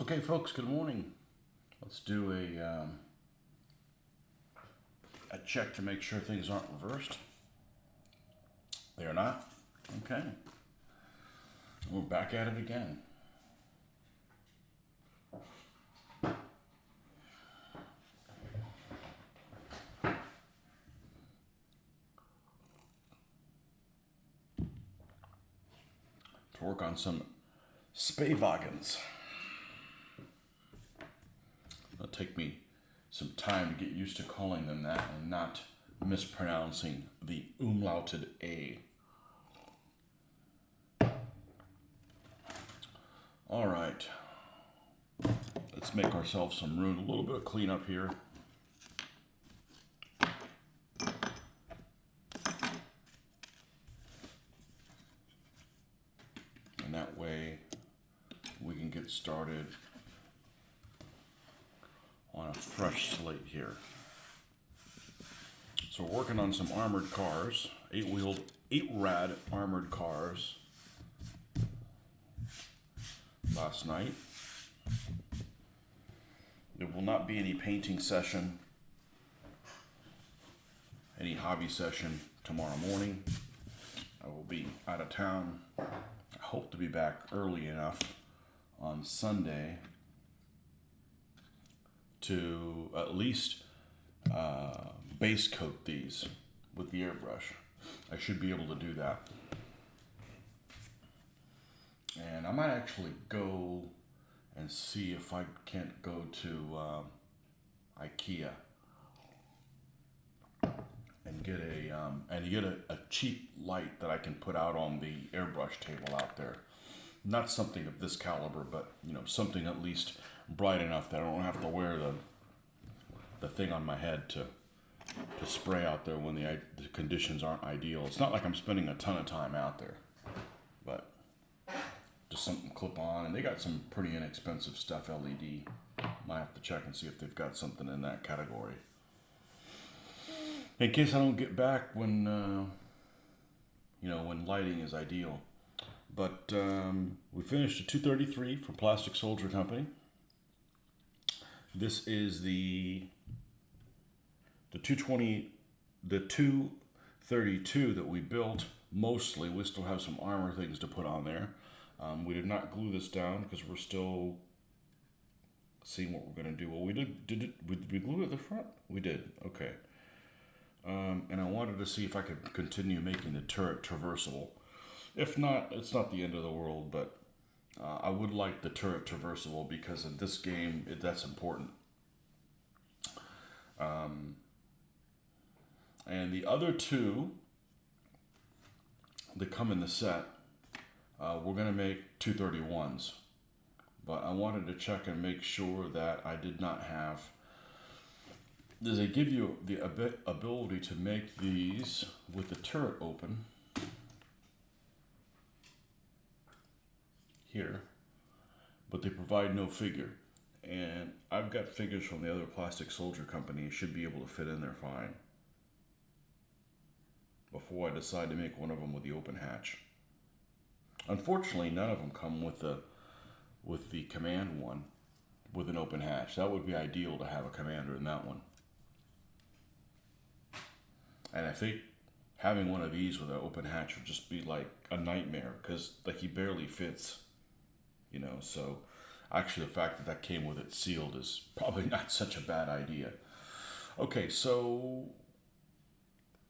Okay, folks, good morning. Let's do a check to make sure things aren't reversed. They are not. Okay. We're back at it again. To work on some Spähwagens. It'll take me some time to get used to calling them that and not mispronouncing the umlauted A. All right. Let's make ourselves some room. A little bit of cleanup here. And that way we can get started on a fresh slate here. So we're working on some armored cars, 8-wheeled, 8-rad armored cars last night. There will not be any painting session, any hobby session tomorrow morning. I will be out of town. I hope to be back early enough on Sunday to at least base coat these with the airbrush. I should be able to do that. And I might actually go and see if I can't go to IKEA and get a cheap light that I can put out on the airbrush table out there. Not something of this caliber, but something at least bright enough that I don't have to wear the thing on my head to spray out there when the conditions aren't ideal. It's not like I'm spending a ton of time out there, but just something clip on, and they got some pretty inexpensive stuff, LED. Might have to check and see if they've got something in that category. In case I don't get back when lighting is ideal. But we finished a 233 for Plastic Soldier Company. This is the 220, the 232 that we built mostly. We still have some armor things to put on there. We did not glue this down because we're still seeing what we're going to do. Well, we did we glue it at the front? We did. Okay. And I wanted to see if I could continue making the turret traversable. If not, it's not the end of the world, but I would like the turret traversable because in this game, that's important. And the other two that come in the set, we're going to make 231s. But I wanted to check and make sure that I did not have... Does they give you the ability to make these with the turret open here, but they provide no figure. And I've got figures from the other Plastic Soldier Company. It should be able to fit in there fine before I decide to make one of them with the open hatch. Unfortunately, none of them come with the command one with an open hatch. That would be ideal to have a commander in that one. And I think having one of these with an open hatch would just be like a nightmare because he barely fits, so actually the fact that came with it sealed is probably not such a bad idea. Okay, so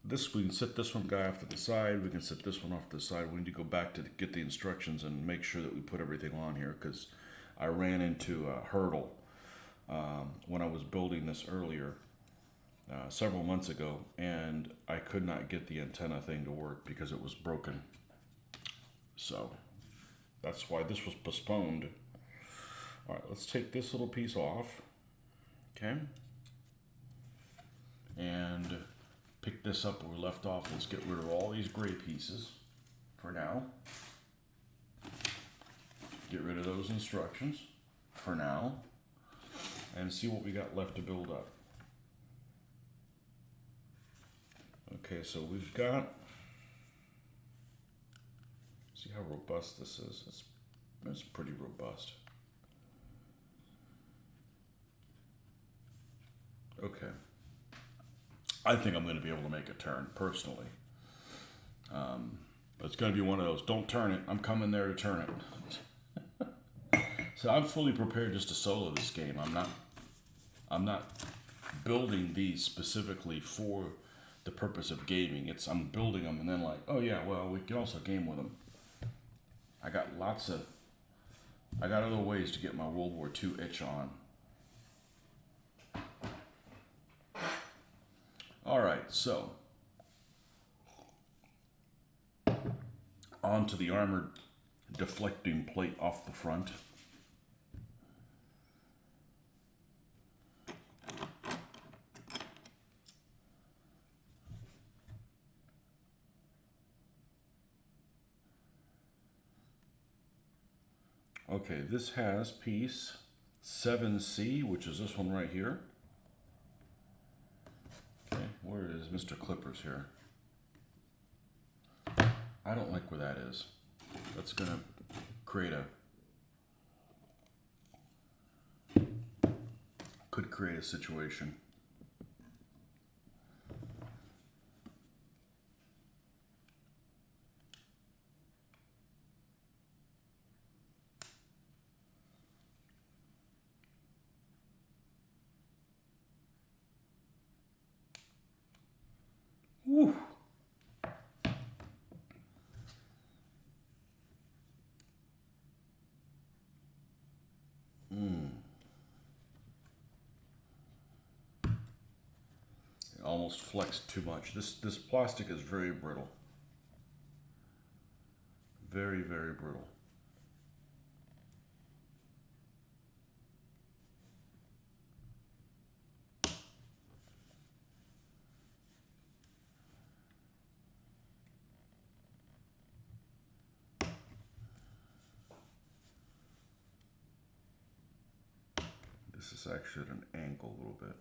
we can set this one guy off to the side. We can set this one off to the side. We need to go back to get the instructions and make sure that we put everything on here because I ran into a hurdle when I was building this earlier. Several months ago, and I could not get the antenna thing to work because it was broken. So that's why this was postponed. All right, let's take this little piece off, okay, and pick this up where we left off. Let's get rid of all these gray pieces for now. Get rid of those instructions for now, and see what we got left to build up. Okay, so we've got, see how robust this is. It's pretty robust. Okay. I think I'm going to be able to make a turn, personally. But it's going to be one of those, don't turn it, I'm coming there to turn it. So I'm fully prepared just to solo this game. I'm not building these specifically for the purpose of gaming. I'm building them and then like, oh yeah, well, we can also game with them. I got other ways to get my World War II itch on. All right, so onto the armored deflecting plate off the front. Okay, this has piece 7C, which is this one right here. Okay, where is Mr. Clippers here? I don't like where that is. That's gonna create could create a situation. Woo. It almost flexed too much. This plastic is very brittle. Very, very brittle. This is actually at an angle a little bit.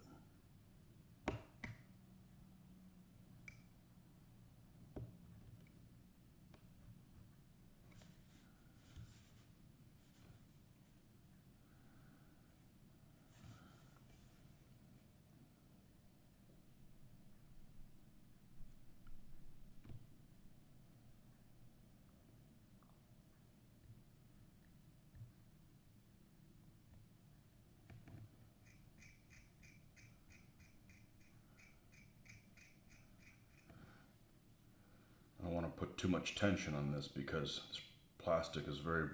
I don't want to put too much tension on this because this plastic is very,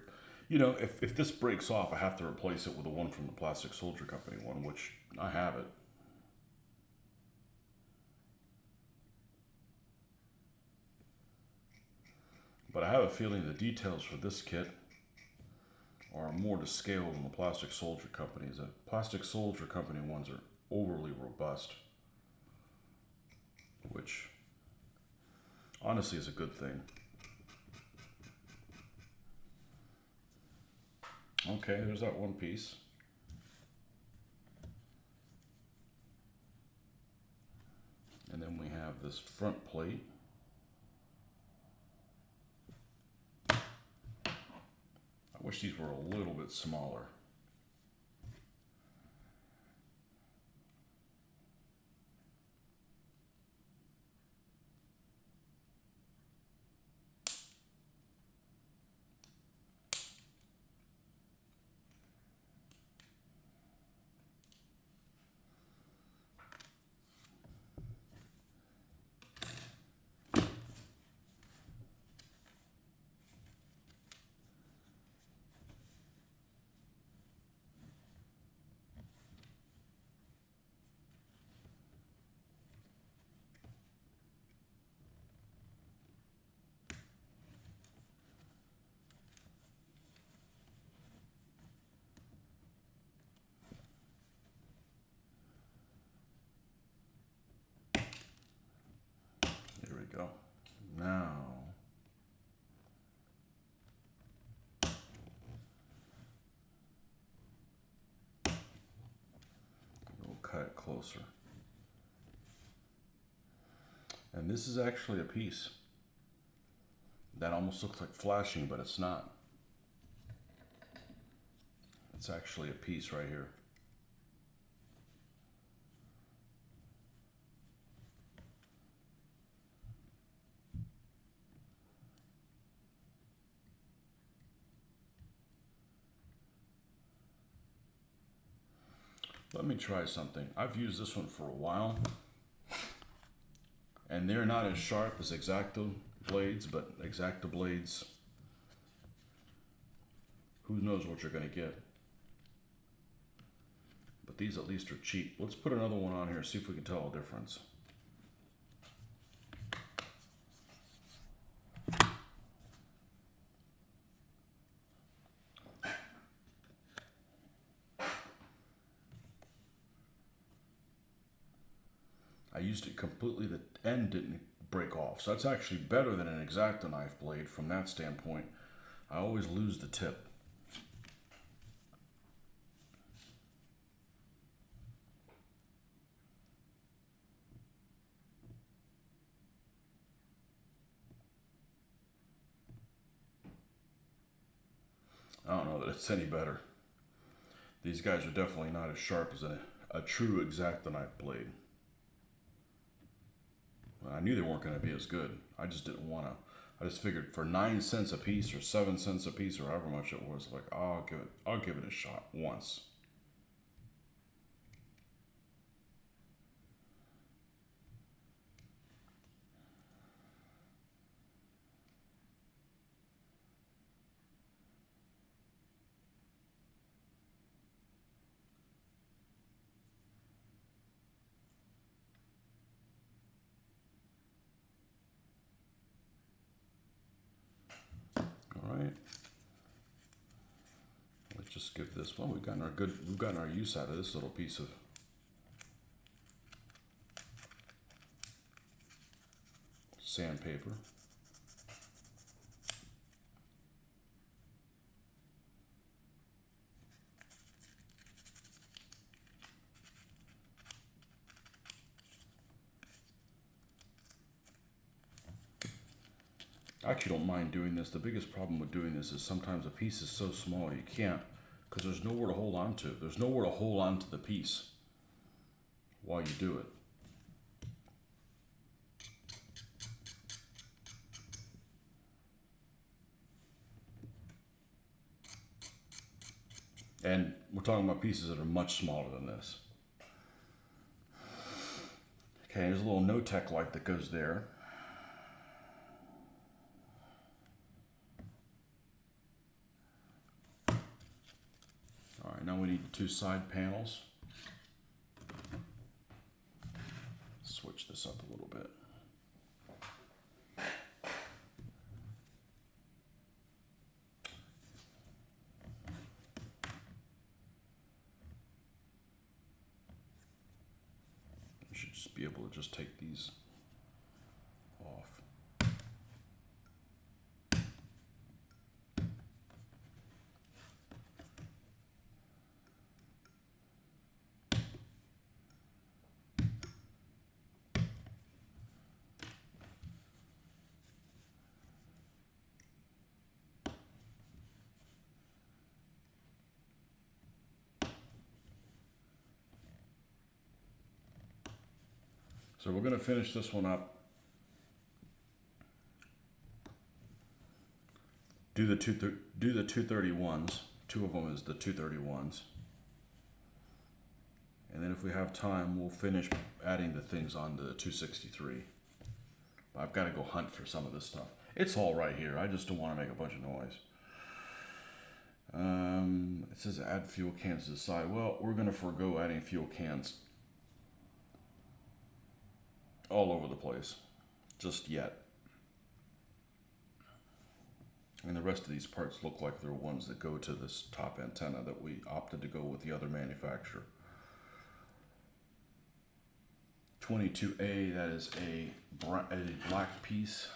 if this breaks off, I have to replace it with the one from the Plastic Soldier Company one, which I have it. But I have a feeling the details for this kit are more to scale than the Plastic Soldier Company's. The Plastic Soldier Company ones are overly robust, which honestly is a good thing. Okay, there's that one piece. And then we have this front plate. I wish these were a little bit smaller. Here we go. Now, we'll cut it closer. And this is actually a piece that almost looks like flashing, but it's not. It's actually a piece right here. Let me try something. I've used this one for a while, and they're not as sharp as X-Acto blades, but X-Acto blades, who knows what you're going to get. But these at least are cheap. Let's put another one on here, see if we can tell a difference. I used it completely, the end didn't break off. So that's actually better than an X-Acto knife blade from that standpoint. I always lose the tip. I don't know that it's any better. These guys are definitely not as sharp as a true X-Acto knife blade. I knew they weren't going to be as good. I just didn't want to. I just figured for 9 cents a piece or 7 cents a piece or however much it was, like, I'll give it a shot once. All right. Let's just give this one. We've gotten our use out of this little piece of sandpaper. I actually don't mind doing this. The biggest problem with doing this is sometimes a piece is so small you can't, because there's nowhere to hold on to. There's nowhere to hold on to the piece while you do it. And we're talking about pieces that are much smaller than this. Okay, there's a little no-tech light that goes there. All right, now we need the 2 side panels. Switch this up a little bit. You should just be able to just take these off. So we're going to finish this one up. Do the 231s. 2 of them is the 231s. And then if we have time, we'll finish adding the things on the 263. But I've got to go hunt for some of this stuff. It's all right here. I just don't want to make a bunch of noise. It says add fuel cans to the side. Well, we're going to forego adding fuel cans all over the place, just yet. And the rest of these parts look like they're ones that go to this top antenna that we opted to go with the other manufacturer. 22A, that is a black piece.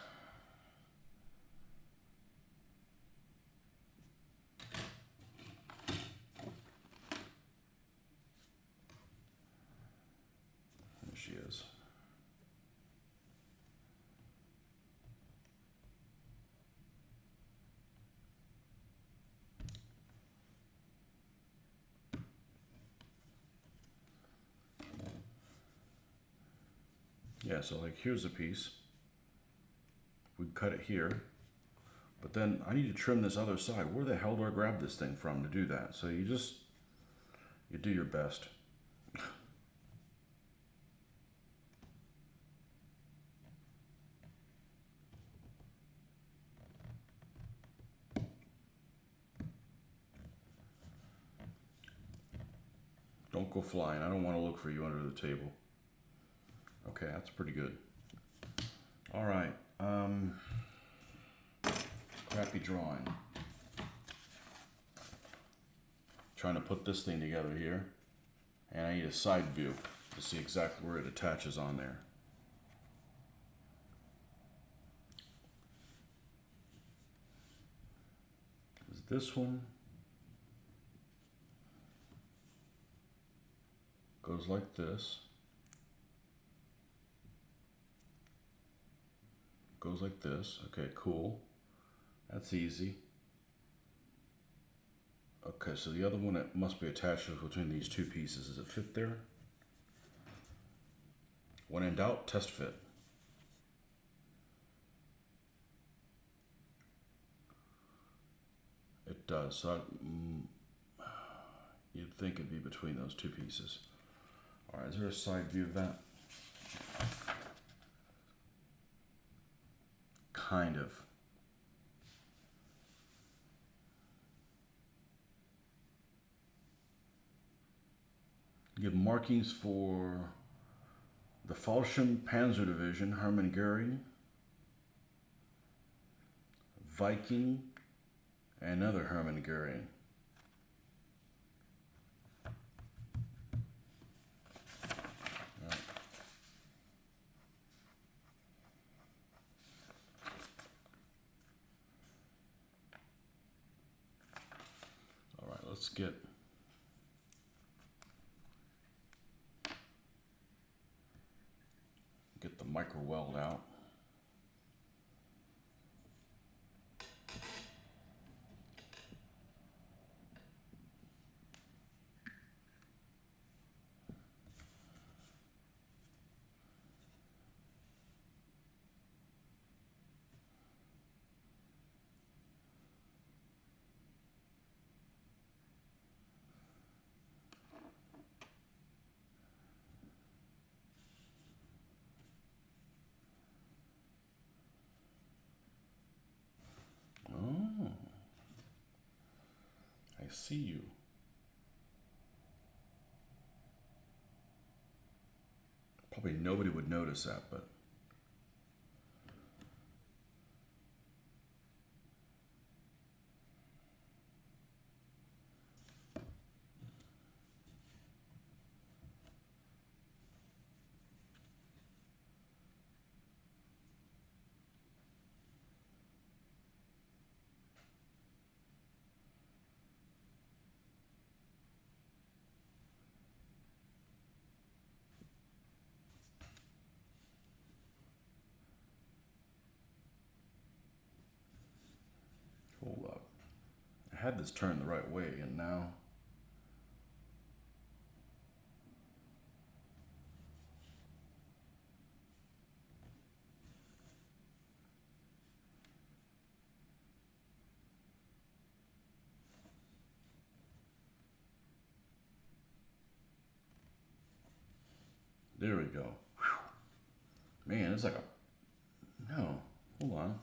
There she is. Yeah, so like here's a piece. We cut it here, but then I need to trim this other side. Where the hell do I grab this thing from to do that? So you do your best. Don't go flying. I don't want to look for you under the table. Okay, that's pretty good. All right. Crappy drawing. Trying to put this thing together here. And I need a side view to see exactly where it attaches on there. Is this one? Goes like this. Goes like this. Okay, cool. That's easy. Okay, so the other one, it must be attached between these two pieces. Does it fit there? When in doubt, test fit. It does. So you'd think it'd be between those two pieces. All right, is there a side view of that? Kind of. Give markings for the Fallschirm Panzer Division, Hermann Goering, Viking, and another Hermann Goering. All right, let's get the micro weld out. Oh, I see you. Probably nobody would notice that, but hold up. I had this turned the right way, and now there we go. Whew. Man, it's like a no. Hold on.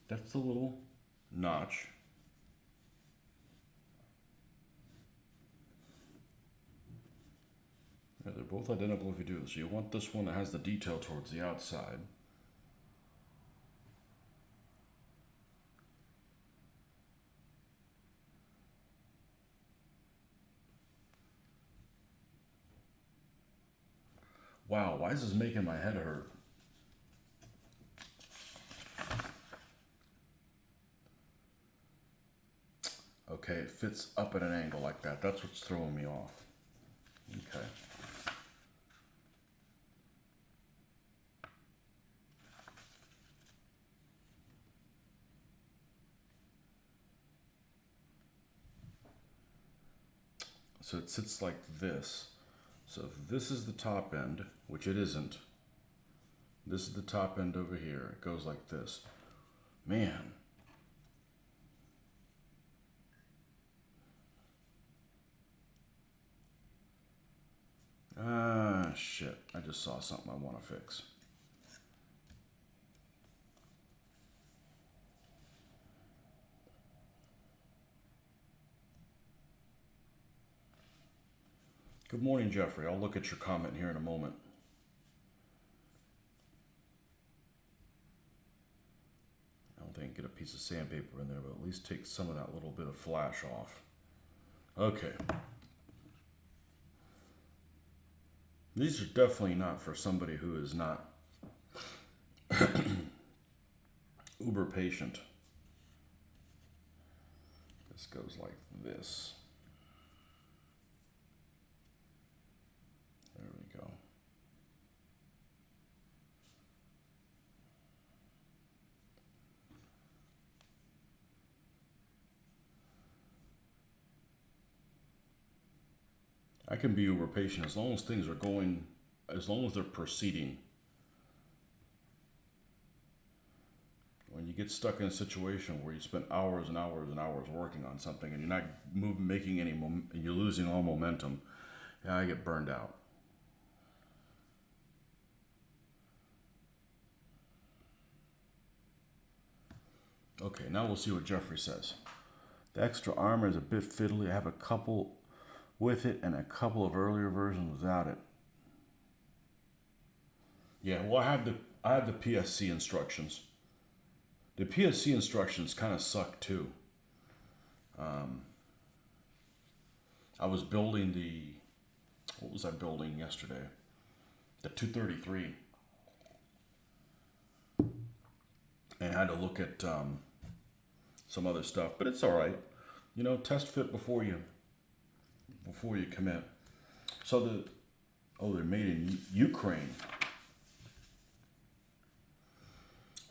That's the little notch. Yeah, they're both identical if you do this. You want this one that has the detail towards the outside. Wow, why is this making my head hurt? Okay, it fits up at an angle like that. That's what's throwing me off. Okay. So it sits like this. So if this is the top end, which it isn't, this is the top end over here. It goes like this. Man. Ah, shit. I just saw something I want to fix. Good morning, Jeffrey. I'll look at your comment here in a moment. I don't think I can get a piece of sandpaper in there, but at least take some of that little bit of flash off. Okay. These are definitely not for somebody who is not uber patient. This goes like this. There we go. I can be uber patient as long as things are going, as long as they're proceeding. When you get stuck in a situation where you spend hours and hours and hours working on something and you're not making any, you're losing all momentum, yeah, I get burned out. Okay, now we'll see what Jeffrey says. The extra armor is a bit fiddly. I have a couple with it and a couple of earlier versions without it. Yeah, well, I have the PSC instructions. The PSC instructions kind of suck too. I was building what was I building yesterday? The 233. And I had to look at some other stuff, but it's all right. You know, test fit before you commit. So they're made in Ukraine.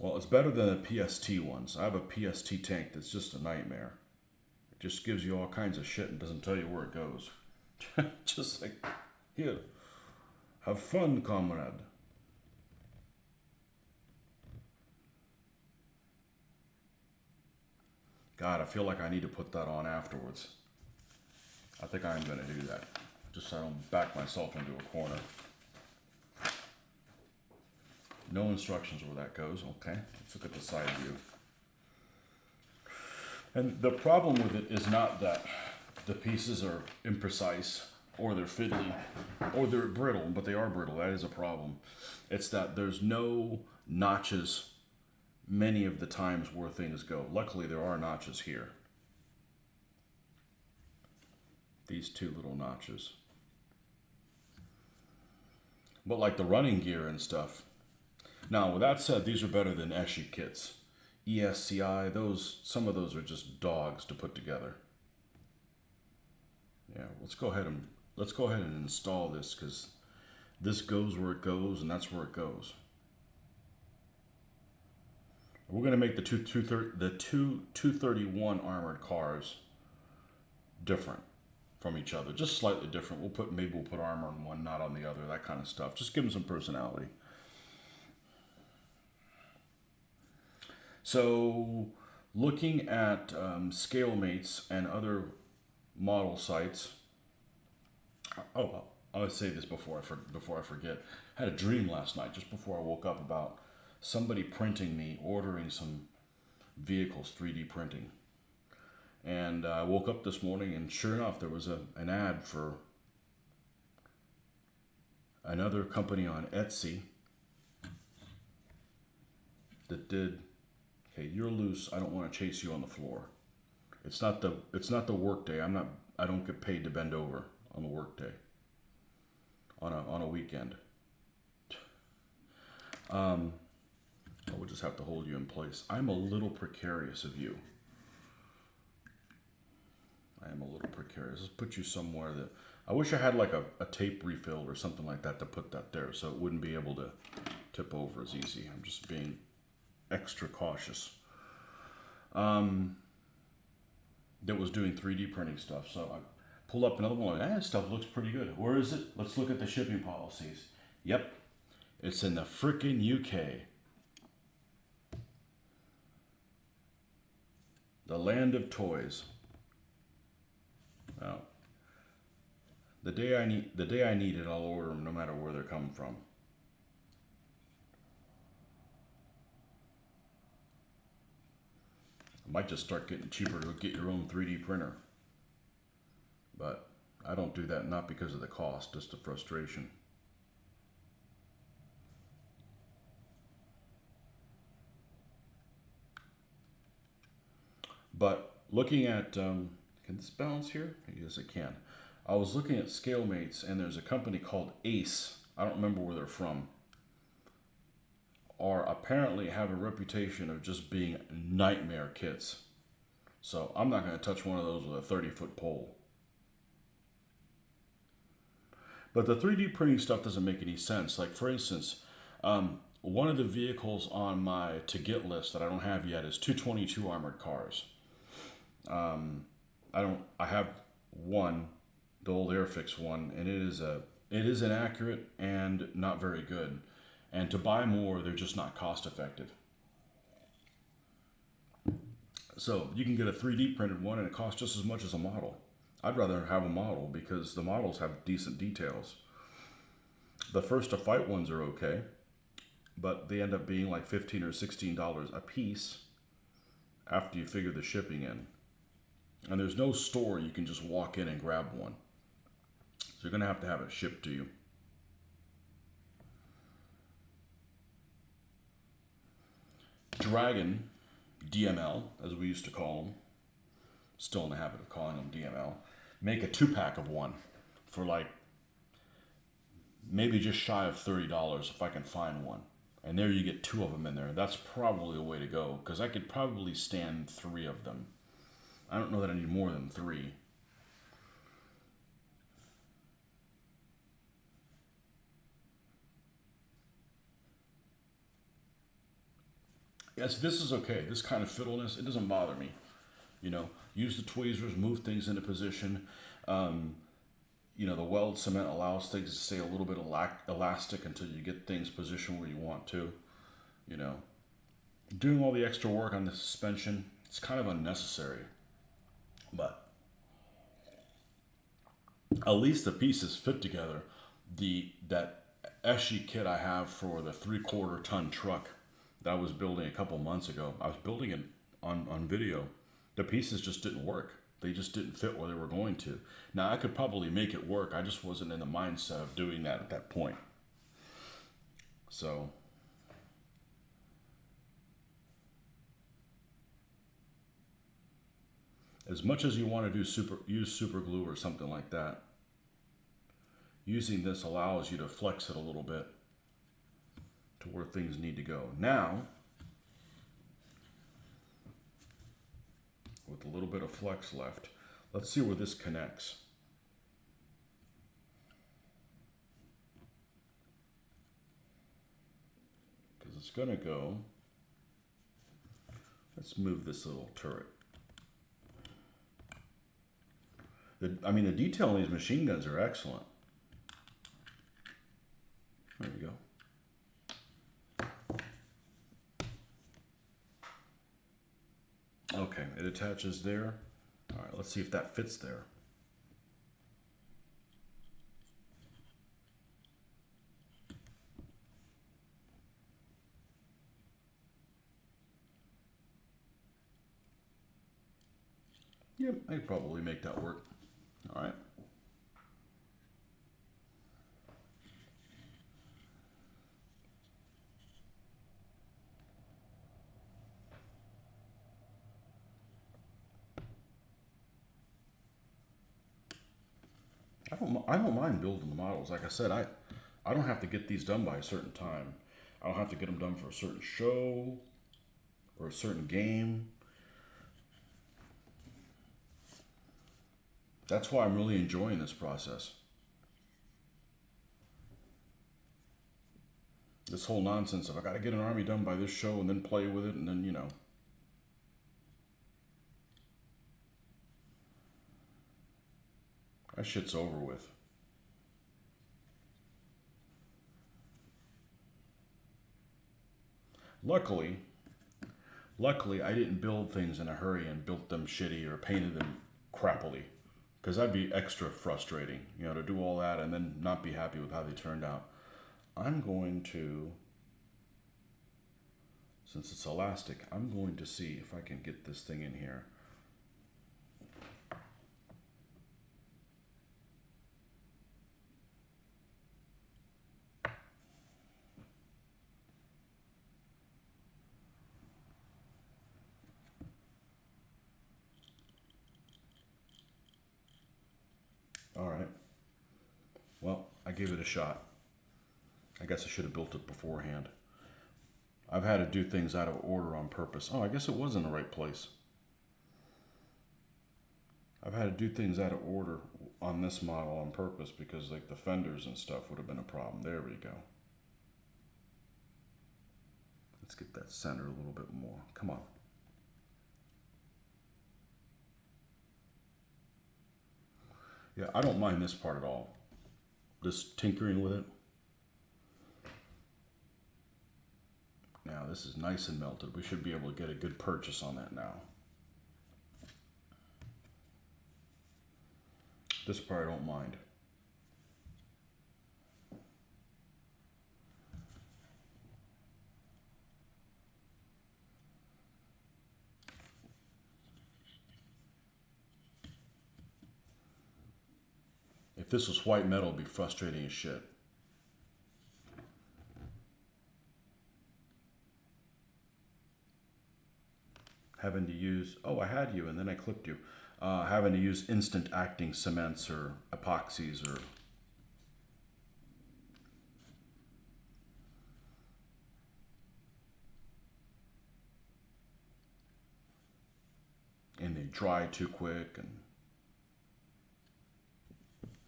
Well, it's better than the PST ones. I have a PST tank that's just a nightmare. It just gives you all kinds of shit and doesn't tell you where it goes. Just like, here, have fun, comrade. God, I feel like I need to put that on afterwards. I think I'm going to do that. Just so I don't back myself into a corner. No instructions where that goes. Okay, let's look at the side view. And the problem with it is not that the pieces are imprecise or they're fiddly or they're brittle, but they are brittle. That is a problem. It's that there's no notches many of the times where things go. Luckily, there are notches here. These two little notches. But like the running gear and stuff. Now, with that said, these are better than Eschi kits. ESCI, some of those are just dogs to put together. Yeah, let's go ahead and install this because this goes where it goes and that's where it goes. We're going to make the two 231 armored cars different from each other, just slightly different. Maybe we'll put armor on one, not on the other, that kind of stuff. Just give them some personality. So, looking at ScaleMates and other model sites. Oh, I would say this before I forget. I had a dream last night, just before I woke up, about somebody ordering some vehicles, 3D printing. And I woke up this morning, and sure enough, there was an ad for another company on Etsy that did. Okay, you're loose. I don't want to chase you on the floor. It's not the work day. I don't get paid to bend over on the work day. On a weekend. I will just have to hold you in place. I'm a little precarious of you. I am a little precarious. Let's put you somewhere that I wish I had like a tape refill or something like that to put that there so it wouldn't be able to tip over as easy. I'm just being extra cautious. That was doing 3D printing stuff. So I pulled up another one. That stuff looks pretty good. Where is it? Let's look at the shipping policies. Yep. It's in the frickin' UK. The land of toys. Now, the day I need it, I'll order them no matter where they're coming from. It might just start getting cheaper to get your own 3D printer. But I don't do that not because of the cost, just the frustration. But looking at, can this balance here? Yes, it can. I was looking at scale mates, and there's a company called Ace. I don't remember where they're from. Are apparently have a reputation of just being nightmare kits. So I'm not going to touch one of those with a 30-foot pole. But the 3D printing stuff doesn't make any sense. Like, for instance, one of the vehicles on my to get list that I don't have yet is 222 armored cars. I have one, the old Airfix one, and it is inaccurate and not very good. And to buy more, they're just not cost effective. So you can get a 3D printed one and it costs just as much as a model. I'd rather have a model because the models have decent details. The first to fight ones are okay, but they end up being like $15 or $16 a piece after you figure the shipping in. And there's no store you can just walk in and grab one. So you're going to have it shipped to you. Dragon, DML, as we used to call them, still in the habit of calling them DML, make a 2-pack of one for like maybe just shy of $30 if I can find one. And there you get 2 of them in there. That's probably the way to go because I could probably stand 3 of them. I don't know that I need more than 3. Yes, this is okay. This kind of fiddleness, it doesn't bother me. You know, use the tweezers, move things into position. The weld cement allows things to stay a little bit elastic until you get things positioned where you want to. Doing all the extra work on the suspension, it's kind of unnecessary. But at least the pieces fit together. That SG kit I have for the 3/4 ton truck that I was building a couple months ago, I was building it on video. The pieces just didn't work. They just didn't fit where they were going to. Now, I could probably make it work. I just wasn't in the mindset of doing that at that point. So, as much as you want to use super glue or something like that, using this allows you to flex it a little bit to where things need to go. Now, with a little bit of flex left, let's see where this connects. Because it's going to go, let's move this little turret. The detail on these machine guns are excellent. There we go. Okay, it attaches there. All right, let's see if that fits there. Yep, I could probably make that work. All right. I don't mind building the models. Like I said, I don't have to get these done by a certain time. I don't have to get them done for a certain show or a certain game. That's why I'm really enjoying this process. This whole nonsense of I got to get an army done by this show and then play with it and then, that shit's over with. Luckily, I didn't build things in a hurry and built them shitty or painted them crappily. Because that'd be extra frustrating, to do all that and then not be happy with how they turned out. I'm going to, since it's elastic, I'm going to see if I can get this thing in here. All right. Well, I gave it a shot. I guess I should have built it beforehand. I've had to do things out of order on purpose. Oh, I guess it was in the right place. I've had to do things out of order on this model on purpose because like the fenders and stuff would have been a problem. There we go. Let's get that center a little bit more. Come on. Yeah, I don't mind this part at all. Just tinkering with it. Now this is nice and melted. We should be able to get a good purchase on that now. This part I don't mind. If this was white metal, it'd be frustrating as shit. Having to use, oh, I had you and then I clipped you. Having to use instant acting cements or epoxies or and they dry too quick and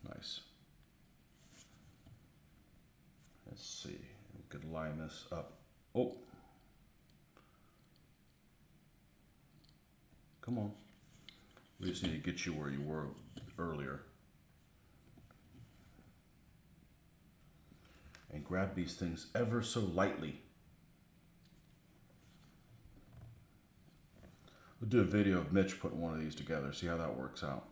nice. Let's see, we could line this up. Oh, come on. We just need to get you where you were earlier. And grab these things ever so lightly. We'll do a video of Mitch putting one of these together, see how that works out.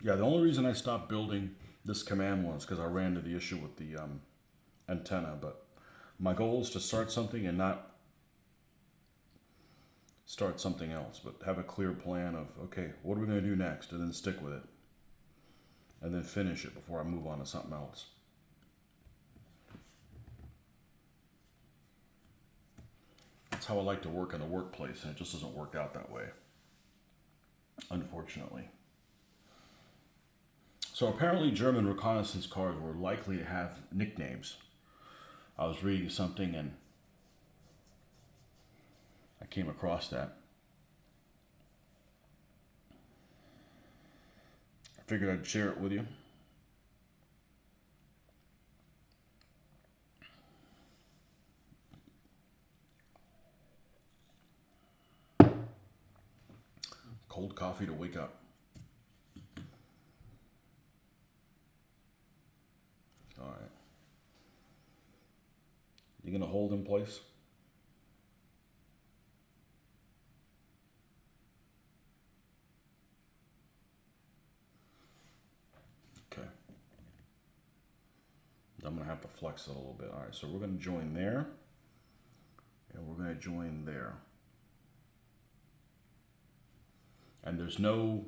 Yeah, the only reason I stopped building this command one is because I ran into the issue with the antenna, but my goal is to start something and not start something else, but have a clear plan of, okay, what are we going to do next, and then stick with it, and then finish it before I move on to something else. That's how I like to work in the workplace, and it just doesn't work out that way, unfortunately. So apparently German reconnaissance cars were likely to have nicknames. I was reading something and I came across that. I figured I'd share it with you. Cold coffee to wake up. All right. You gonna hold in place? Okay. I'm gonna have to flex it a little bit. All right, so we're gonna join there, and we're gonna join there. And there's no,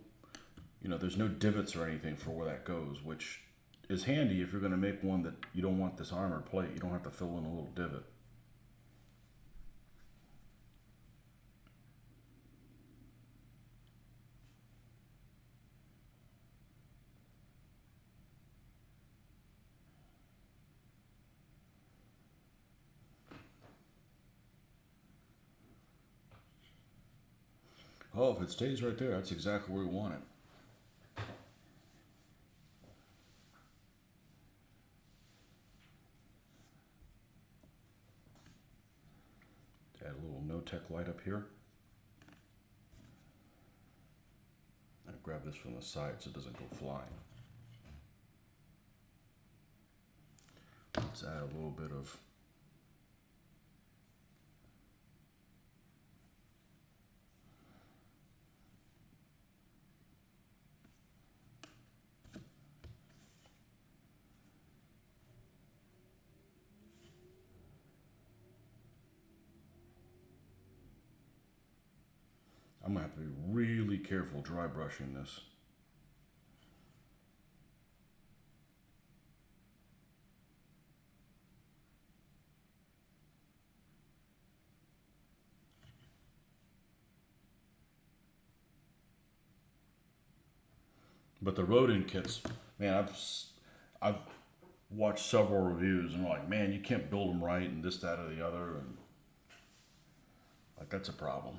there's no divots or anything for where that goes, which is handy if you're going to make one that you don't want this armored plate. You don't have to fill in a little divot. Oh, if it stays right there, that's exactly where we want it. Add a little no-tech light up here. And grab this from the side so it doesn't go flying. Let's add a little bit of I'm gonna have to be really careful dry brushing this. But the rodent kits, man, I've watched several reviews and they're like, man, you can't build them right and this, that, or the other, and like that's a problem.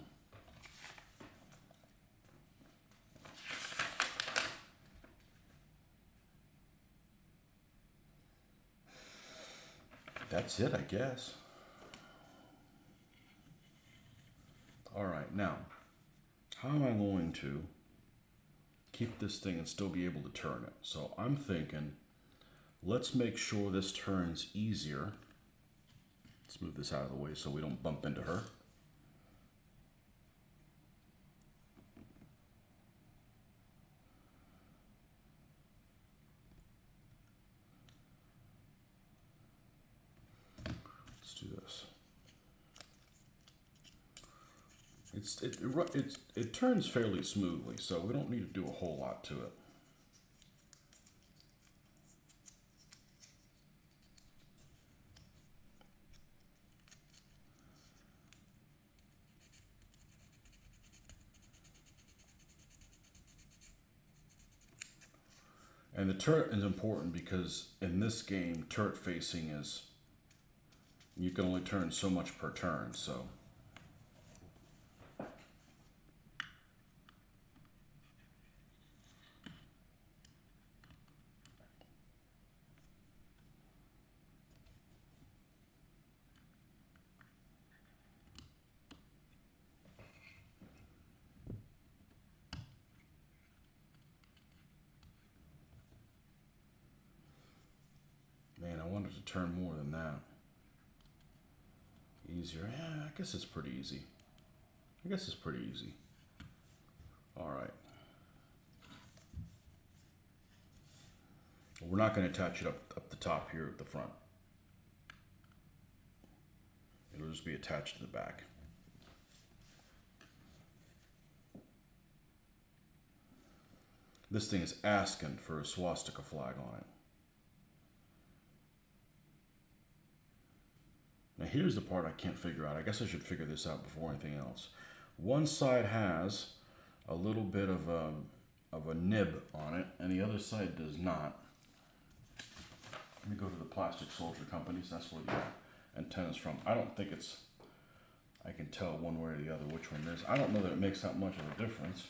That's it, I guess. All right, now, how am I going to keep this thing and still be able to turn it? So I'm thinking, let's make sure this turns easier. Let's move this out of the way so we don't bump into her. Let's do this. It turns fairly smoothly, so we don't need to do a whole lot to it. And the turret is important because in this game, turret facing is, you can only turn so much per turn, so. Man, I wanted to turn more than that. Easier. Yeah, I guess it's pretty easy. All right. We're not going to attach it up the top here at the front. It'll just be attached to the back. This thing is asking for a swastika flag on it. Now here's the part I can't figure out. I guess I should figure this out before anything else. One side has a little bit of a nib on it, and the other side does not. Let me go to the Plastic Soldier Companies. That's where the antenna's from. I don't think it's, I can tell one way or the other which one it is. I don't know that it makes that much of a difference.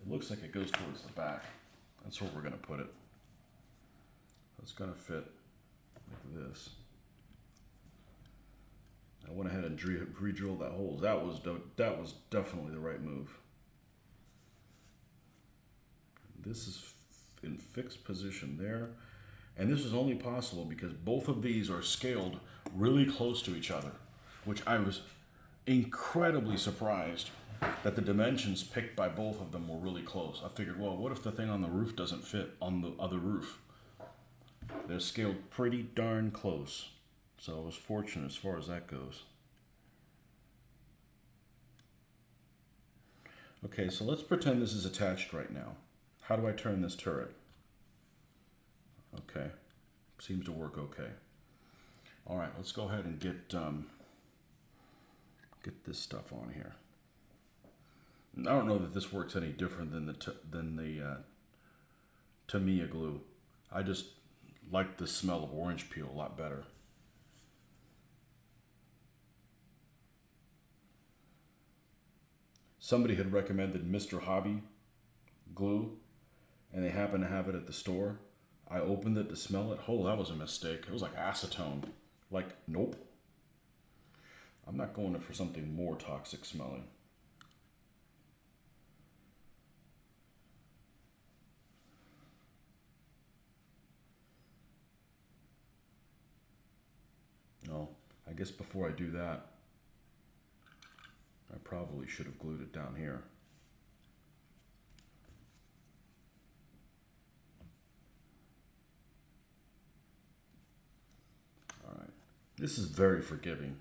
It looks like it goes towards the back. That's where we're going to put it. It's going to fit like this. I went ahead and re-drilled that hole. That was definitely the right move. This is in fixed position there. And this is only possible because both of these are scaled really close to each other, which I was incredibly surprised that the dimensions picked by both of them were really close. I figured, well, what if the thing on the roof doesn't fit on the other roof? They're scaled pretty darn close. So I was fortunate as far as that goes. Okay, so let's pretend this is attached right now. How do I turn this turret? Okay, seems to work okay. All right, let's go ahead and get this stuff on here. I don't know that this works any different than the Tamiya glue. I just like the smell of orange peel a lot better. Somebody had recommended Mr. Hobby glue, and they happened to have it at the store. I opened it to smell it. Oh, that was a mistake. It was like acetone. Like, nope. I'm not going for something more toxic smelling. No, I guess before I do that, I probably should have glued it down here. This is very forgiving.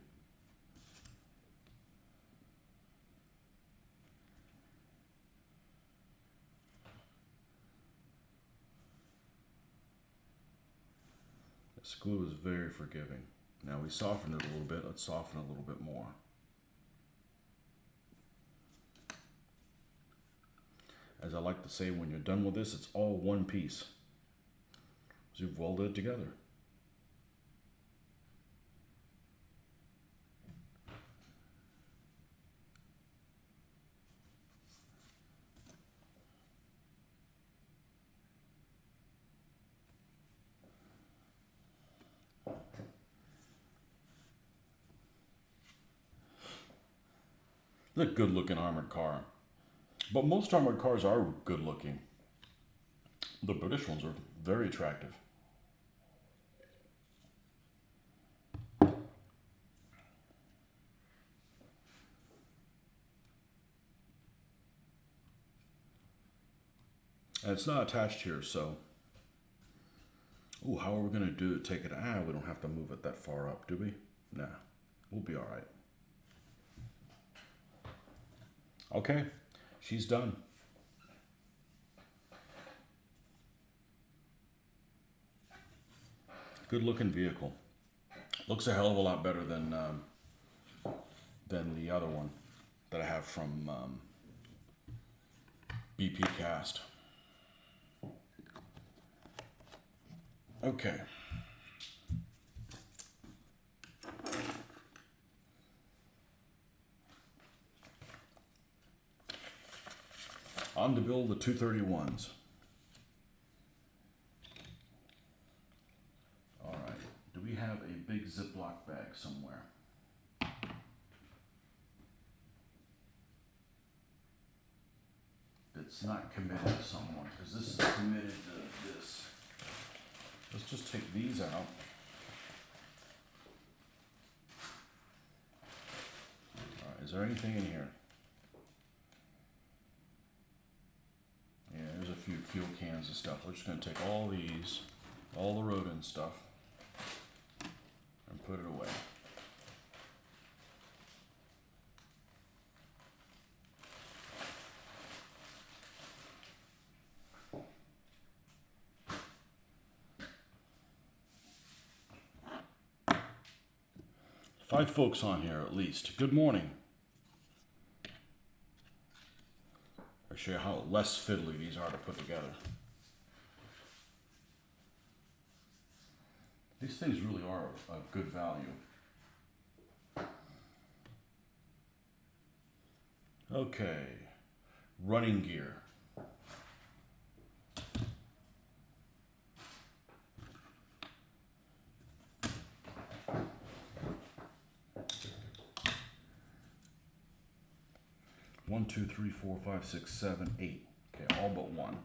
This glue is very forgiving. Now we softened it a little bit. Let's soften it a little bit more. As I like to say, when you're done with this, it's all one piece. So you've welded it together. It's a good looking armored car. But most armored cars are good looking. The British ones are very attractive. And it's not attached here, so. Ooh, how are we going to do it? Take it? We don't have to move it that far up, do we? Nah, we'll be all right. Okay, she's done. Good looking vehicle. Looks a hell of a lot better than the other one that I have from BP Cast. Okay. On to build the 231s. All right. Do we have a big Ziploc bag somewhere? It's not committed to someone, because this is committed to this. Let's just take these out. All right, is there anything in here? Yeah, there's a few fuel cans and stuff. We're just going to take all these, all the rodent stuff, and put it away. Five folks on here at least. Good morning. I'll show you how less fiddly these are to put together. These things really are of good value. Okay, running gear. One, two, three, four, five, six, seven, 8. Okay, all but one.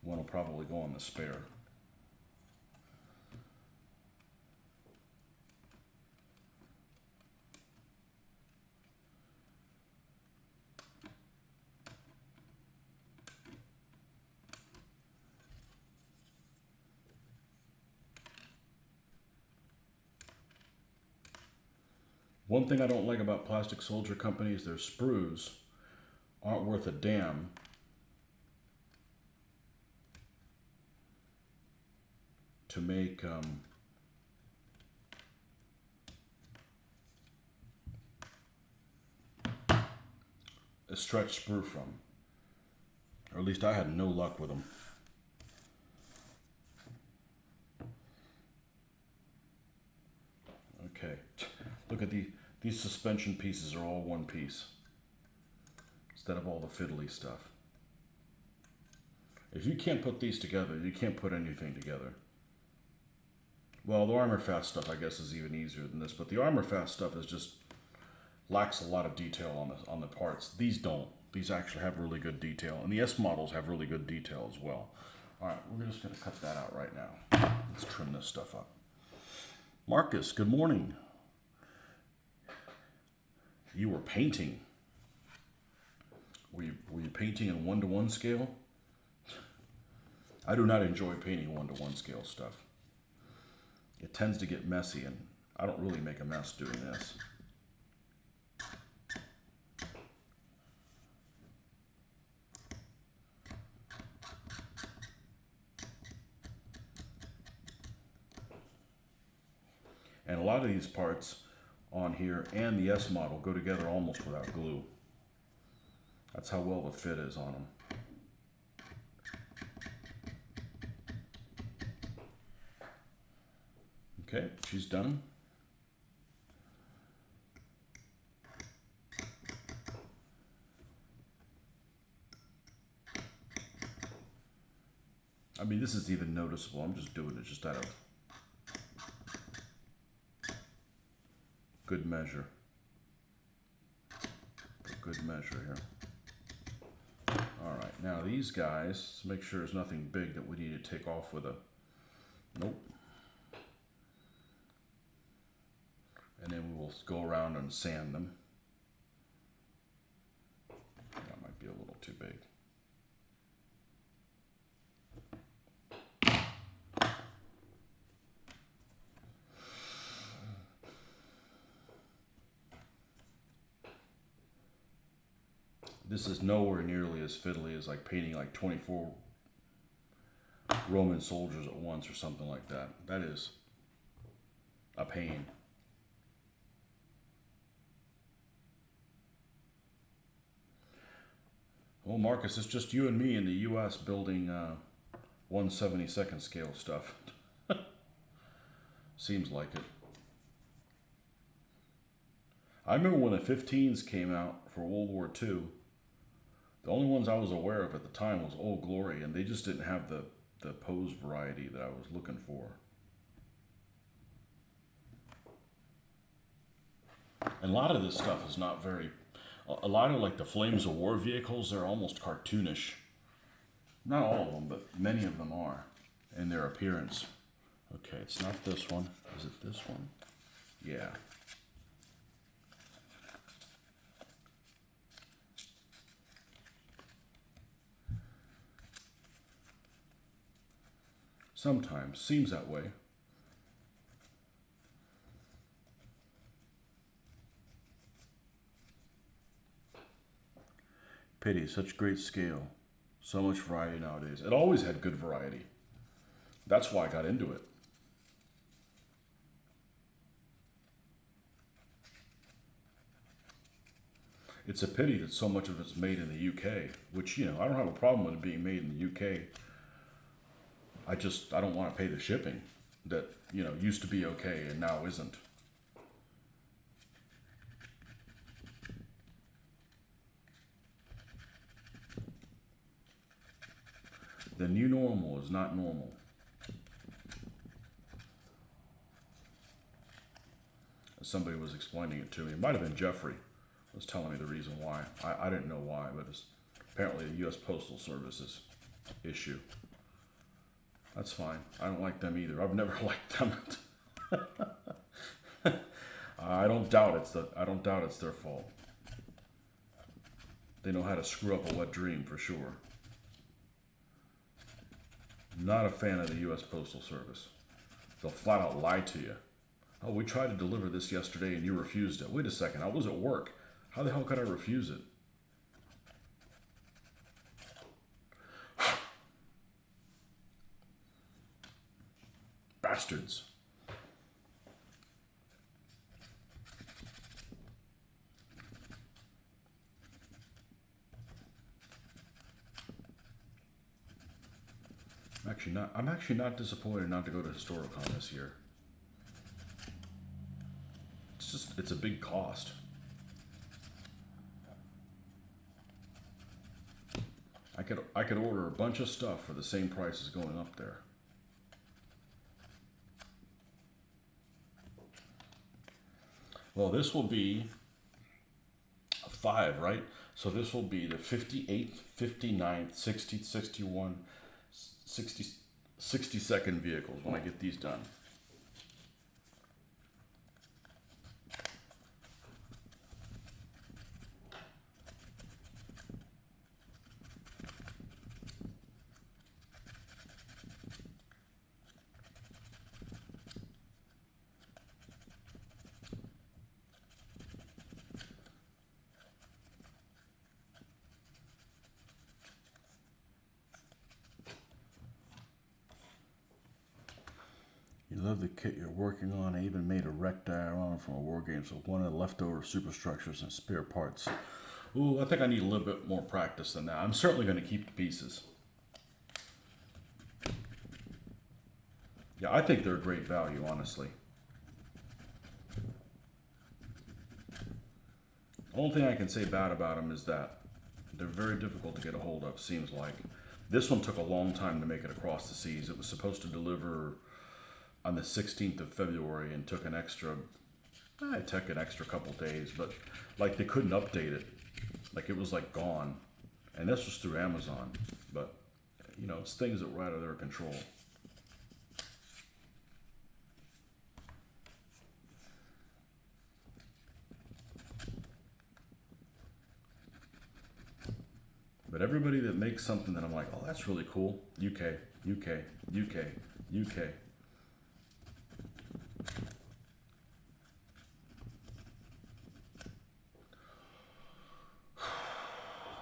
One will probably go on the spare. One thing I don't like about plastic soldier companies, their sprues aren't worth a damn. To make a stretch sprue from. Or at least I had no luck with them. Okay, look at these suspension pieces are all one piece instead of all the fiddly stuff. If you can't put these together, you can't put anything together. Well, the Armor Fast stuff I guess is even easier than this, but the Armor Fast stuff is just lacks a lot of detail on the parts. These don't. These actually have really good detail, and the S models have really good detail as well. All right, we're just going to cut that out right now. Let's trim this stuff up. Marcus, good morning. You were painting. Were you painting in 1-to-1 scale? I do not enjoy painting 1-to-1 scale stuff. It tends to get messy, and I don't really make a mess doing this. And a lot of these parts on here and the S model go together almost without glue. That's how well the fit is on them. Okay, she's done. I mean, this is even noticeable. I'm just doing it just out of good measure. Good measure here. All right, now these guys, let's make sure there's nothing big that we need to take off with a, nope. And then we will go around and sand them. That might be a little too big. This is nowhere nearly as fiddly as like painting like 24 Roman soldiers at once or something like that. That is a pain. Well, Marcus, it's just you and me in the U.S. building 1/72 scale stuff. Seems like it. I remember when the 15s came out for World War II. The only ones I was aware of at the time was Old Glory, and they just didn't have the pose variety that I was looking for. And a lot of this stuff is not very... A lot of like the Flames of War vehicles, they're almost cartoonish. Not all of them, but many of them are in their appearance. Okay, it's not this one. Is it this one? Yeah. Sometimes. Seems that way. Pity, such great scale. So much variety nowadays. It always had good variety. That's why I got into it. It's a pity that so much of it's made in the UK, which, you know, I don't have a problem with it being made in the UK. I don't want to pay the shipping that, you know, used to be okay and now isn't. The new normal is not normal. As somebody was explaining it to me. It might have been Jeffrey was telling me the reason why. I didn't know why, but it's apparently the U.S. Postal Service's issue. That's fine. I don't like them either. I've never liked them. I don't doubt it's their fault. They know how to screw up a wet dream for sure. Not a fan of the U.S. Postal Service. They'll flat out lie to you. Oh, we tried to deliver this yesterday and you refused it. Wait a second, I was at work. How the hell could I refuse it? Bastards. I'm actually not disappointed not to go to Historicon this year. It's a big cost. I could order a bunch of stuff for the same price as going up there. Well, this will be a 5, right? So this will be the 58th, 59th, 60th, 61, 60, 62nd vehicles when I get these done. love the kit you're working on. I even made a wreck diorama from a war game, so one of the leftover superstructures and spare parts. Ooh, I think I need a little bit more practice than that. I'm certainly going to keep the pieces. Yeah, I think they're a great value, honestly. The only thing I can say bad about them is that they're very difficult to get a hold of, seems like. This one took a long time to make it across the seas. It was supposed to deliver on the 16th of February and took an extra, it took an extra couple days, but like they couldn't update it. Like it was like gone. And this was through Amazon, but you know, it's things that were out of their control. But everybody that makes something that I'm like, oh, that's really cool. UK, UK, UK, UK.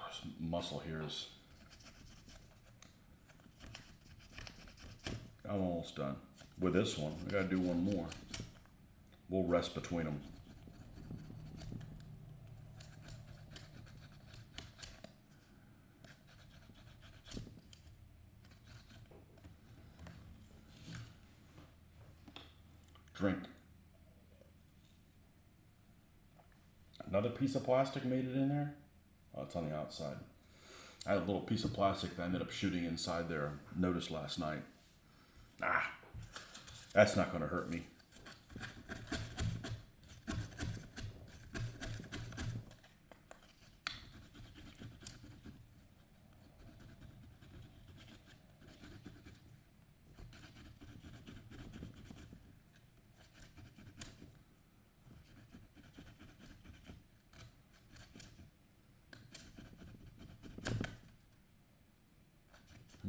This muscle here is... I'm almost done. With this one, I gotta do one more. We'll rest between them. Drink. Another piece of plastic made it in there? Oh, it's on the outside. I had a little piece of plastic that I ended up shooting inside there. Noticed last night. Ah, that's not going to hurt me.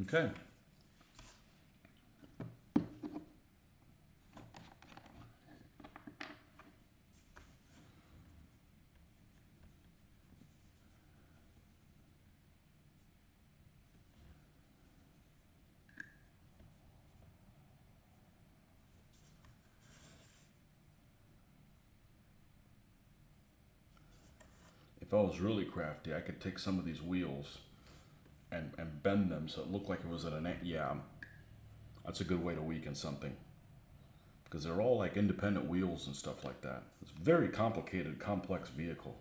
Okay. If I was really crafty, I could take some of these wheels and bend them so it looked like it was at an... Yeah, that's a good way to weaken something. Because they're all like independent wheels and stuff like that. It's a very complicated, complex vehicle.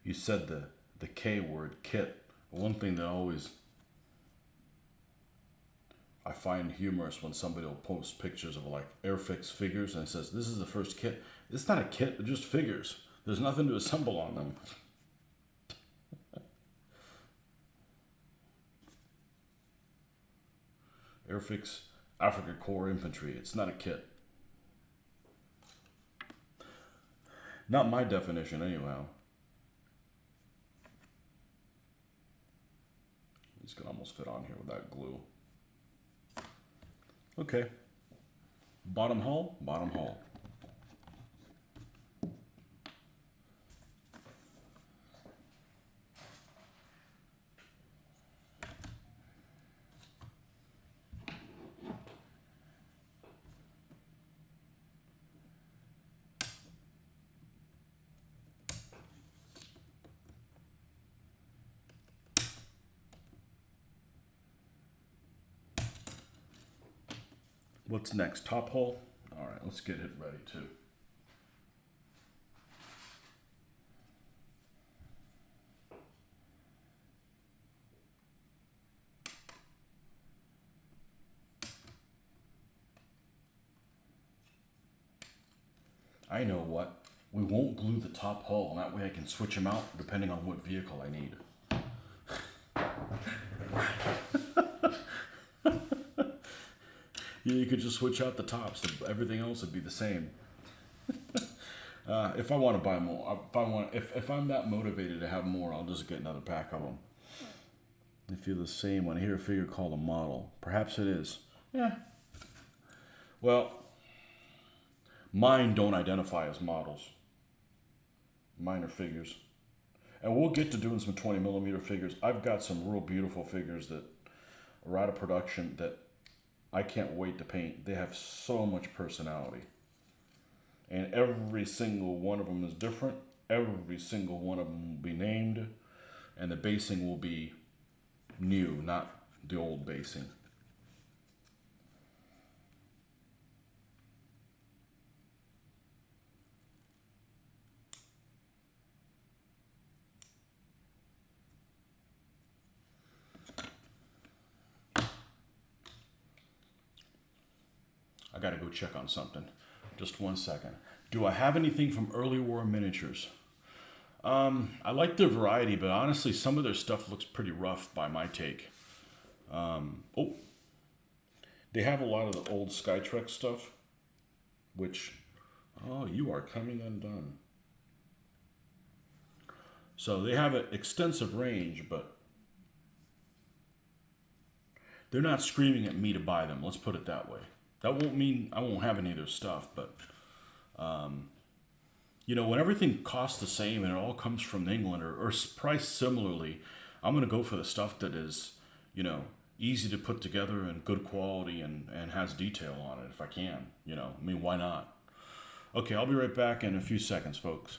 You said the K word, kit. One thing that always I find humorous when somebody will post pictures of like Airfix figures and it says, this is the first kit. It's not a kit, they're just figures. There's nothing to assemble on them. Airfix Africa Corps Infantry. It's not a kit. Not my definition, anyhow. These can almost fit on here with that glue. Okay. Bottom hull, bottom hull. What's next? Top hole? All right, let's get it ready too. I know what. We won't glue the top hull, and that way I can switch them out depending on what vehicle I need. Yeah, you could just switch out the tops. Everything else would be the same. If I want to buy more, if I'm that motivated to have more, I'll just get another pack of them. They feel the same when I hear a figure called a model. Perhaps it is. Yeah. Well, mine don't identify as models. Mine are figures. And we'll get to doing some 20 millimeter figures. I've got some real beautiful figures that are out of production that I can't wait to paint. They have so much personality. And every single one of them is different. Every single one of them will be named. And the basing will be new, not the old basing. I gotta go check on something. Just 1 second. Do I have anything from early war miniatures? I like their variety, but honestly, some of their stuff looks pretty rough by my take. Oh, they have a lot of the old Skytrek stuff, which, oh, you are coming undone. So they have an extensive range, but they're not screaming at me to buy them. Let's put it that way. That won't mean I won't have any of their stuff, but when everything costs the same and it all comes from England or priced similarly, I'm going to go for the stuff that is, easy to put together and good quality and has detail on it if I can. Why not? Okay, I'll be right back in a few seconds, folks.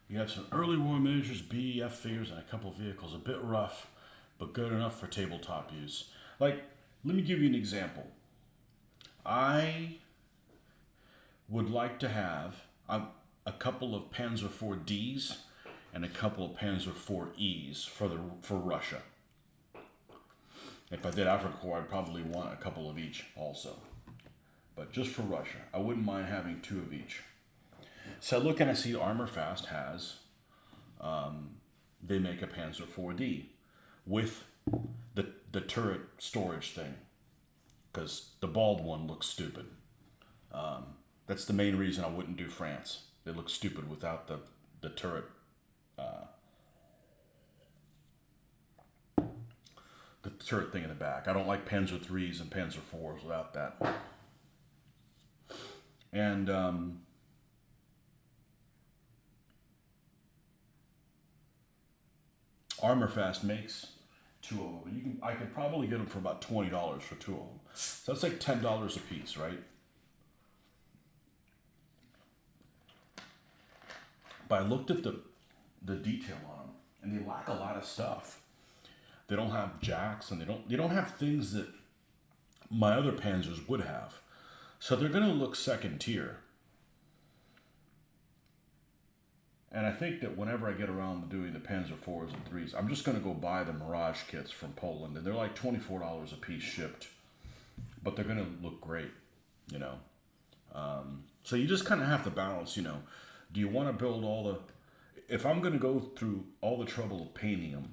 You have some early war miniatures, BEF figures, and a couple of vehicles. A bit rough, but good enough for tabletop use. Like, let me give you an example. I would like to have a couple of Panzer IV Ds and a couple of Panzer IV's for Russia. If I did Africa Corps, I'd probably want a couple of each also. But just for Russia, I wouldn't mind having 2 of each. So I look and I see Armor Fast has, they make a Panzer IV-D with the turret storage thing, because the bald one looks stupid. That's the main reason I wouldn't do France. They look stupid without the turret. The turret thing in the back. I don't like Panzer III's and Panzer IV's without that. And Armor Fast makes 2 of them. I could probably get them for about $20 for 2 of them. So that's like $10 a piece, right? But I looked at the detail on them, and they lack a lot of stuff. They don't have jacks, and they don't have things that my other Panzers would have. So they're going to look second tier. And I think that whenever I get around to doing the Panzer IVs and IIIs, I'm just going to go buy the Mirage kits from Poland, and they're like $24 a piece shipped. But they're going to look great, you know. So you just kind of have to balance, you know. Do you want to build all the... If I'm going to go through all the trouble of painting them,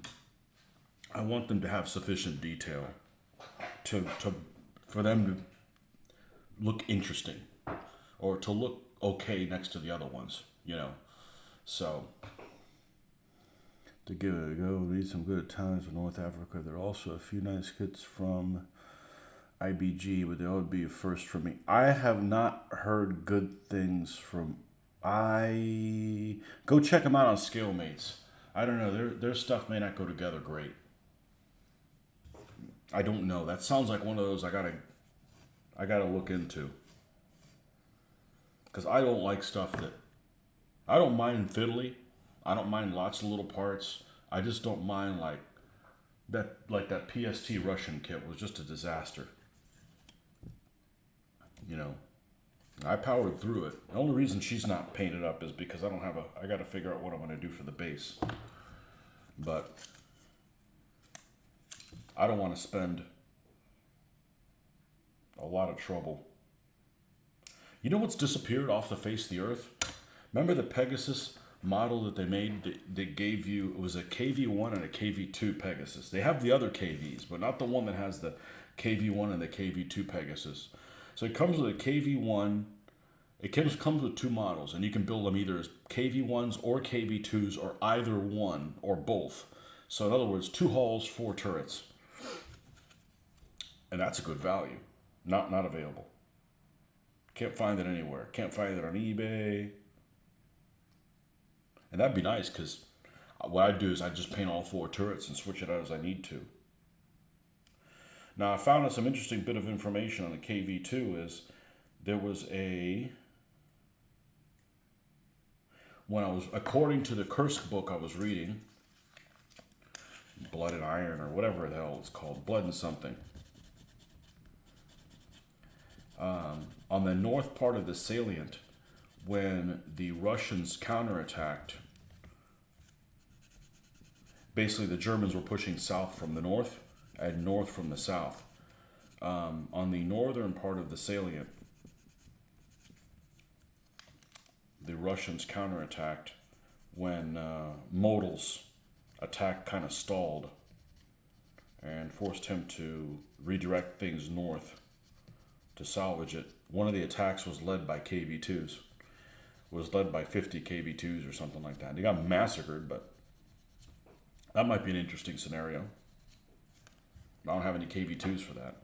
I want them to have sufficient detail for them to look interesting, or to look okay next to the other ones, you know. So, to give it a go, read some good times in North Africa. There are also a few nice kits from IBG, but they would be a first for me. I have not heard good things from... Go check them out on Scalemates. I don't know, their stuff may not go together great. I don't know. That sounds like one of those I gotta look into. Because I don't like stuff that... I don't mind fiddly. I don't mind lots of little parts. I just don't mind like that PST Russian kit was just a disaster. You know, I powered through it. The only reason she's not painted up is because I got to figure out what I'm going to do for the base. But I don't want to spend a lot of trouble. You know what's disappeared off the face of the earth? Remember the Pegasus model that they made that gave you, it was a KV-1 and a KV-2 Pegasus. They have the other KVs, but not the one that has the KV-1 and the KV-2 Pegasus. So it comes with a KV-1, it comes with 2 models, and you can build them either as KV-1s or KV-2s or either one or both. So in other words, 2 hulls, 4 turrets. And that's a good value. Not available. Can't find it anywhere. Can't find it on eBay. And that'd be nice, because what I'd do is I'd just paint all 4 turrets and switch it out as I need to. Now, I found out some interesting bit of information on the KV-2 is there was according to the Kursk book I was reading, Blood and Iron or whatever the hell it's called, Blood and something. On the north part of the salient, when the Russians counterattacked, basically the Germans were pushing south from the north and north from the south. On the northern part of the salient, the Russians counterattacked when Modal's attack kind of stalled and forced him to redirect things north to salvage it. One of the attacks was led by KV-2s. Was led by 50 KV-2s or something like that. They got massacred, but that might be an interesting scenario. I don't have any KV-2s for that.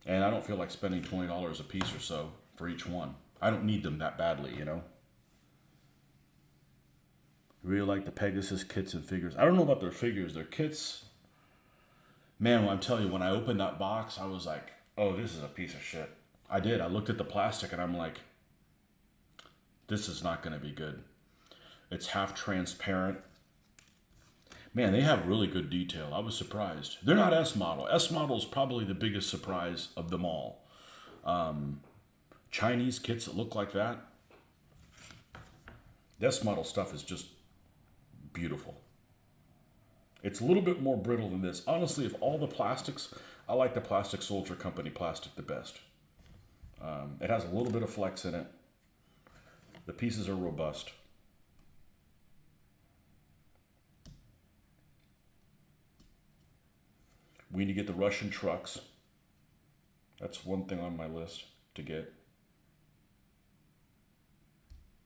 And I don't feel like spending $20 a piece or so for each one. I don't need them that badly, you know? Really like the Pegasus kits and figures. I don't know about their figures. Their kits, man, I'm telling you, when I opened that box, I was like, oh, this is a piece of shit. I did. I looked at the plastic and I'm like, this is not going to be good. It's half transparent. Man, they have really good detail. I was surprised. They're not S model. S model is probably the biggest surprise of them all. Chinese kits that look like that. The S model stuff is just beautiful. It's a little bit more brittle than this. Honestly, of all the plastics, I like the Plastic Soldier Company plastic the best. It has a little bit of flex in it. The pieces are robust. We need to get the Russian trucks. That's one thing on my list to get.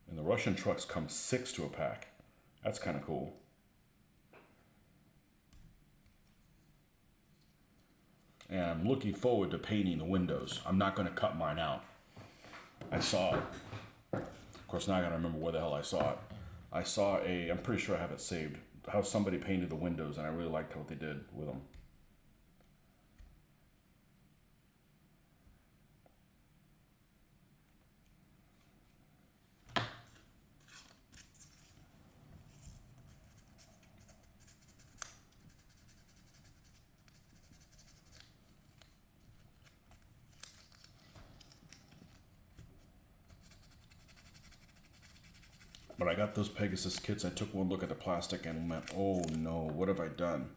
And the Russian trucks come 6 to a pack. That's kind of cool. And I'm looking forward to painting the windows. I'm not going to cut mine out. I saw it. Of course, now I got to remember where the hell I saw it. I saw I'm pretty sure I have it saved, how somebody painted the windows, and I really liked what they did with them. But I got those Pegasus kits. I took one look at the plastic and went, oh no, what have I done?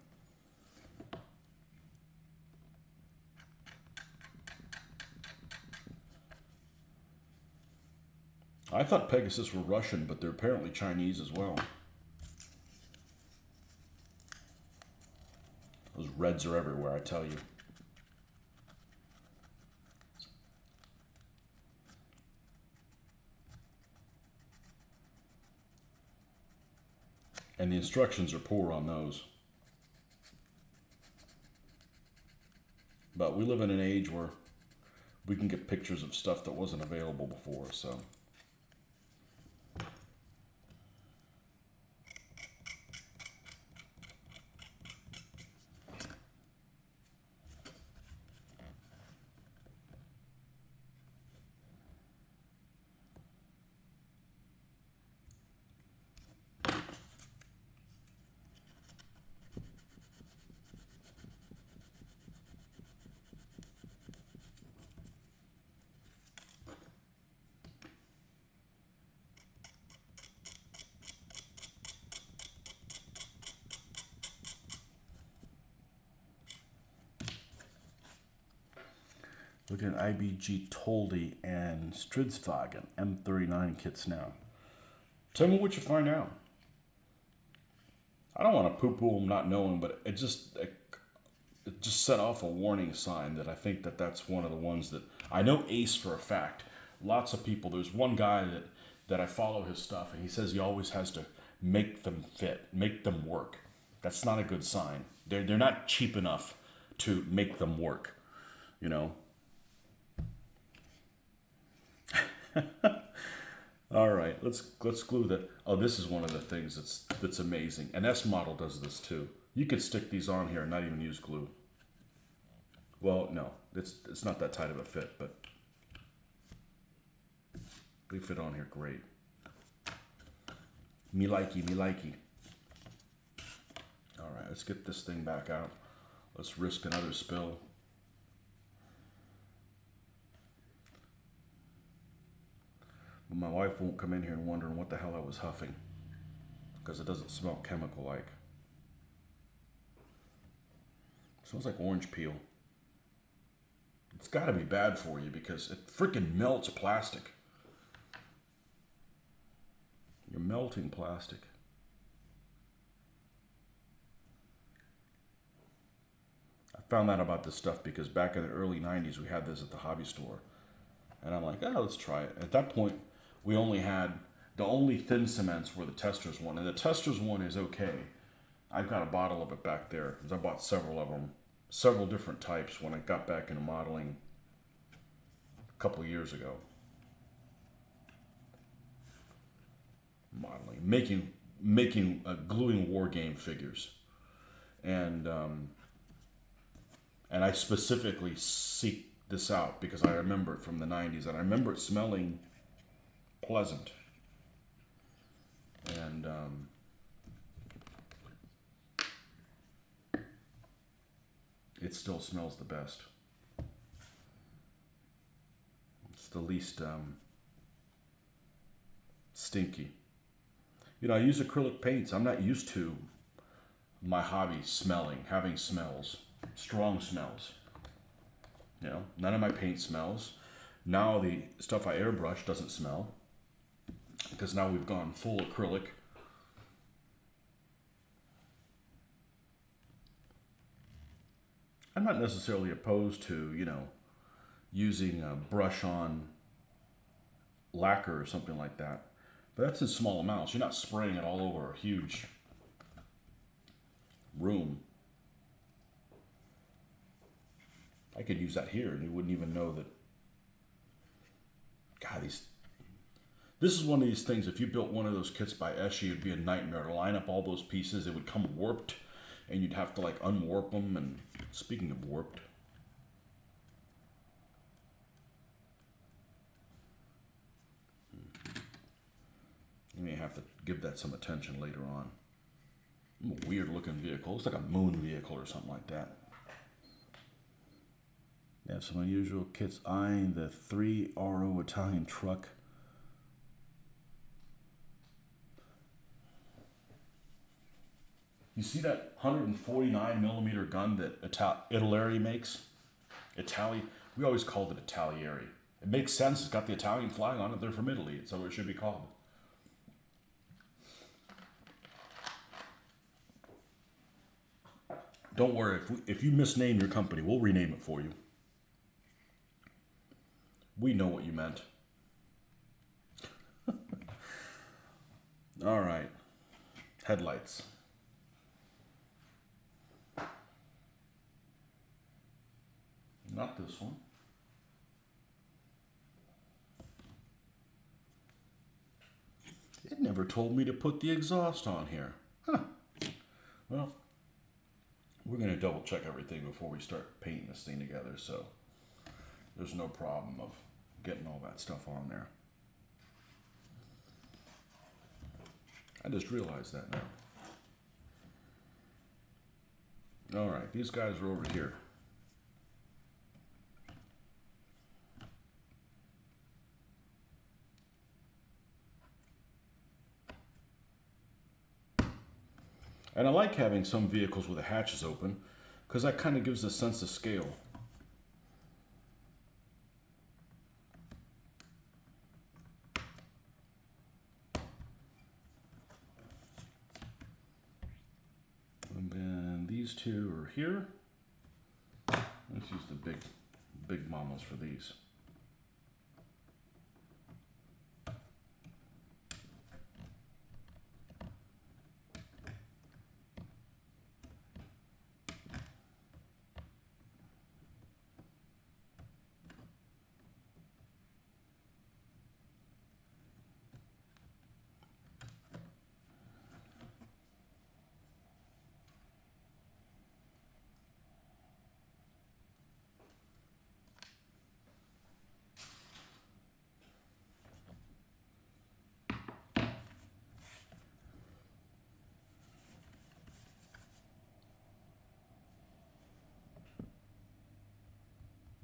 I thought Pegasus were Russian, but they're apparently Chinese as well. Those reds are everywhere, I tell you. And the instructions are poor on those. But we live in an age where we can get pictures of stuff that wasn't available before, so. Looking at IBG Toldi and Stridsvagen M39 kits now. Tell me what you find out. I don't want to poo-poo them not knowing, but it just set off a warning sign that I think that that's one of the ones that I know Ace for a fact. Lots of people. There's one guy that I follow his stuff, and he says he always has to make them fit, make them work. That's not a good sign. They're not cheap enough to make them work, you know. All right, let's glue that. Oh, this is one of the things that's amazing. An S model does this too. You could stick these on here and not even use glue. Well, no, it's not that tight of a fit, but they fit on here great. Me likey, me likey. All right, let's get this thing back out. Let's risk another spill. But my wife won't come in here and wondering what the hell I was huffing, because it doesn't smell chemical-like. It smells like orange peel. It's got to be bad for you because it freaking melts plastic. You're melting plastic. I found out about this stuff because back in the early 90s we had this at the hobby store. And I'm like, oh, let's try it. At that point, we only had, the only thin cements were the Testors one. And the Testors one is okay. I've got a bottle of it back there because I bought several of them. Several different types when I got back into modeling a couple of years ago. Modeling. Making gluing war game figures. And I specifically seek this out because I remember it from the 90s and I remember it smelling pleasant. And it still smells the best. It's the least stinky. You know, I use acrylic paints. I'm not used to my hobby having smells, strong smells. You know, none of my paint smells. Now the stuff I airbrush doesn't smell because now we've gone full acrylic. I'm not necessarily opposed to, you know, using a brush on lacquer or something like that. But that's in small amounts. You're not spraying it all over a huge room. I could use that here and you wouldn't even know that. God, this is one of these things, if you built one of those kits by Eschi, it'd be a nightmare to line up all those pieces. It would come warped and you'd have to like unwarp them. And speaking of warped, you may have to give that some attention later on. A weird looking vehicle. Looks like a moon vehicle or something like that. They have some unusual kits eyeing the 3RO Italian truck. You see that 149 millimeter gun that Italeri makes? We always called it Italieri. It makes sense. It's got the Italian flag on it. They're from Italy. It's what it should be called. Don't worry. If you misname your company, we'll rename it for you. We know what you meant. All right. Headlights. Not this one. It never told me to put the exhaust on here. Huh. Well, we're going to double check everything before we start painting this thing together, so there's no problem of getting all that stuff on there. I just realized that now. All right, these guys are over here. And I like having some vehicles with the hatches open because that kind of gives a sense of scale. And then these two are here. Let's use the big mamas for these.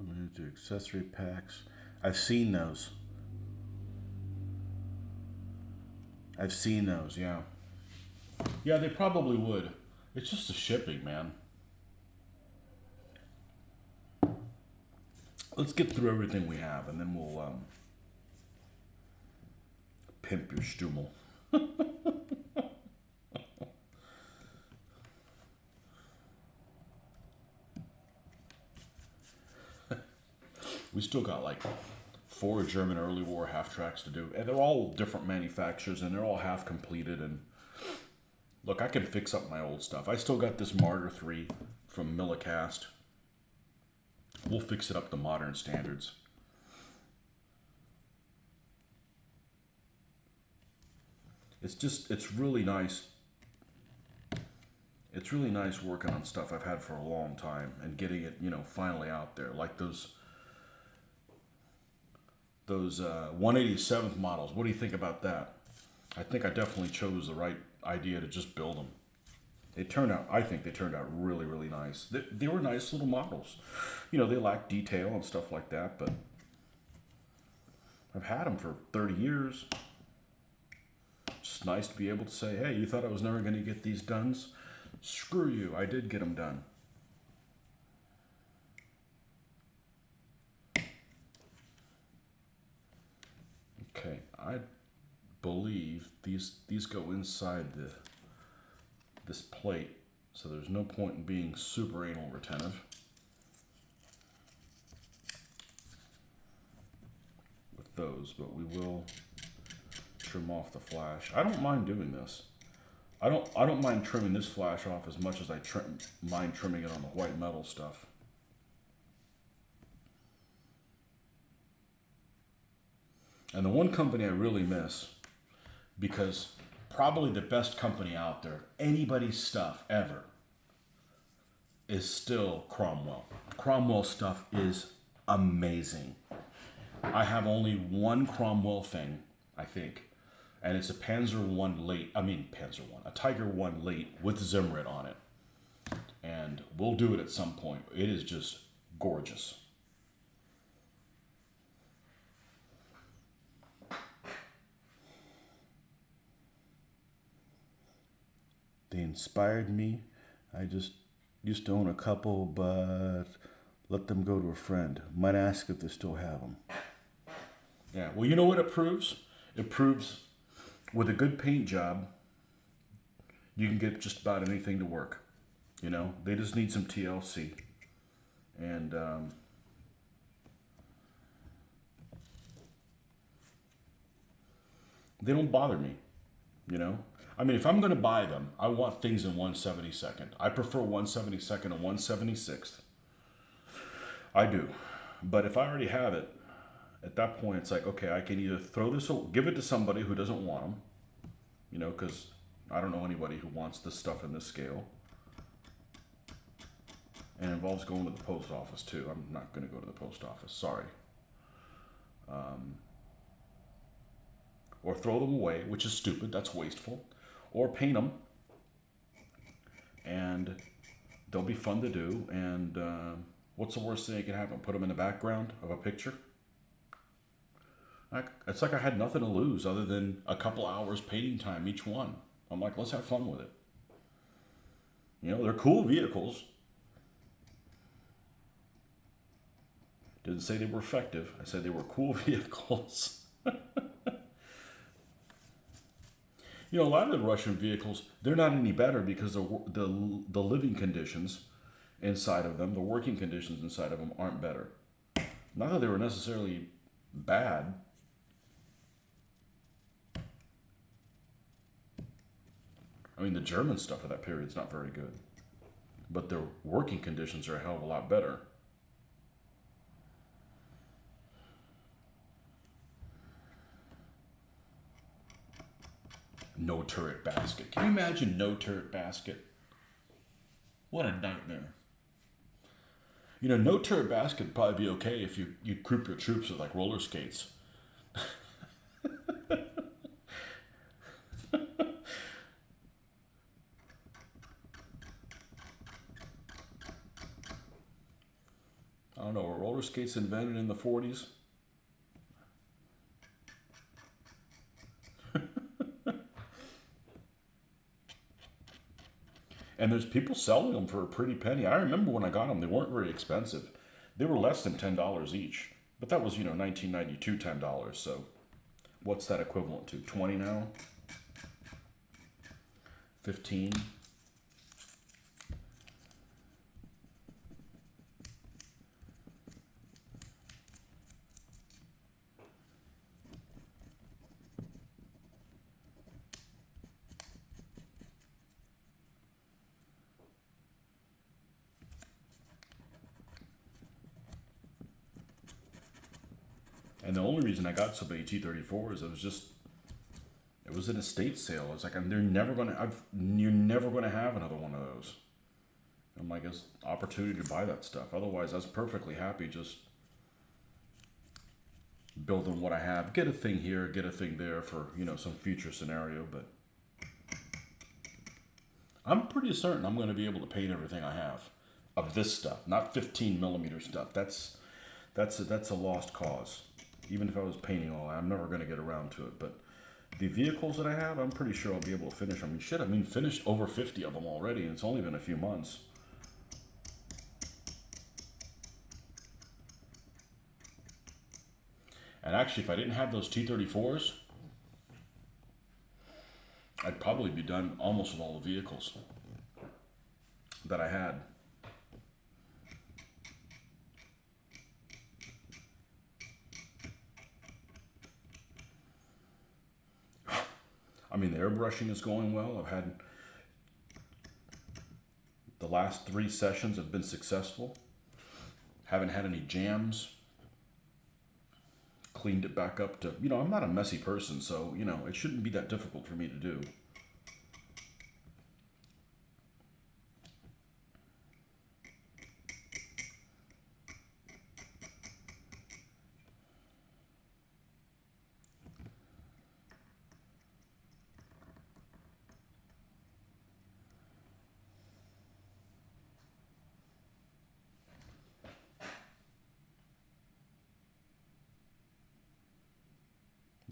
I'm going to do accessory packs. I've seen those. Yeah. Yeah, they probably would. It's just the shipping, man. Let's get through everything we have, and then we'll pimp your Stummel. We still got like 4 German early war half tracks to do, and they're all different manufacturers, and they're all half completed. And look, I can fix up my old stuff. I still got this Martyr 3 from Millicast. We'll fix it up to modern standards. It's really nice. It's really nice working on stuff I've had for a long time and getting it, finally out there. Like those 187th models. What do you think about that? I think I definitely chose the right idea to just build them. I think they turned out really, really nice. They were nice little models. You know, they lack detail and stuff like that, but I've had them for 30 years. It's nice to be able to say, hey, you thought I was never going to get these done? Screw you, I did get them done. Okay, I believe these go inside this plate, so there's no point in being super anal retentive with those, but we will trim off the flash. I don't mind doing this. I don't mind trimming this flash off as much as I mind trimming it on the white metal stuff. And the one company I really miss, because probably the best company out there, anybody's stuff ever, is still Cromwell. Cromwell stuff is amazing. I have only one Cromwell thing, I think, and it's a Panzer One late. I mean Panzer One, a Tiger One late with Zimrit on it, and we'll do it at some point. It is just gorgeous. They inspired me. I just used to own a couple, but let them go to a friend. Might ask if they still have them. Yeah, well, you know what it proves? It proves with a good paint job, you can get just about anything to work. You know, they just need some TLC. And they don't bother me, you know? I mean, if I'm going to buy them, I want things in 1/72nd. I prefer 1/72nd and 1/76th. I do. But if I already have it, at that point, it's like, okay, I can either throw this, give it to somebody who doesn't want them, you know, because I don't know anybody who wants this stuff in this scale. And it involves going to the post office, too. I'm not going to go to the post office. Sorry. Or throw them away, which is stupid. That's wasteful. Or paint them, and they'll be fun to do. And what's the worst thing that can happen? Put them in the background of a picture? It's like I had nothing to lose other than a couple hours painting time each one. I'm like, let's have fun with it. You know, they're cool vehicles. Didn't say they were effective. I said they were cool vehicles. You know, a lot of the Russian vehicles, they're not any better because the living conditions inside of them, the working conditions inside of them aren't better. Not that they were necessarily bad. I mean, the German stuff of that period is not very good. But their working conditions are a hell of a lot better. No turret basket. Can you imagine no turret basket? What a nightmare. You know, no turret basket would probably be okay if you group your troops with like roller skates. I don't know, were roller skates invented in the 40s? And there's people selling them for a pretty penny. I remember when I got them, they weren't very expensive. They were less than $10 each. But that was, you know, 1992 $10. So what's that equivalent to? 20 now? 15? And the only reason I got so many T-34s, it was an estate sale. It's like, you're never gonna have another one of those. I'm like, it's opportunity to buy that stuff. Otherwise, I was perfectly happy just building what I have. Get a thing here, get a thing there for, you know, some future scenario. But I'm pretty certain I'm going to be able to paint everything I have of this stuff, not 15 millimeter stuff. That's a lost cause. Even if I was painting all, I'm never going to get around to it. But the vehicles that I have, I'm pretty sure I'll be able to finish. I mean, shit, finished over 50 of them already, and it's only been a few months. And actually, if I didn't have those T-34s, I'd probably be done almost with all the vehicles that I had. I mean, the airbrushing is going well. I've had the last 3 sessions have been successful. Haven't had any jams. Cleaned it back up to, I'm not a messy person, so, it shouldn't be that difficult for me to do.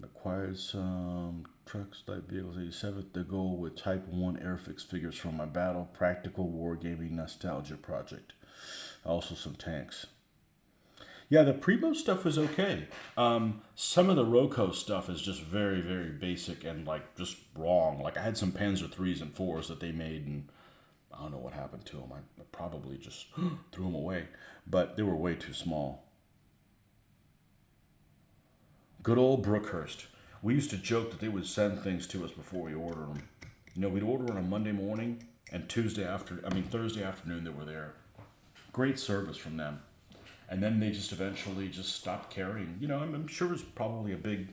Acquired some trucks type vehicles 87 to go with Type 1 Airfix figures from my Battle Practical Wargaming Nostalgia project. Also some tanks. Yeah, the Primo stuff was okay. Some of the Roco stuff is just very, very basic and like just wrong. Like I had some Panzer 3s and 4s that they made, and I don't know what happened to them. I probably just threw them away, but they were way too small. Good old Brookhurst. We used to joke that they would send things to us before we ordered them. We'd order on a Monday morning, and Thursday afternoon they were there. Great service from them. And then they just eventually just stopped carrying. I'm sure it was probably a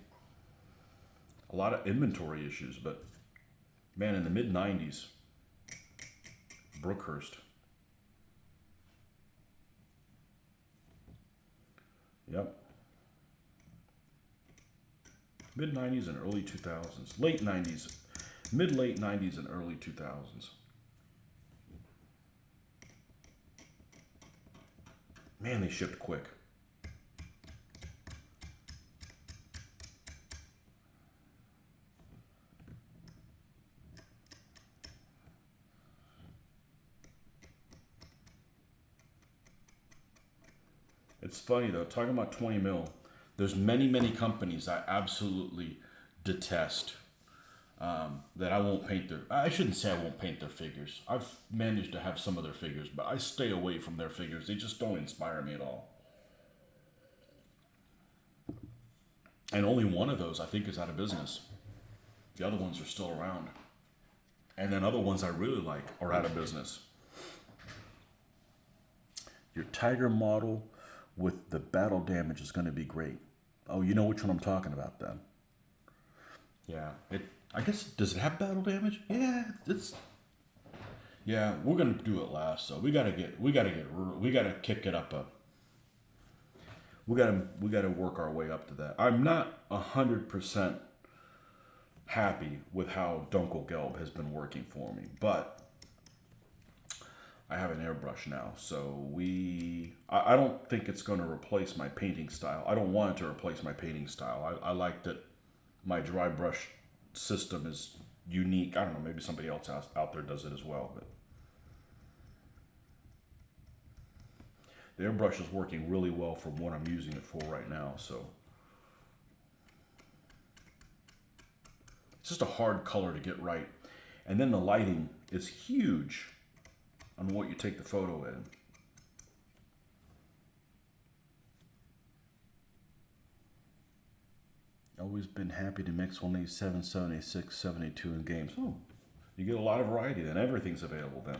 lot of inventory issues, but man, in the mid 90s, Brookhurst. Yep. Mid 90s and early 2000s. Late 90s. Mid-late 90s and early 2000s. Man, they shipped quick. It's funny though, talking about 20 mil, there's many, many companies I absolutely detest that I won't paint I shouldn't say I won't paint their figures. I've managed to have some of their figures, but I stay away from their figures. They just don't inspire me at all. And only one of those I think is out of business. The other ones are still around. And then other ones I really like are out of business. Your Tiger model with the battle damage is going to be great. Oh, you know which one I'm talking about then. Yeah, I guess, does it have battle damage? Yeah, yeah, we're gonna do it last, so we gotta kick it up we gotta work our way up to that. I'm not 100% happy with how Dunkelgelb has been working for me, but I have an airbrush now, so I don't think it's going to replace my painting style. I don't want it to replace my painting style. I like that my dry brush system is unique. I don't know, maybe somebody else out there does it as well, but the airbrush is working really well from what I'm using it for right now, so it's just a hard color to get right. And then the lighting is huge on what you take the photo in. Always been happy to mix 187, 76, 72 in games. Oh, you get a lot of variety then. Everything's available then.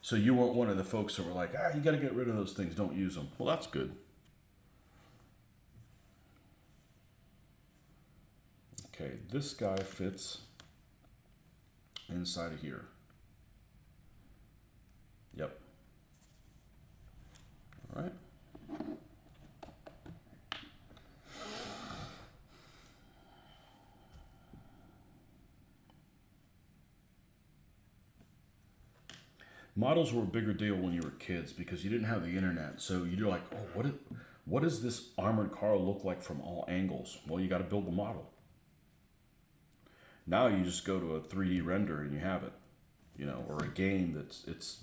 So you weren't one of the folks who were like, you got to get rid of those things. Don't use them. Well, that's good. Okay, this guy fits inside of here. Yep. All right. Models were a bigger deal when you were kids because you didn't have the internet. So you're like, oh, what does this armored car look like from all angles? Well, you got to build the model. Now you just go to a 3D render and you have it, or a game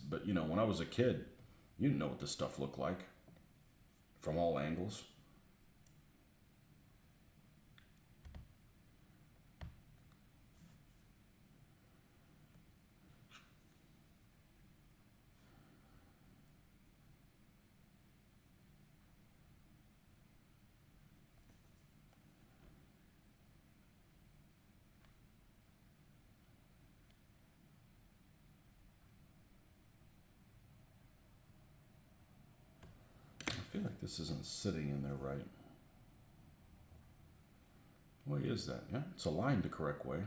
but when I was a kid, you didn't know what this stuff looked like from all angles. I feel like this isn't sitting in there right. Why is that? Yeah, it's aligned the correct way.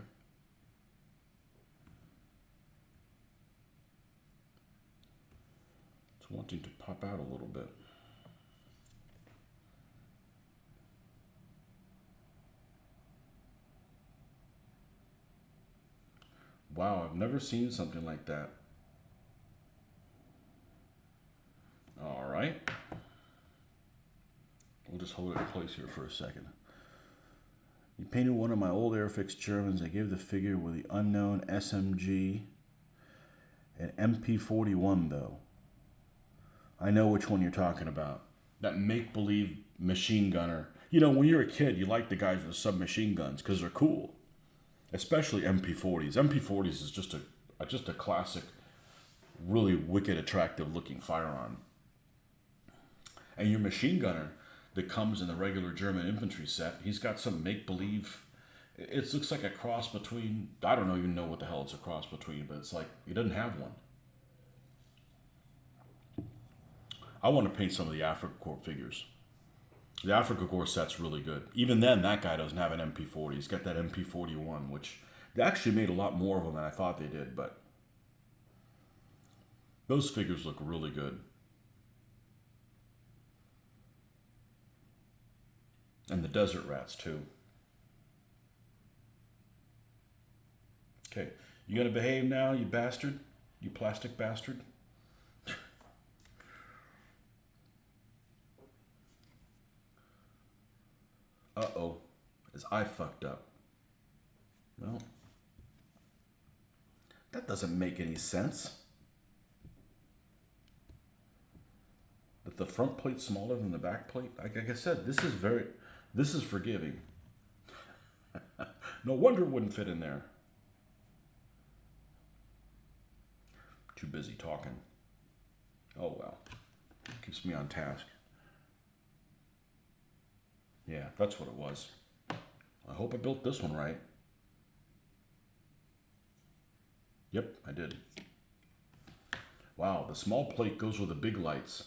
It's wanting to pop out a little bit. Wow, I've never seen something like that. All right. We'll just hold it in place here for a second. You painted one of my old Airfix Germans. I gave the figure with the unknown SMG and MP41 though. I know which one you're talking about. That make-believe machine gunner. When you're a kid, you like the guys with the submachine guns because they're cool. Especially MP40s. MP40s is just a classic, really wicked, attractive looking firearm. And your machine gunner that comes in the regular German infantry set, he's got some make-believe. It looks like a cross between, I don't even know what the hell it's a cross between, but it's like, he doesn't have one. I want to paint some of the Africa Corps figures. The Africa Corps set's really good. Even then, that guy doesn't have an MP40. He's got that MP41, which they actually made a lot more of them than I thought they did, but those figures look really good. And the desert rats, too. Okay, you gonna behave now, you bastard? You plastic bastard? Uh-oh, his eye fucked up. Well, that doesn't make any sense. That the front plate's smaller than the back plate? Like I said, this is forgiving. No wonder it wouldn't fit in there. Too busy talking. Oh well, keeps me on task. Yeah, that's what it was. I hope I built this one right. Yep, I did. Wow, the small plate goes with the big lights.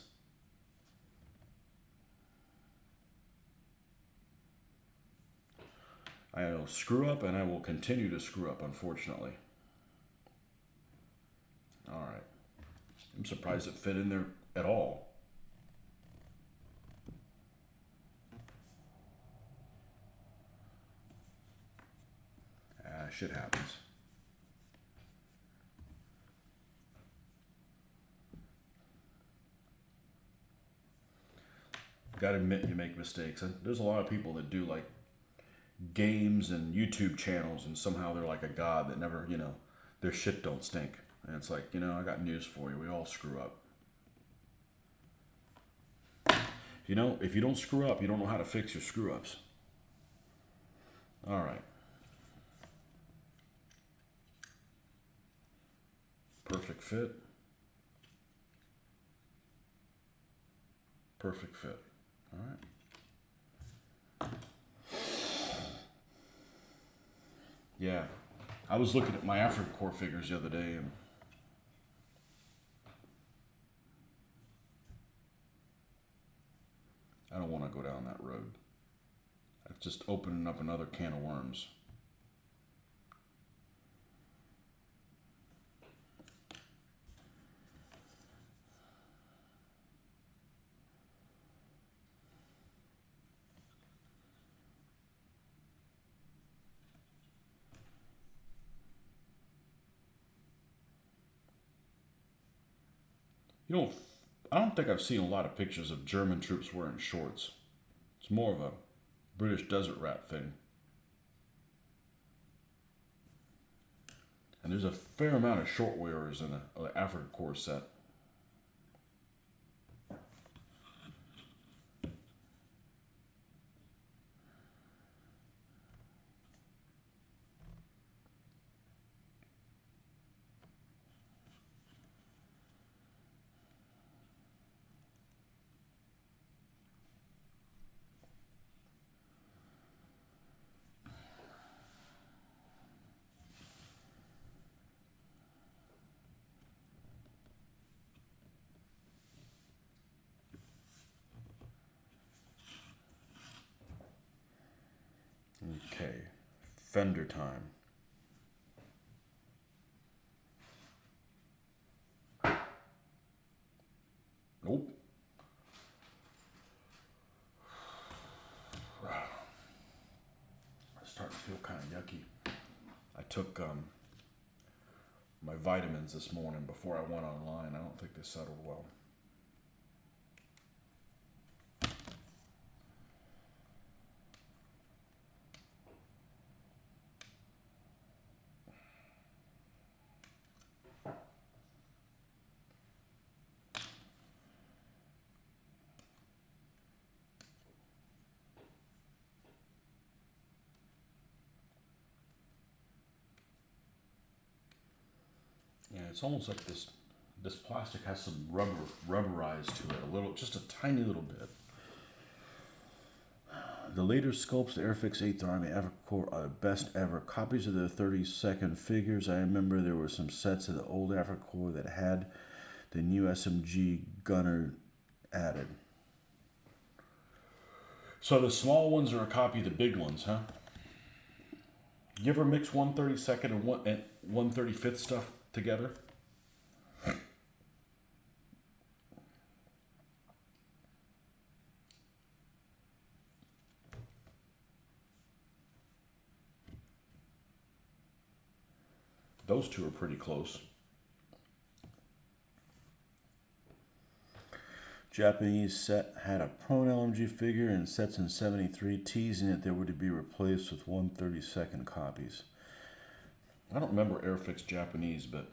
I will screw up and I will continue to screw up, unfortunately. All right. I'm surprised it fit in there at all. Shit happens. Gotta admit you make mistakes. There's a lot of people that do like games and YouTube channels and somehow they're like a god that never, their shit don't stink. And it's like, I got news for you. We all screw up. If you don't screw up, you don't know how to fix your screw ups. All right. Perfect fit. Perfect fit. All right. Yeah. I was looking at my Africa Corps figures the other day and I don't want to go down that road. It's just opening up another can of worms. You know, I don't think I've seen a lot of pictures of German troops wearing shorts. It's more of a British desert rat thing. And there's a fair amount of short wearers in the Africa Corps set. Okay, fender time. Nope. I'm starting to feel kind of yucky. I took my vitamins this morning before I went online. I don't think they settled well. Yeah, it's almost like this plastic has some rubberized to it a little, just a tiny little bit. The later sculpts, the Airfix 8th Army Africa Corps, are the best ever. Copies of the 30-second figures. I remember there were some sets of the old Africa Corps that had the new SMG gunner added. So the small ones are a copy of the big ones, huh? You ever mix 132nd and 135th stuff together? Those two are pretty close. Japanese set had a prone LMG figure and sets in 73, teasing that they were to be replaced with 132nd copies. I don't remember Airfix Japanese, but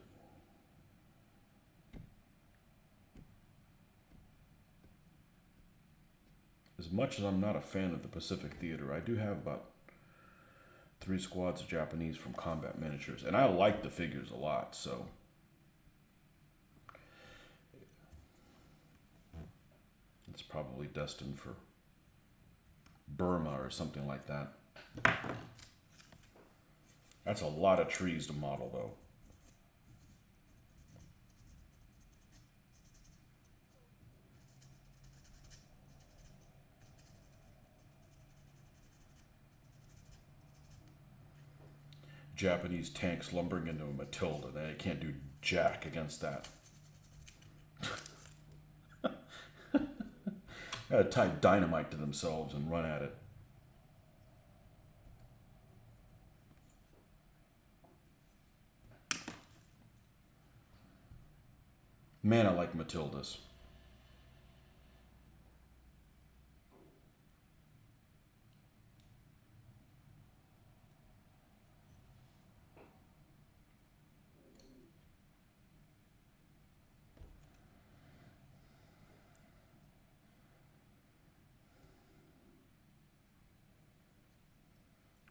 as much as I'm not a fan of the Pacific Theater, I do have about 3 squads of Japanese from Combat Miniatures, and I like the figures a lot, so it's probably destined for Burma or something like that. That's a lot of trees to model, though. Japanese tanks lumbering into a Matilda. They can't do jack against that. Gotta tie dynamite to themselves and run at it. Man, I like Matildas.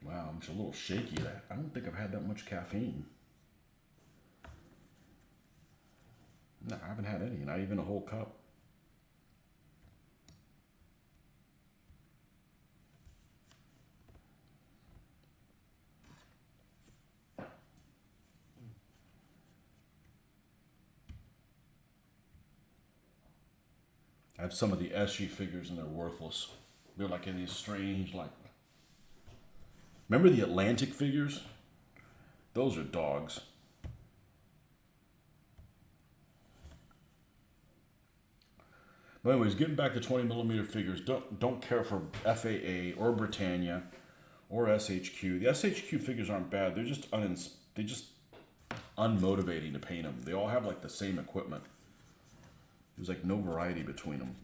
Wow, I'm just a little shaky. I don't think I've had that much caffeine. No, I haven't had any, not even a whole cup. I have some of the SG figures and they're worthless. They're like in these strange, like. Remember the Atlantic figures? Those are dogs. But anyways, getting back to 20mm figures, don't care for FAA or Britannia or SHQ. The SHQ figures aren't bad. They're just unmotivating to paint them. They all have like the same equipment. There's like no variety between them.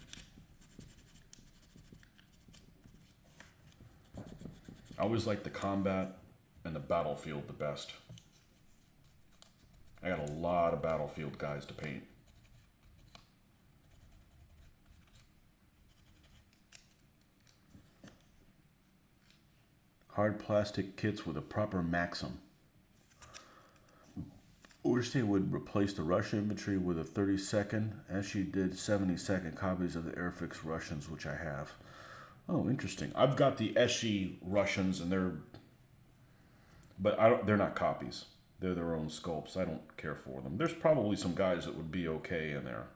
I always like the combat and the battlefield the best. I got a lot of battlefield guys to paint. Hard plastic kits with a proper maxim. Orste would replace the Russian infantry with a 32nd, as she did 72nd copies of the Airfix Russians, which I have. Oh, interesting. I've got the Eschi Russians, and they're not copies. They're their own sculpts. I don't care for them. There's probably some guys that would be okay in there.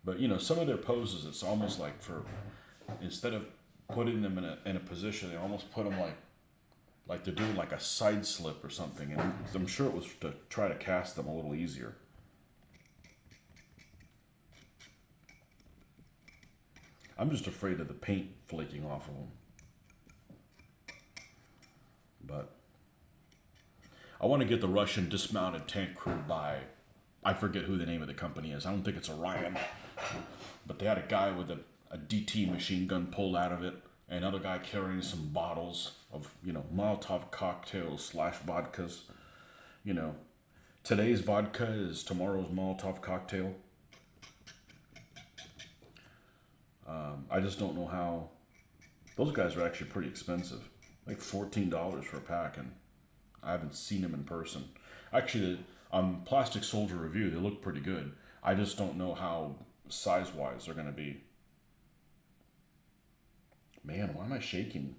But, you know, some of their poses, it's almost like instead of putting them in a position, they almost put them like they're doing like a side slip or something. And I'm sure it was to try to cast them a little easier. I'm just afraid of the paint flaking off of them. But I want to get the Russian dismounted tank crew by, I forget who the name of the company is. I don't think it's Orion. But they had a guy with a DT machine gun pulled out of it. And another guy carrying some bottles of, you know, Molotov cocktails / vodkas. You know, today's vodka is tomorrow's Molotov cocktail. I just don't know how. Those guys are actually pretty expensive. Like $14 for a pack, and I haven't seen them in person. Actually, on Plastic Soldier Review, they look pretty good. I just don't know how size-wise they're going to be. Man, why am I shaking?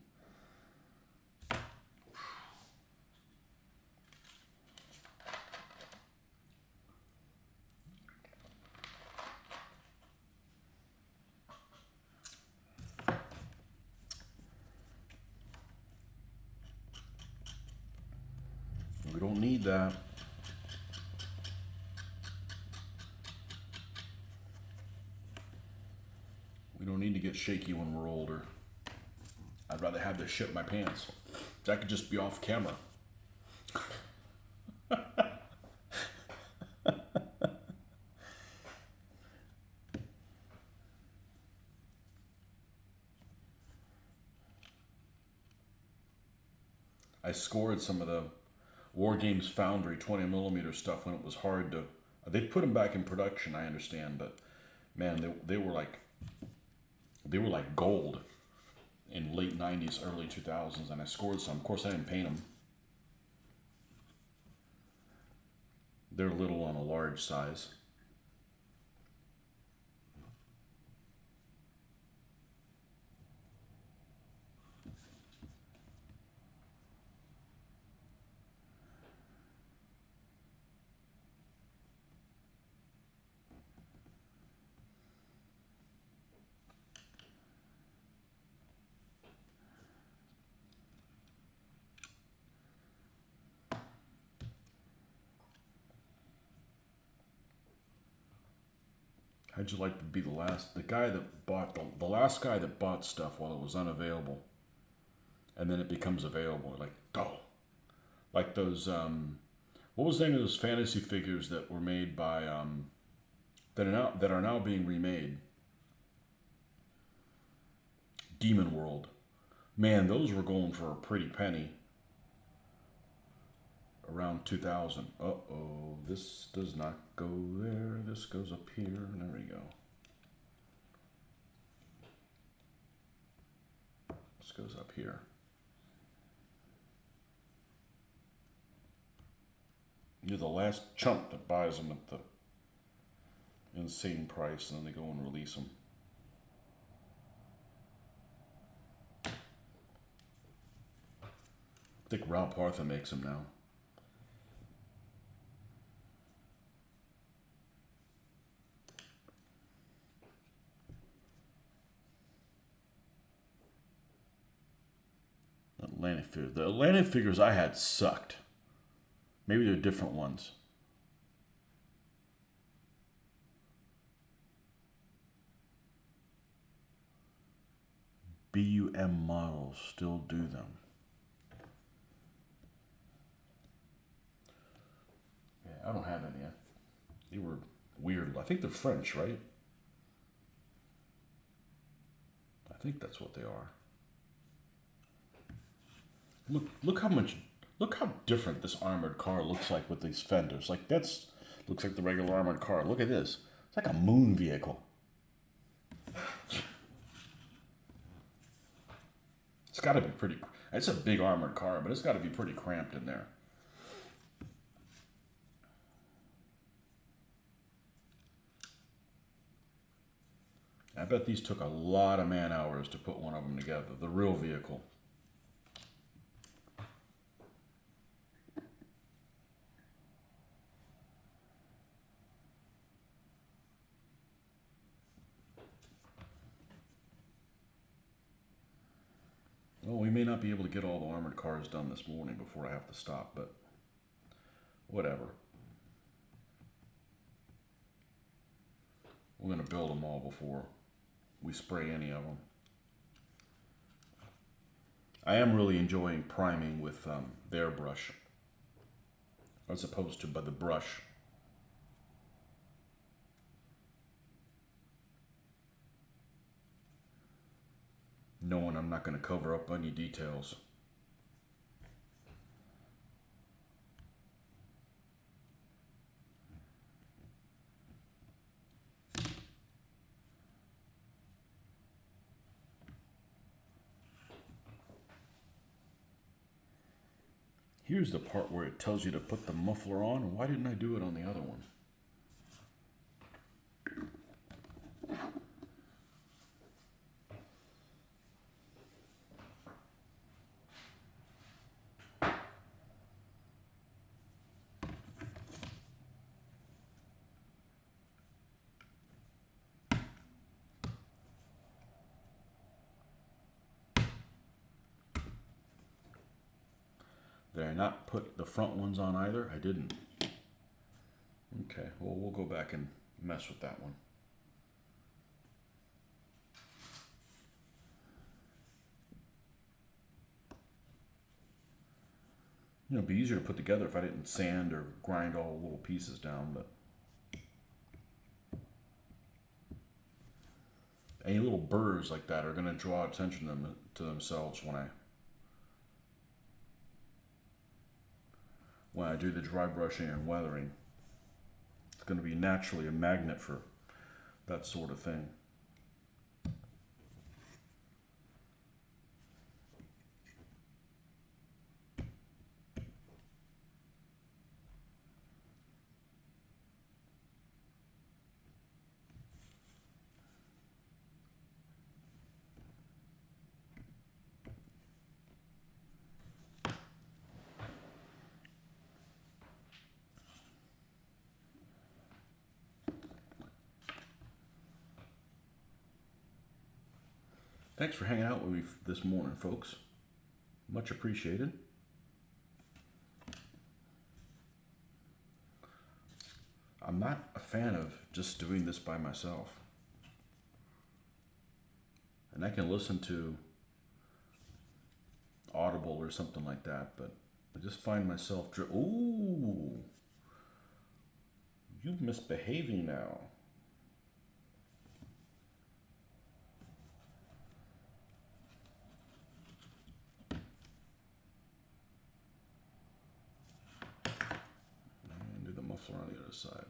We don't need that. We don't need to get shaky when we're older. I'd rather have this shit in my pants. So I could just be off camera. I scored some of the War Games Foundry 20mm stuff when it was hard to. They put them back in production, I understand, but man, they were like gold in late 90s, early 2000s, and I scored some. Of course, I didn't paint them. They're a little on a large size. How'd you like to be the last guy that bought the last guy that bought stuff while it was unavailable, and then it becomes available? Like, oh, like those what was the name of those fantasy figures that were made by that are now being remade? Demon World. Man, those were going for a pretty penny. Around 2000. Uh-oh, this does not go there. This goes up here. There we go. This goes up here. You're the last chump that buys them at the insane price, and then they go and release them. I think Ralph Partha makes them now. Atlantic figures. The Atlantic figures I had sucked. Maybe they're different ones. BUM models still do them. Yeah, I don't have any yet. They were weird. I think they're French, right? I think that's what they are. Look how different this armored car looks like with these fenders. Like looks like the regular armored car. Look at this. It's like a moon vehicle. It's got to be pretty. It's a big armored car, but it's got to be pretty cramped in there. I bet these took a lot of man hours to put one of them together. The real vehicle. Well, we may not be able to get all the armored cars done this morning before I have to stop, but whatever. We're going to build them all before we spray any of them. I am really enjoying priming with the airbrush as opposed to by the brush. Knowing I'm not going to cover up any details. Here's the part where it tells you to put the muffler on. Why didn't I do it on the other one? Did I not put the front ones on either? I didn't. Okay, well, we'll go back and mess with that one. You know, it'd be easier to put together if I didn't sand or grind all the little pieces down, but any little burrs like that are going to draw attention to themselves when I do the dry brushing and weathering. It's going to be naturally a magnet for that sort of thing. Thanks for hanging out with me this morning, folks. Much appreciated. I'm not a fan of just doing this by myself. And I can listen to Audible or something like that, but I just find myself ooh, you misbehaving now. And do the muffler on the other side.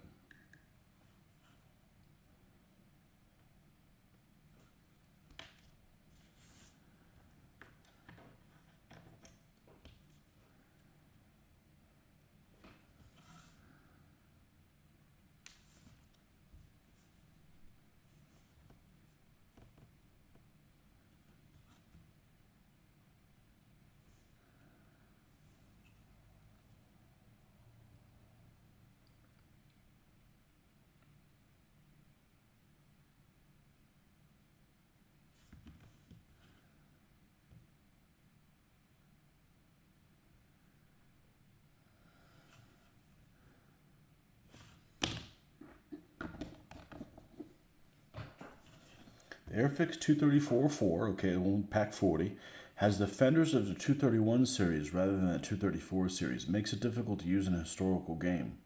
The Airfix 234-4, okay, the one pack 40, has the fenders of the 231 series rather than the 234 series. Makes it difficult to use in a historical game.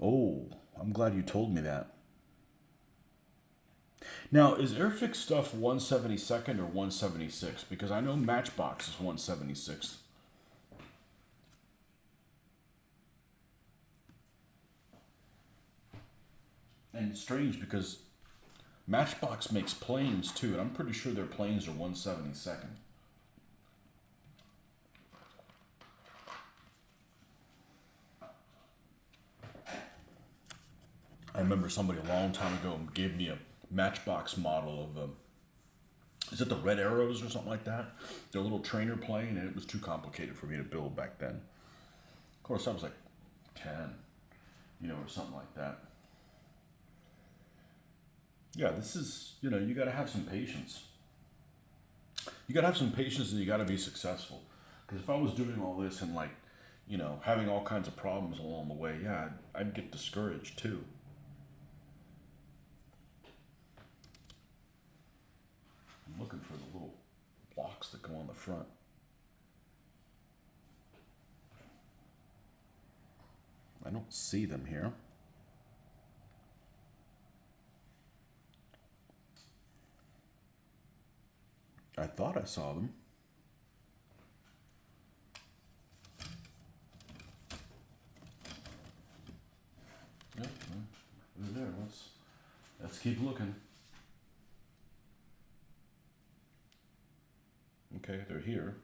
Oh, I'm glad you told me that. Now, is Airfix stuff 1/72 or 1/76? Because I know Matchbox is 1/76. And it's strange because Matchbox makes planes too, and I'm pretty sure their planes are 1/72. I remember somebody a long time ago gave me a Matchbox model of is it the Red Arrows or something like that? Their little trainer plane, and it was too complicated for me to build back then. Of course, I was like 10, or something like that. Yeah, this is, you got to have some patience. You got to have some patience and you got to be successful. Because if I was doing all this and having all kinds of problems along the way, yeah, I'd get discouraged too. I'm looking for the little blocks that go on the front. I don't see them here. I thought I saw them. Yep, they're there. Let's keep looking. Okay, they're here.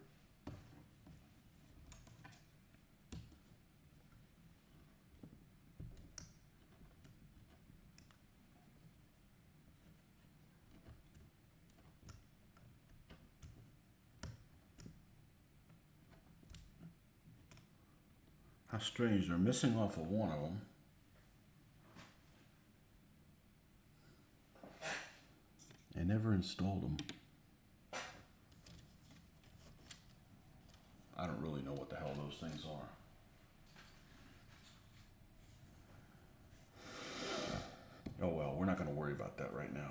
How strange, they're missing off of one of them. I never installed them. I don't really know what the hell those things are. Oh well, we're not going to worry about that right now.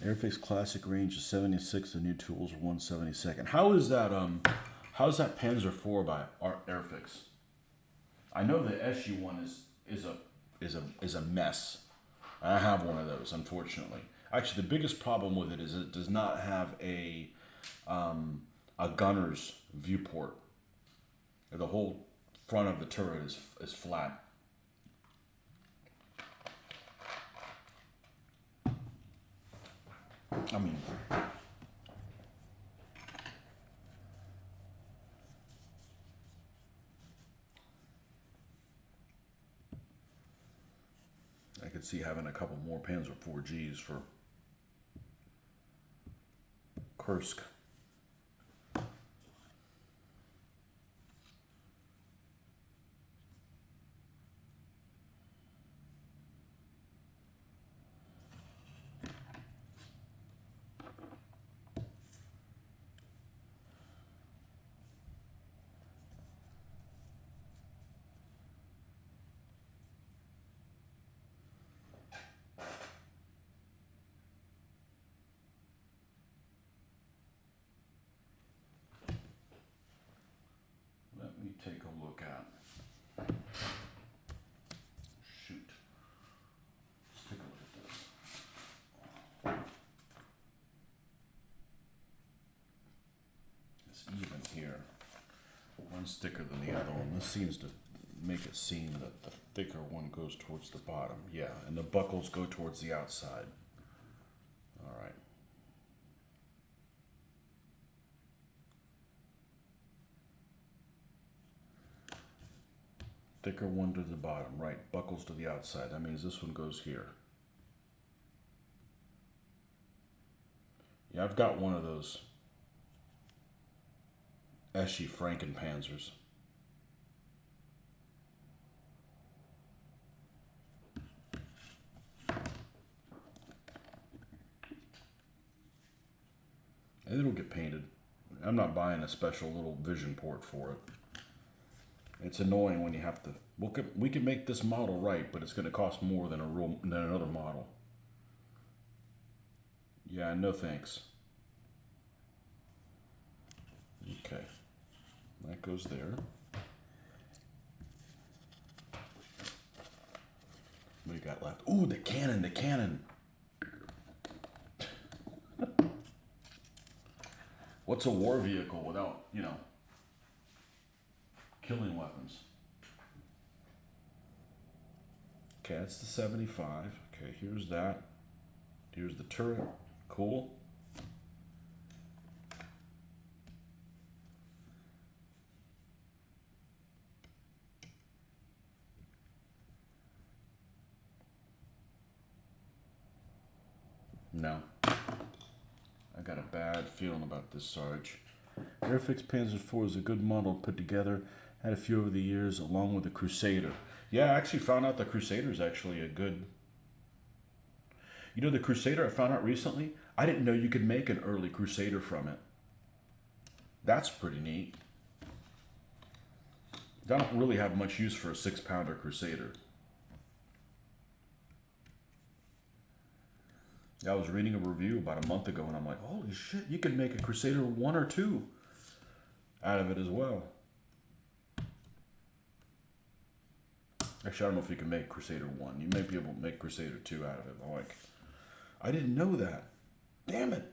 Airfix Classic range is 76. The new tools are 1/72. How is that? How's that Panzer IV by Airfix? I know the SU one is a mess. I have one of those, unfortunately. Actually, the biggest problem with it is it does not have a gunner's viewport. The whole front of the turret is flat. I mean, I could see having a couple more Panzer IV-Gs for Kursk. Let me take a look at. Shoot. Let's take a look at this. It's even here. One thicker than the other one. This seems to make it seem that the thicker one goes towards the bottom. Yeah, and the buckles go towards the outside. All right. Thicker one to the bottom, right. Buckles to the outside. That means this one goes here. Yeah, I've got one of those Eschi Frankenpanzers. And it'll get painted. I'm not buying a special little vision port for it. It's annoying when you have to. We can make this model right, but it's going to cost more than than another model. Yeah, no thanks. Okay, that goes there. What do you got left? Ooh, the cannon, the cannon. What's a war vehicle without, killing weapons? Okay, that's the 75. Okay, here's that. Here's the turret. Cool. No. I got a bad feeling about this, Sarge. Airfix Panzer IV is a good model put together. Had a few over the years, along with the Crusader. Yeah, I actually found out the Crusader is actually a good. The Crusader I found out recently. I didn't know you could make an early Crusader from it. That's pretty neat. I don't really have much use for a 6-pounder Crusader. I was reading a review about a month ago, and I'm like, holy shit, you can make a Crusader 1 or 2 out of it as well. Actually, I don't know if you can make Crusader 1. You may be able to make Crusader 2 out of it. I'm like, I didn't know that. Damn it.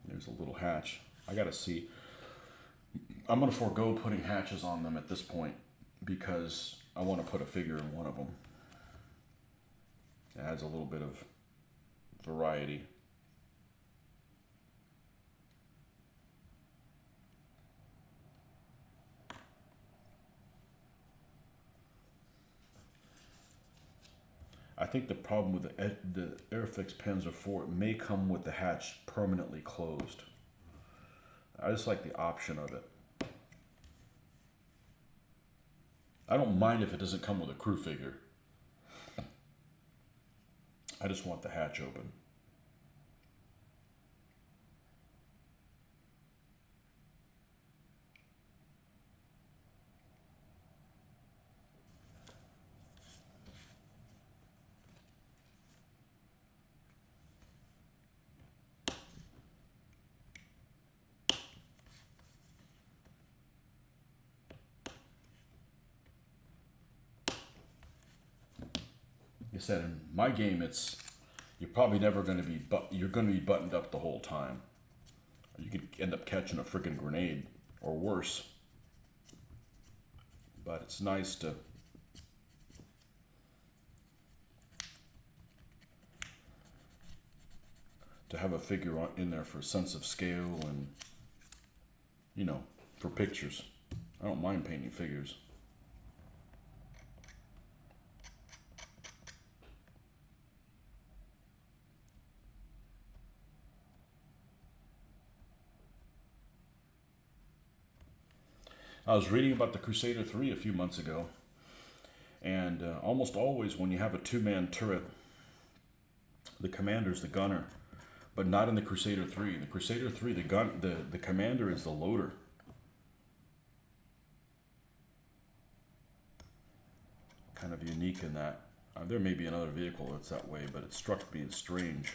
There's a little hatch. I gotta see. I'm gonna forego putting hatches on them at this point because I want to put a figure in one of them. It adds a little bit of variety. I think the problem with the Airfix Panzer IV, it may come with the hatch permanently closed. I just like the option of it. I don't mind if it doesn't come with a crew figure. I just want the hatch open. Like I said, in my game, you're probably never going to be, you're going to be buttoned up the whole time. You could end up catching a freaking grenade or worse. But it's nice to have a figure in there for a sense of scale and, for pictures. I don't mind painting figures. I was reading about the Crusader 3 a few months ago, and almost always when you have a 2-man turret, the commander's the gunner, but not in the Crusader 3. In the Crusader 3, the commander is the loader. Kind of unique in that. There may be another vehicle that's that way, but it struck me as strange.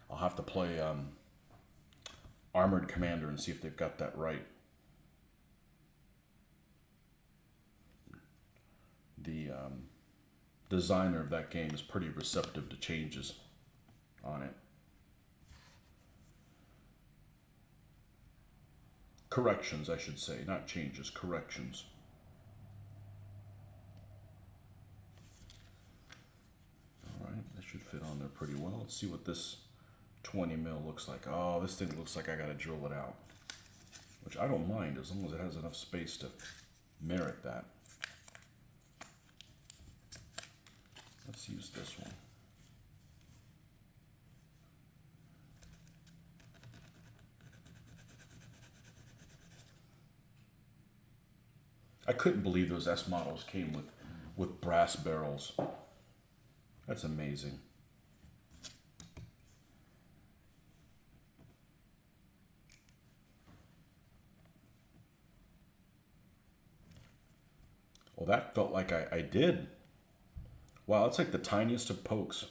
I'll have to play Armored Commander and see if they've got that right. The designer of that game is pretty receptive to changes on it. Corrections, I should say, not changes, corrections. All right, that should fit on there pretty well. Let's see what this 20 mil looks like. Oh, this thing looks like I gotta drill it out, which I don't mind as long as it has enough space to merit that. Let's use this one. I couldn't believe those S models came with brass barrels. That's amazing. Well, that felt like I did. Wow, it's like the tiniest of pokes.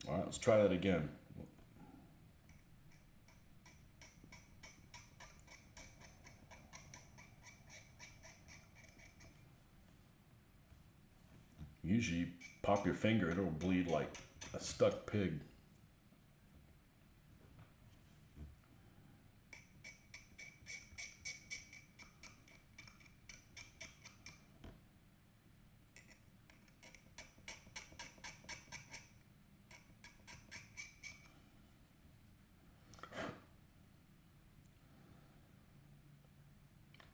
All right, let's try that again. Usually, pop your finger, it'll bleed like a stuck pig.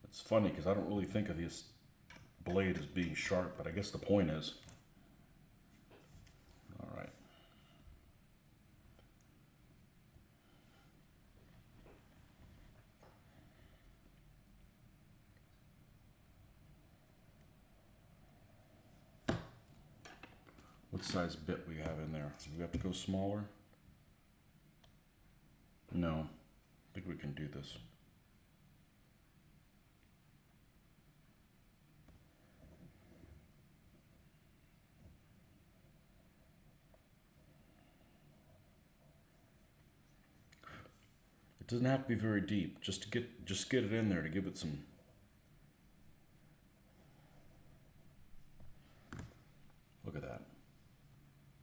It's funny because I don't really think of this blade as being sharp, but I guess the point is. All right. What size bit we have in there? Do we have to go smaller? No. I think we can do this. It doesn't have to be very deep. Just get it in there to give it some. Look at that.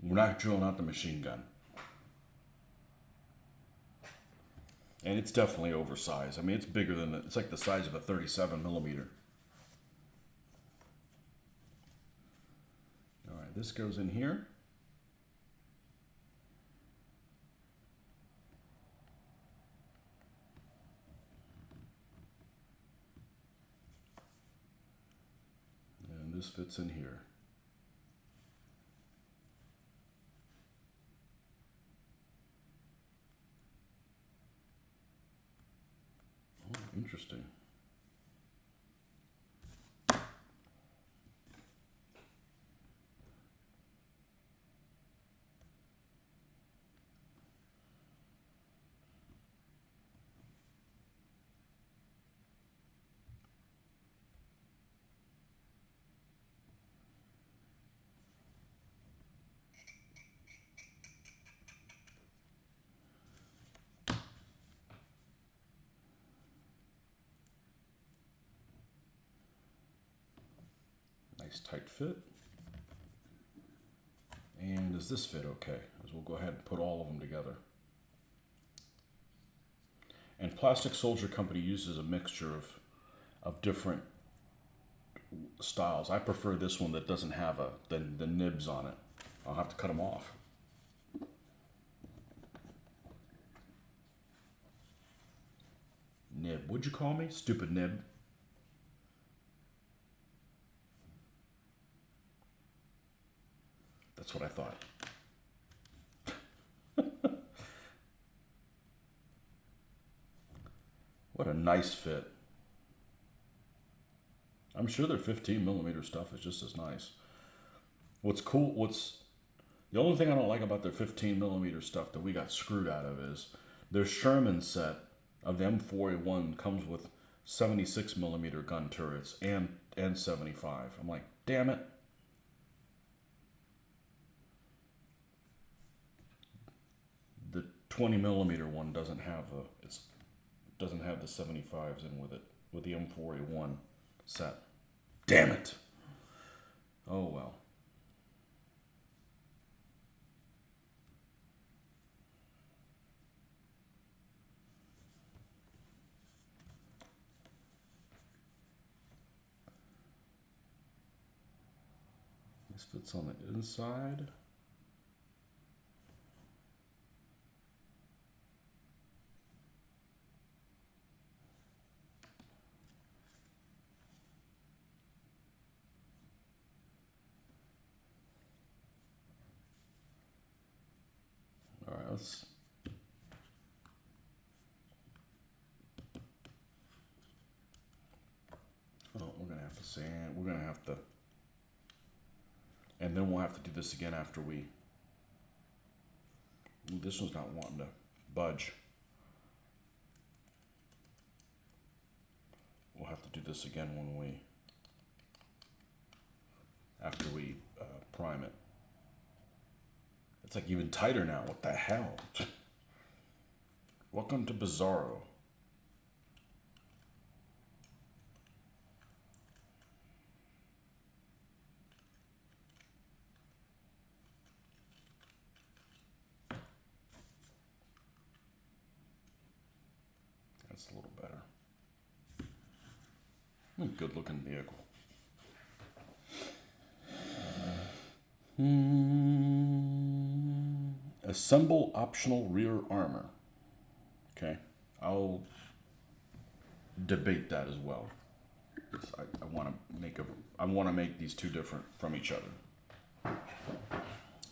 We're not drilling out the machine gun. And it's definitely oversized. I mean, it's bigger than it's like the size of a 37 millimeter. All right, this goes in here. And this fits in here. Oh, interesting. Nice tight fit. And does this fit okay? As we'll go ahead and put all of them together. And Plastic Soldier Company uses a mixture of different styles. I prefer this one that doesn't have the nibs on it. I'll have to cut them off. Nib. Would you call me? Stupid nib. That's what I thought. What a nice fit. I'm sure their 15 millimeter stuff is just as nice. What's cool, the only thing I don't like about their 15 millimeter stuff that we got screwed out of is their Sherman set of the M4A1 comes with 76 millimeter gun turrets and 75. I'm like, damn it. The 20 millimeter one doesn't have the 75s in with it with the M4A1 set. Damn it. Oh well. This fits on the inside. All right, to say, we're gonna have to, and then we'll have to do this again after we. Ooh, this one's not wanting to budge. We'll have to do this again after we prime it. It's like even tighter now. What the hell? Welcome to Bizarro. That's a little better. Good looking vehicle. Assemble optional rear armor. Okay, I'll debate that as well. I want to make these two different from each other.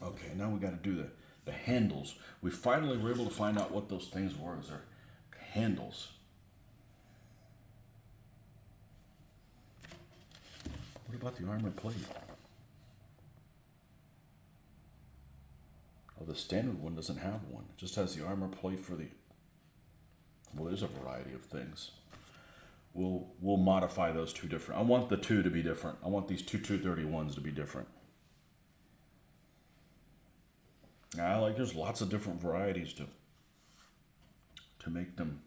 Okay, now we got to do the handles. We finally were able to find out what those things were. They're handles. What about the armor plate? Oh, the standard one doesn't have one. It just has the armor plate for the... Well, there's a variety of things. We'll modify those two different. I want the two to be different. I want these two 231s to be different. Now, there's lots of different varieties to make them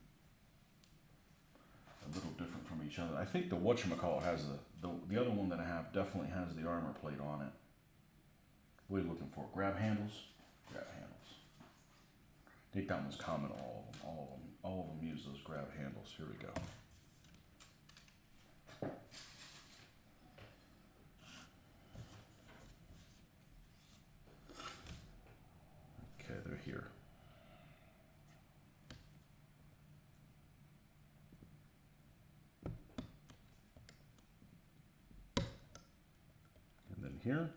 a little different from each other. I think the whatchamacallit has the other one that I have definitely has the armor plate on it. What are you looking for? Grab handles? Grab handles. I think that one's common on all of them use those grab handles. Here we go. Okay, they're here. And then here.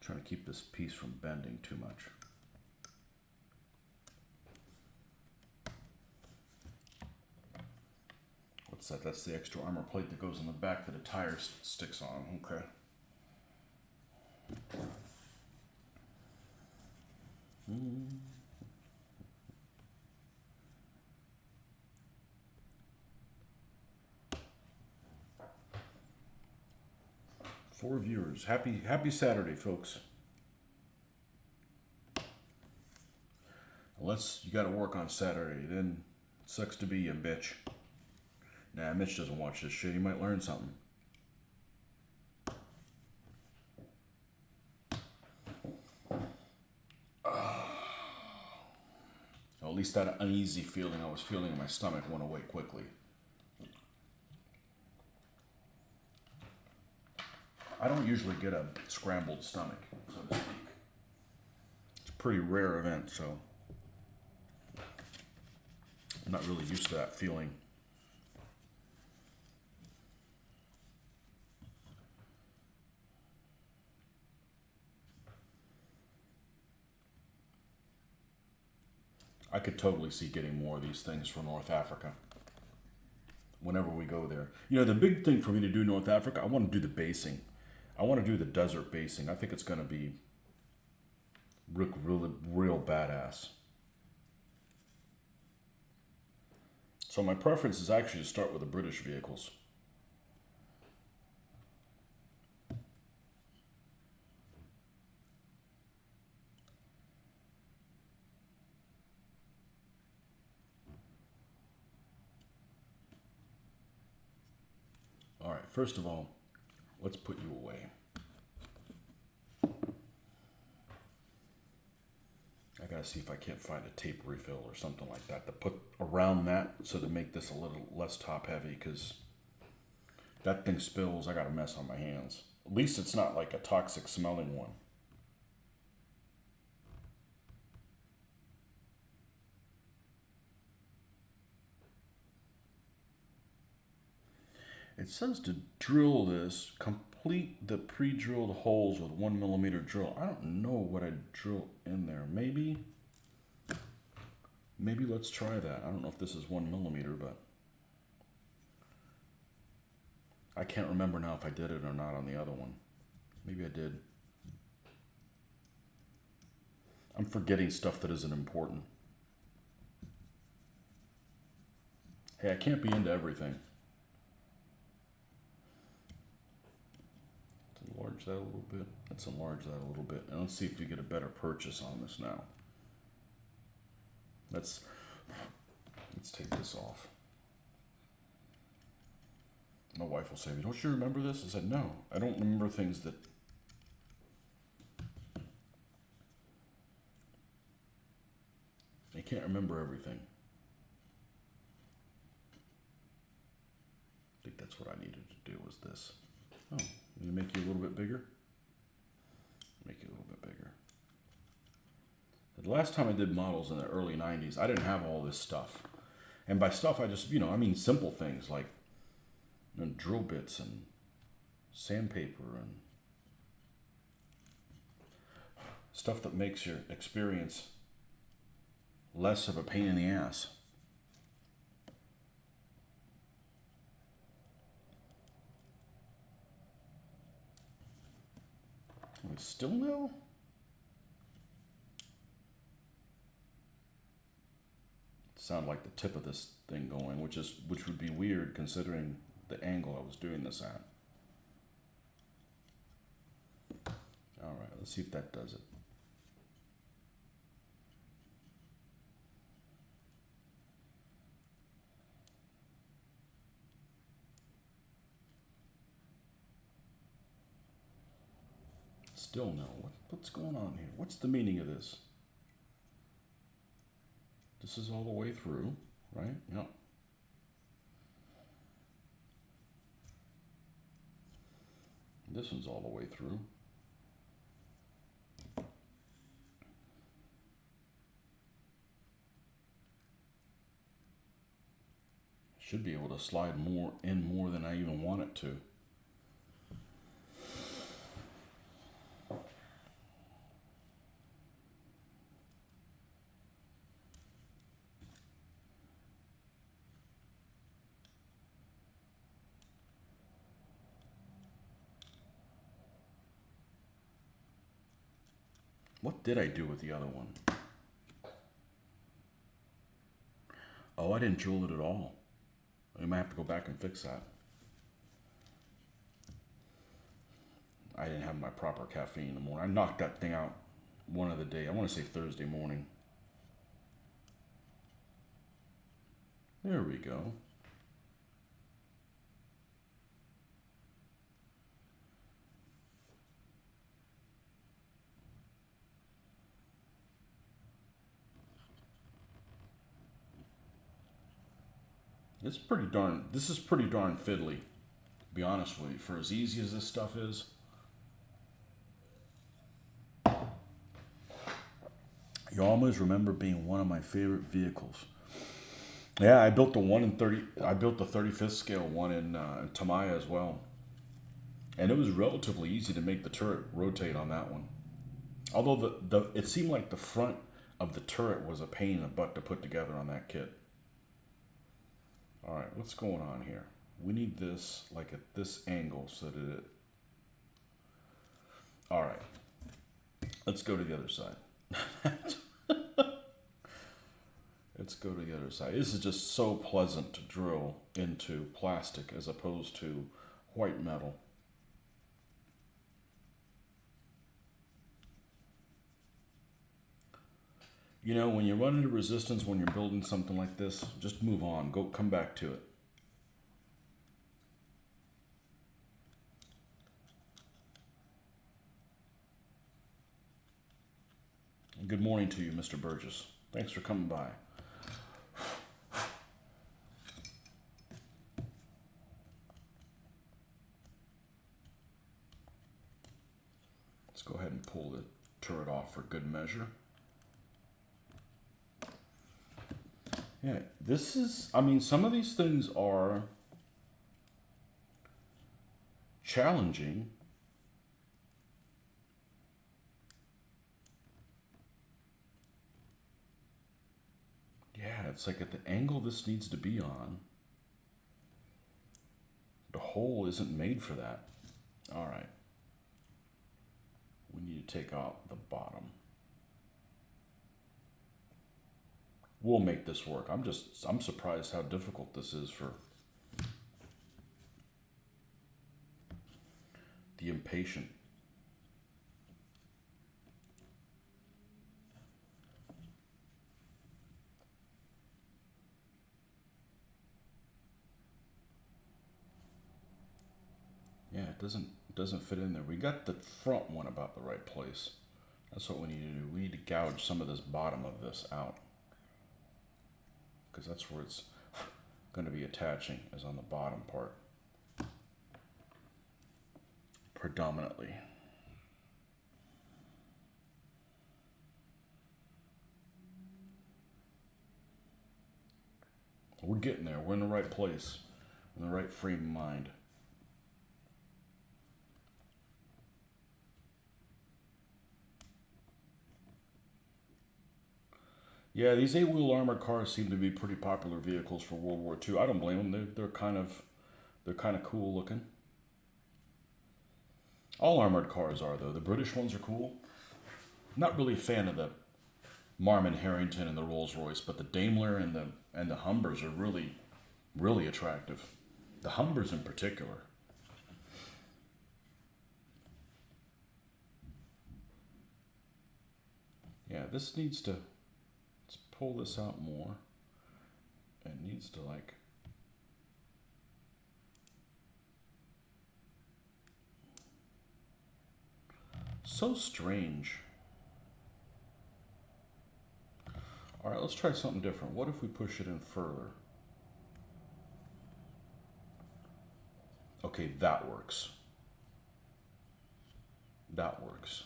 Trying to keep this piece from bending too much. What's that? That's the extra armor plate that goes on the back that a tire sticks on. Okay. Four viewers. Happy Saturday, folks. Unless you got to work on Saturday, then sucks to be you, bitch. Nah, Mitch doesn't watch this shit. He might learn something. Well, at least that uneasy feeling I was feeling in my stomach went away quickly. I don't usually get a scrambled stomach, so to speak. It's a pretty rare event, so I'm not really used to that feeling. I could totally see getting more of these things for North Africa whenever we go there. You know, the big thing for me to do North Africa, I want to do the basing. I want to do the desert basing. I think it's going to be real badass. So my preference is actually to start with the British vehicles. All right, first of all, let's put you away. I gotta see if I can't find a tape refill or something like that to put around that so to make this a little less top heavy, because that thing spills, I got a mess on my hands. At least it's not like a toxic smelling one. It says to drill this, complete the pre-drilled holes with 1mm drill. I don't know what I'd drill in there. Maybe let's try that. I don't know if this is 1mm, but I can't remember now if I did it or not on the other one. Maybe I did. I'm forgetting stuff that isn't important. Hey, I can't be into everything. Let's enlarge that a little bit. Let's enlarge that a little bit. And let's see if we get a better purchase on this now. Let's take this off. My wife will say, "Don't you remember this?" I said, "No, I don't remember things that..." I can't remember everything. I think that's what I needed to do, was this. Oh, let me make you a little bit bigger. Make you a little bit bigger. The last time I did models in the early 90s, I didn't have all this stuff. And by stuff, I just, I mean simple things like drill bits and sandpaper and stuff that makes your experience less of a pain in the ass. Still no? Sound like the tip of this thing going, which would be weird considering the angle I was doing this at. All right, let's see if that does it. Still no. What's going on here? What's the meaning of this? This is all the way through, right? Yep. This one's all the way through. Should be able to slide more than I even want it to. What did I do with the other one? Oh, I didn't jewel it at all. I might have to go back and fix that. I didn't have my proper caffeine in the morning. I knocked that thing out one of the day. I want to say Thursday morning. There we go. This is pretty darn fiddly, to be honest with you, for as easy as this stuff is. You always remember being one of my favorite vehicles. Yeah, I built the 35th scale one in Tamaya as well. And it was relatively easy to make the turret rotate on that one. Although it seemed like the front of the turret was a pain in the butt to put together on that kit. All right, what's going on here? We need this like at this angle so that it... All right, let's go to the other side. Let's go to the other side. This is just so pleasant to drill into plastic as opposed to white metal. You know, when you run into resistance when you're building something like this, just move on. Come back to it. Good morning to you, Mr. Burgess. Thanks for coming by. Let's go ahead and pull the turret off for good measure. Yeah, this is, I mean, some of these things are challenging. Yeah, it's like at the angle this needs to be on. The hole isn't made for that. All right. We need to take out the bottom. We'll make this work. I'm surprised how difficult this is for the impatient. Yeah, it doesn't fit in there. We got the front one about the right place. That's what we need to do. We need to gouge some of this bottom of this out, because that's where it's going to be attaching, is on the bottom part predominantly. We're getting there. We're in the right place, in the right frame of mind. Yeah, these 8-wheel armored cars seem to be pretty popular vehicles for World War II. I don't blame them. They're kind of cool looking. All armored cars are, though. The British ones are cool. Not really a fan of the Marmon Harrington and the Rolls Royce, but the Daimler and the Humbers are really attractive. The Humbers in particular. Yeah, this needs to, let's pull this out more. It needs to like, so strange. All right, let's try something different. What if we push it in further? Okay, that works. That works.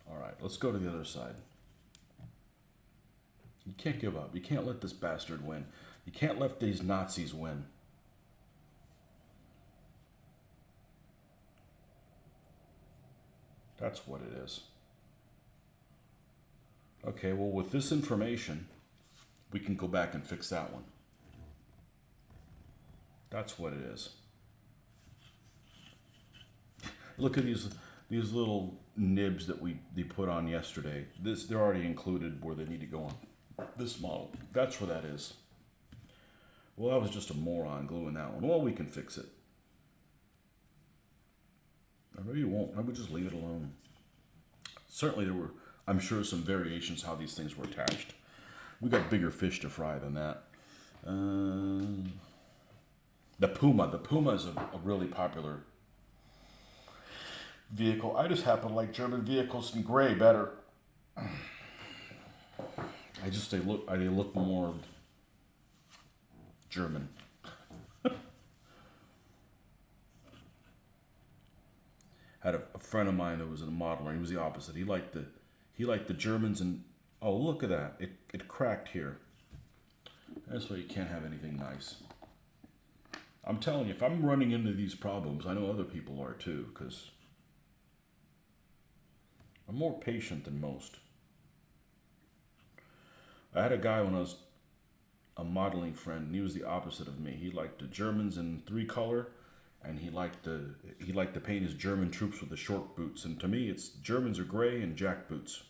All right, let's go to the other side. You can't give up. You can't let this bastard win. You can't let these Nazis win. That's what it is. Okay, well, with this information, we can go back and fix that one. That's what it is. Look at these little nibs that they put on yesterday. They're already included where they need to go on this model. That's where that is. Well, I was just a moron gluing that one. Well, we can fix it. Or maybe you won't. Maybe we'll just leave it alone. Certainly there were, I'm sure, some variations how these things were attached. We got bigger fish to fry than that. The Puma. The Puma is a really popular vehicle. I just happen to like German vehicles in gray better. They look more German. Had a friend of mine that was a modeler. He was the opposite. He liked the Germans, and oh, look at that. It cracked here. That's why you can't have anything nice. I'm telling you, if I'm running into these problems, I know other people are too, because I'm more patient than most. I had a guy when I was a modeling friend, and he was the opposite of me. He liked the Germans in 3-color, and he liked to paint his German troops with the short boots. And to me, it's Germans are gray and jack boots.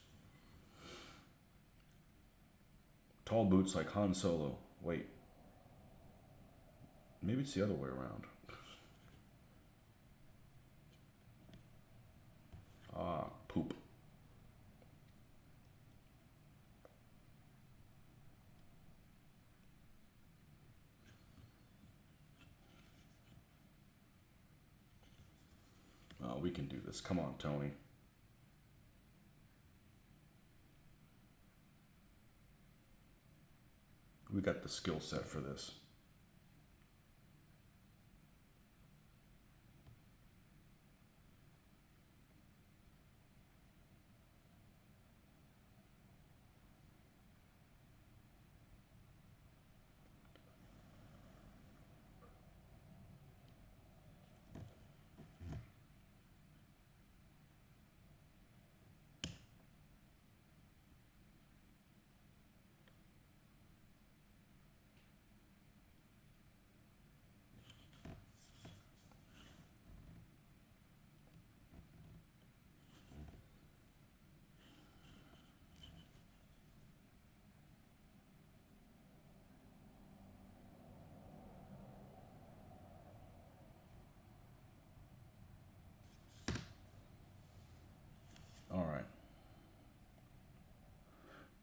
Tall boots like Han Solo. Wait. Maybe it's the other way around. Ah, poop. Oh, we can do this. Come on, Tony. We got the skill set for this.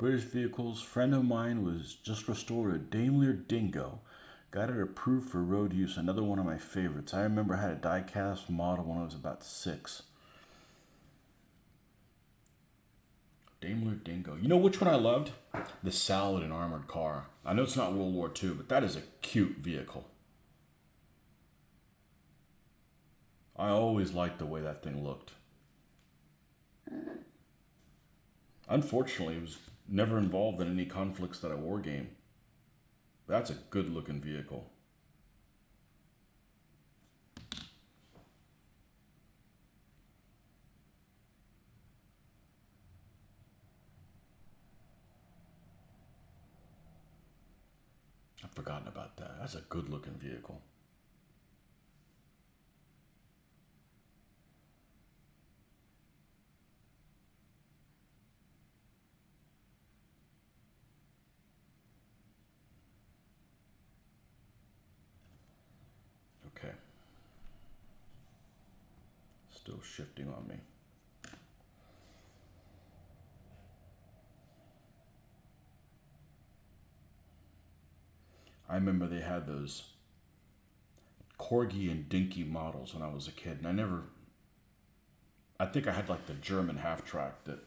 British vehicles. Friend of mine was just restored a Daimler Dingo. Got it approved for road use. Another one of my favorites. I remember I had a die-cast model when I was about 6. Daimler Dingo. You know which one I loved? The Saladin armored car. I know it's not World War II, but that is a cute vehicle. I always liked the way that thing looked. Unfortunately, it was never involved in any conflicts that I war game. That's a good looking vehicle. I've forgotten about that. That's a good looking vehicle. Okay. Still shifting on me. I remember they had those Corgi and Dinky models when I was a kid, and I think I had like the German half track that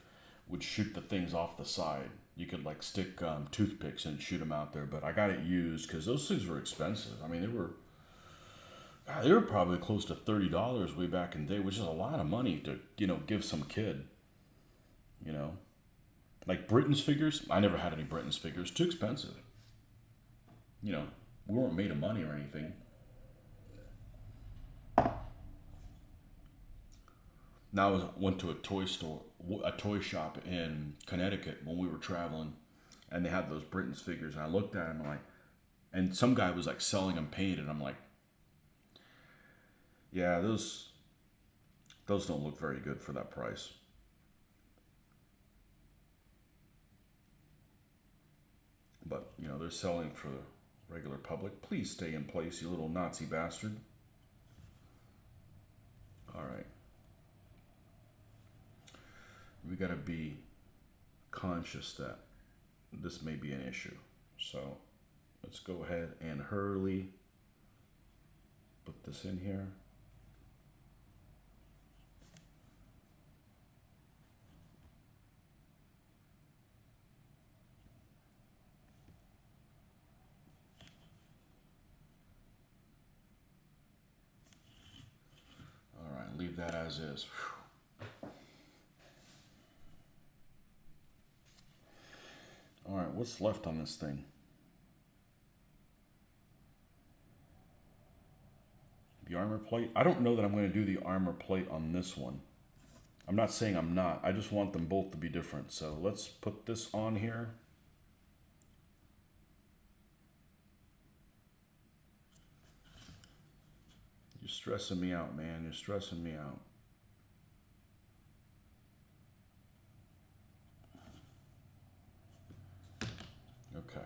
would shoot the things off the side. You could like stick toothpicks and shoot them out there, but I got it used because those things were expensive. I mean, they were probably close to $30 way back in the day, which is a lot of money to, give some kid, Like Britain's figures, I never had any Britain's figures. Too expensive. We weren't made of money or anything. Now I went to a toy shop in Connecticut when we were traveling, and they had those Britain's figures, and I looked at them and some guy was like selling them painted. I'm like, yeah, those don't look very good for that price. But, they're selling for the regular public. Please stay in place, you little Nazi bastard. All right. We got to be conscious that this may be an issue. So let's go ahead and hurriedly put this in here. All right, leave that as is. Whew. All right, what's left on this thing? The armor plate? I don't know that I'm going to do the armor plate on this one. I'm not saying I'm not. I just want them both to be different. So let's put this on here. You're stressing me out, man. You're stressing me out. Okay.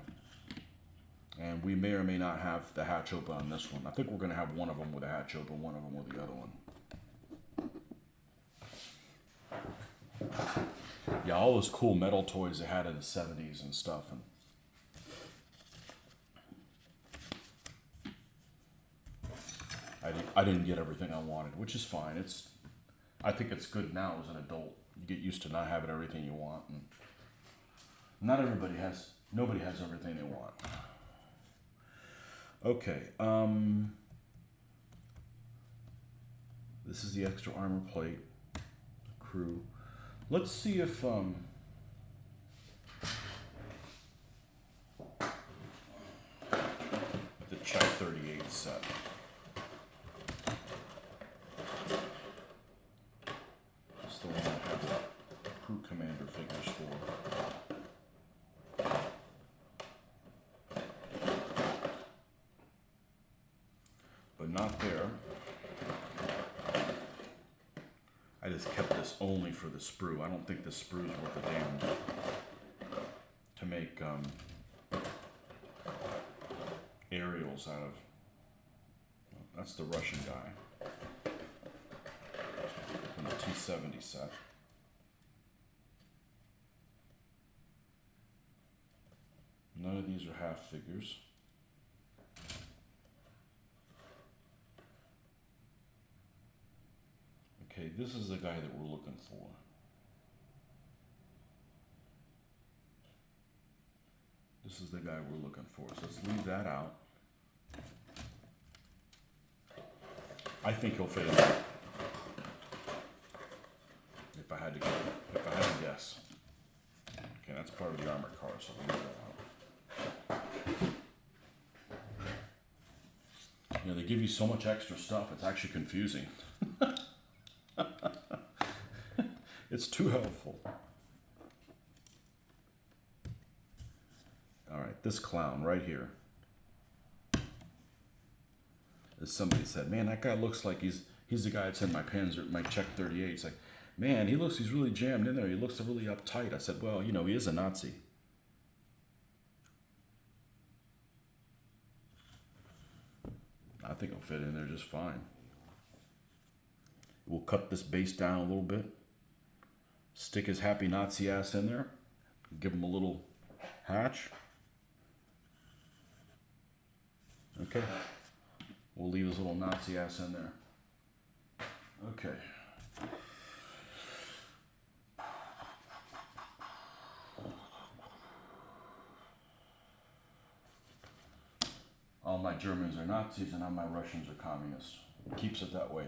And we may or may not have the hatch open on this one. I think we're going to have one of them with a hatch open, one of them with the other one. Yeah, all those cool metal toys they had in the 70s and stuff. And I didn't get everything I wanted, which is fine. I think it's good now as an adult. You get used to not having everything you want. And nobody has everything they want. Okay. This is the extra armor plate. Crew. Let's see if the Czech 38 set. It's the one I have the crew commander figures for. But not there. I just kept this only for the sprue. I don't think the sprue is worth a damn to make aerials out of. That's the Russian guy from the T-70 set. None of these are half figures. Okay, this is the guy that we're looking for. This is the guy we're looking for. So let's leave that out. I think he'll fit in there. If I had to guess. Okay, that's part of the armored car, so we'll leave that out. You know, they give you so much extra stuff, it's actually confusing. It's too helpful. All right, this clown right here. As somebody said, man, that guy looks like he's the guy that's in my Panzer, my Czech 38. It's like, man, he's really jammed in there. He looks really uptight. I said, well, you know, he is a Nazi. I think he'll fit in there just fine. We'll cut this base down a little bit. Stick his happy Nazi ass in there. Give him a little hatch. Okay. We'll leave his little Nazi ass in there. Okay. All my Germans are Nazis and all my Russians are communists. Keeps it that way.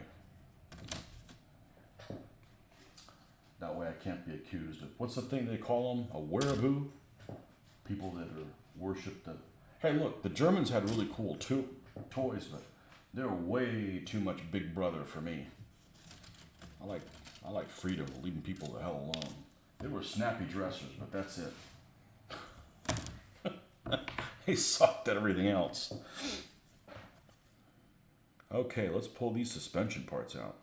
That way I can't be accused of, what's the thing they call them? A wereaboo? People that are worship the... Hey, look, the Germans had really cool toys, but they're way too much Big Brother for me. I like freedom, leaving people the hell alone. They were snappy dressers, but that's it. They sucked at everything else. Okay, let's pull these suspension parts out.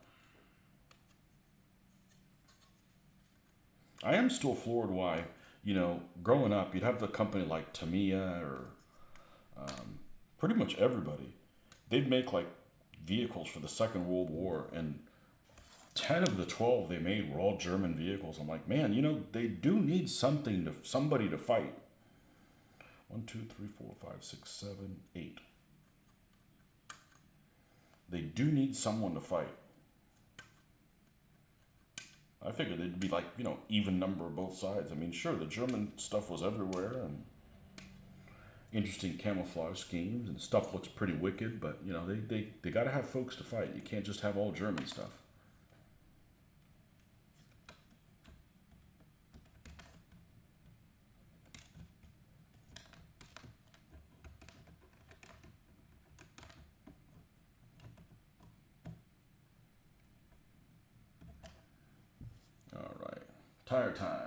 I am still floored why, you know, growing up, you'd have the company like Tamiya or pretty much everybody. They'd make like vehicles for the Second World War, and 10 of the 12 they made were all German vehicles. I'm like, man, you know, they do need somebody to fight. 1, 2, 3, 4, 5, 6, 7, 8. They do need someone to fight. I figured they'd be like, you know, even number of both sides. I mean, sure, the German stuff was everywhere and interesting camouflage schemes and stuff looks pretty wicked, but, you know, they got to have folks to fight. You can't just have all German stuff. All right, tire time.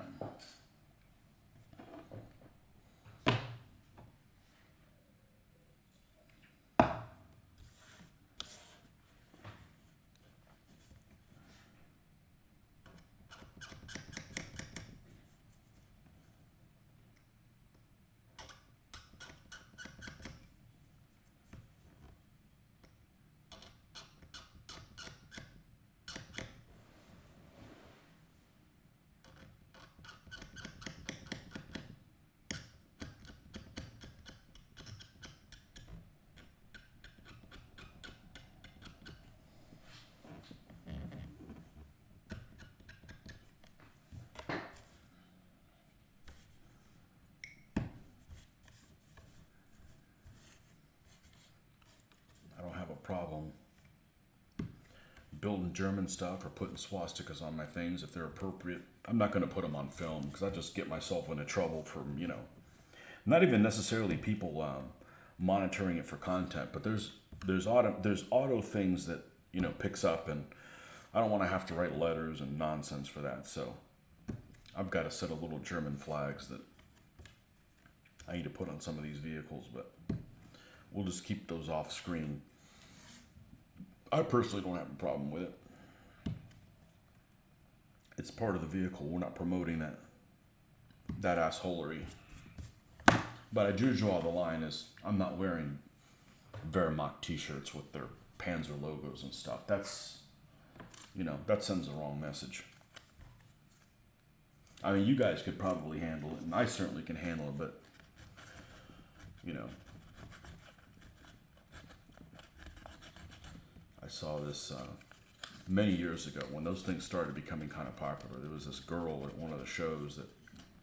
Problem building German stuff or putting swastikas on my things if they're appropriate. I'm not going to put them on film because I just get myself into trouble from, you know, not even necessarily people monitoring it for content, but there's auto things that, you know, picks up, and I don't want to have to write letters and nonsense for that. So I've got a set of little German flags that I need to put on some of these vehicles, but we'll just keep those off screen. I personally don't have a problem with it. It's part of the vehicle. We're not promoting that assholery. But I do draw the line as I'm not wearing Wehrmacht t-shirts with their Panzer logos and stuff. That's, you know, that sends the wrong message. I mean, you guys could probably handle it, and I certainly can handle it, but you know, I saw this many years ago when those things started becoming kind of popular. There was this girl at one of the shows that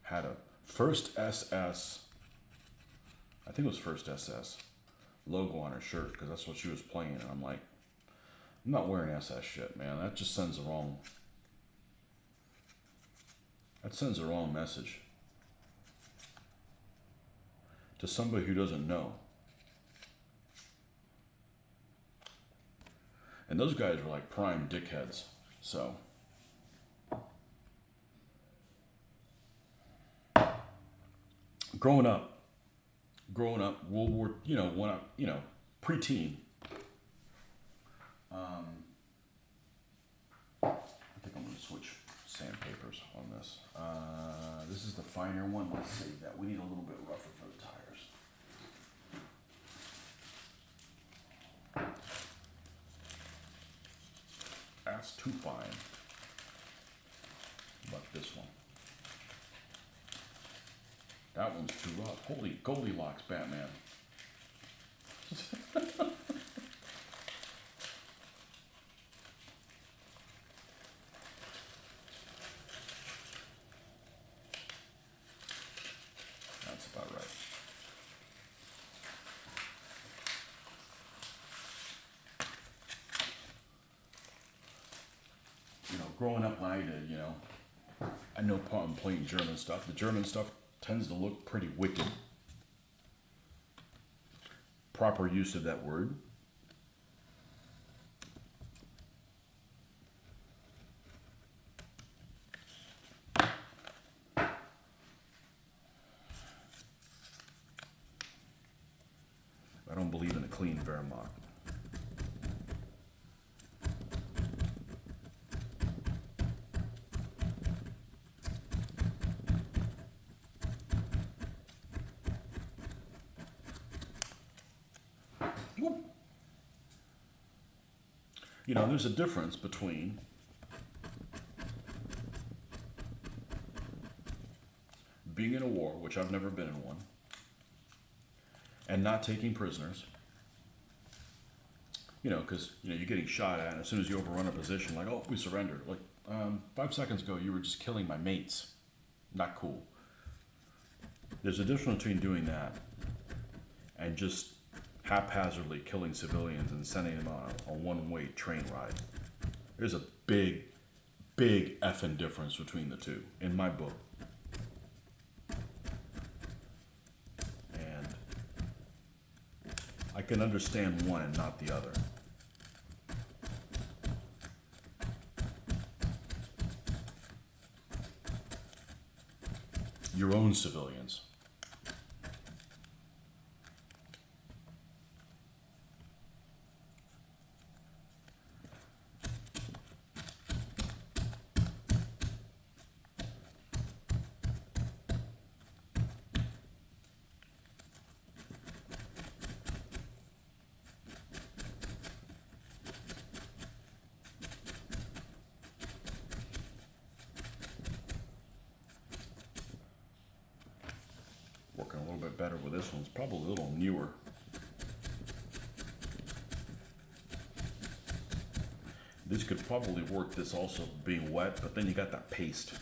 had a First SS, I think it was First SS logo on her shirt because that's what she was playing. And I'm like, I'm not wearing SS shit, man. That just sends the wrong. That sends the wrong message to somebody who doesn't know. And those guys were like prime dickheads. So growing up, World War, when I, preteen. I think I'm going to switch sandpapers on this. This is the finer one. Let's save that. We need a little bit rougher for the tires. That's too fine. But this one. That one's too rough. Holy Goldilocks, Batman. That's about right. Growing up when I did, I know I'm playing German stuff. The German stuff tends to look pretty wicked. Proper use of that word. I don't believe in a clean Wehrmacht. There's a difference between being in a war, which I've never been in one, and not taking prisoners. Because, you're getting shot at, and as soon as you overrun a position, like, oh, we surrendered. Like, 5 seconds ago, you were just killing my mates. Not cool. There's a difference between doing that and just haphazardly killing civilians and sending them on a one-way train ride. There's a big effing difference between the two, in my book. And I can understand one and not the other. Your own civilians. Working a little bit better with this one. It's probably a little newer. This could probably work, this also being wet, but then you got that paste.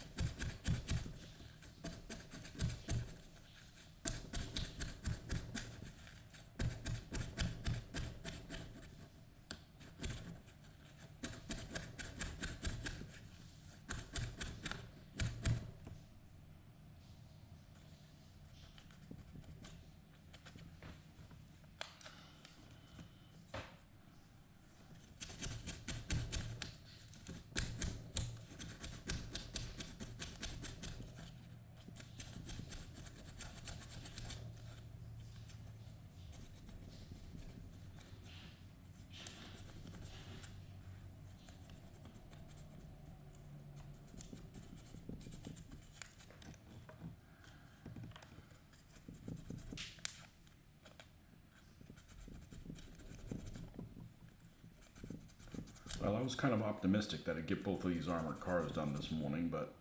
Well, I was kind of optimistic that I'd get both of these armored cars done this morning, but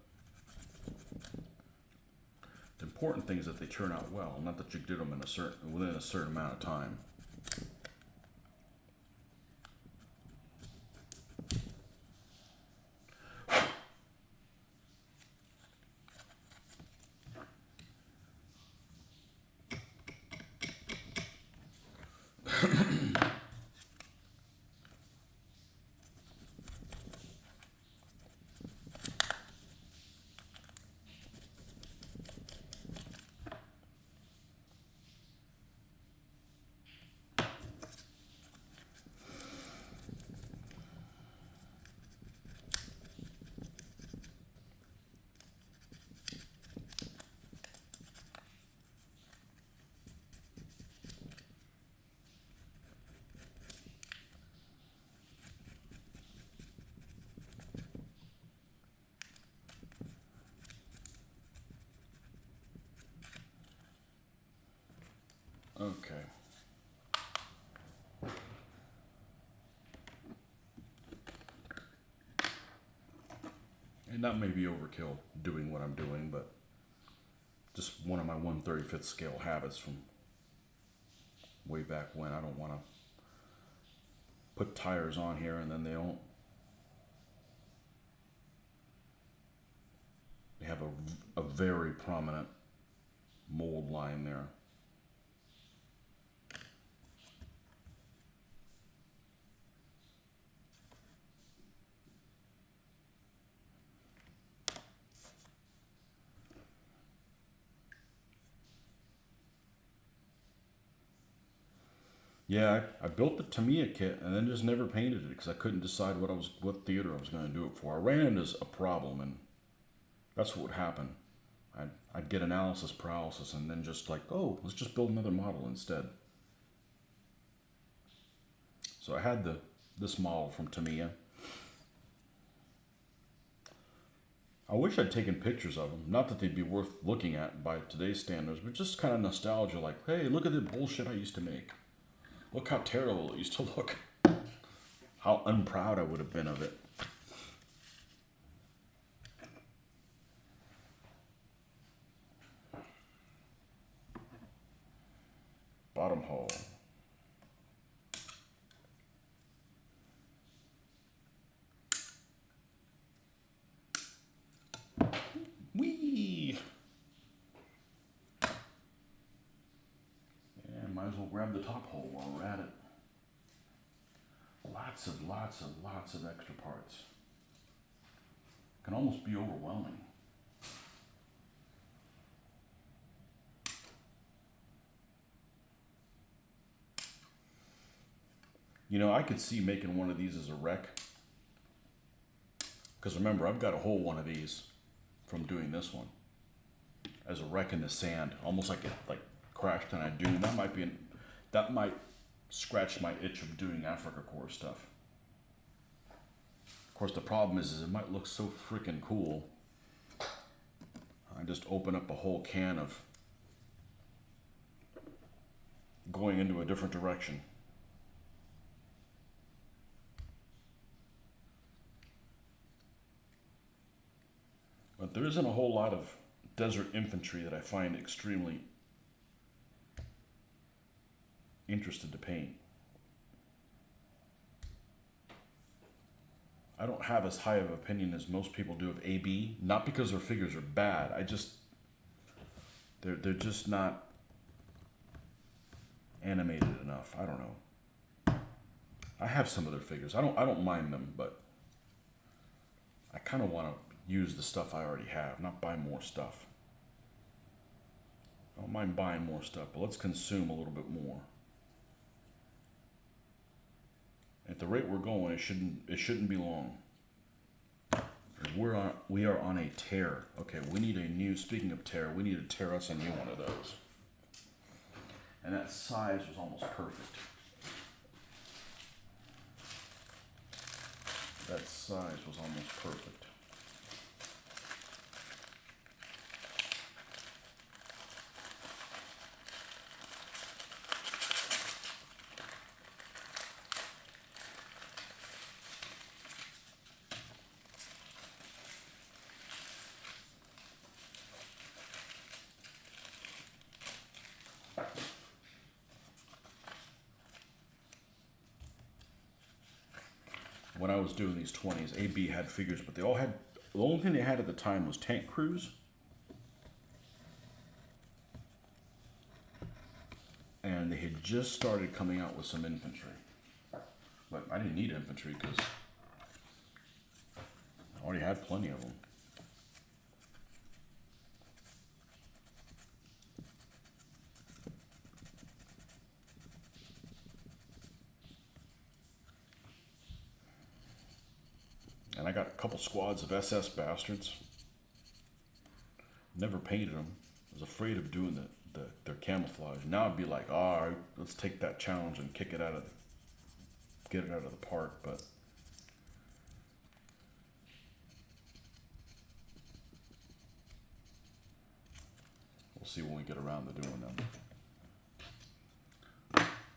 didn't important thing is that they turn out well, not that you did them within a certain amount of time. Okay. And that may be overkill doing what I'm doing, but just one of my 1/35th scale habits from way back when. I don't want to put tires on here and then they have a very prominent mold line there. Yeah, I built the Tamiya kit and then just never painted it because I couldn't decide what theater I was going to do it for. I ran into a problem, and that's what would happen. I'd get analysis paralysis and then just like, oh, let's just build another model instead. So I had this model from Tamiya. I wish I'd taken pictures of them. Not that they'd be worth looking at by today's standards, but just kind of nostalgia, like, hey, look at the bullshit I used to make. Look how terrible it used to look. How unproud I would have been of it. Bottom hole. Whee! Yeah, might as well grab the top hole while we're at it. Lots of extra parts. Can almost be overwhelming. You know, I could see making one of these as a wreck. Because remember, I've got a whole one of these from doing this one. As a wreck in the sand. Almost like it crashed on a dune. That might scratch my itch of doing Africa Corps stuff. Of course, the problem is it might look so freaking cool. I just open up a whole can of going into a different direction. But there isn't a whole lot of desert infantry that I find extremely interested to paint. I don't have as high of an opinion as most people do of AB, not because their figures are bad. They're just not animated enough. I don't know. I have some of their figures. I don't mind them, but I kind of want to use the stuff I already have, not buy more stuff. I don't mind buying more stuff, but let's consume a little bit more. At the rate we're going, it shouldn't be long. We are on a tear. Okay, speaking of tear, we need to tear us a new one of those. And that size was almost perfect. That size was almost perfect. when I was doing these 20s, AB had figures, but they all had, the only thing they had at the time was tank crews. And they had just started coming out with some infantry. But I didn't need infantry because I already had plenty of them. And I got a couple squads of SS bastards. Never painted them. I was afraid of doing their camouflage. Now I'd be like, all right, let's take that challenge and get it out of the park. But we'll see when we get around to doing them.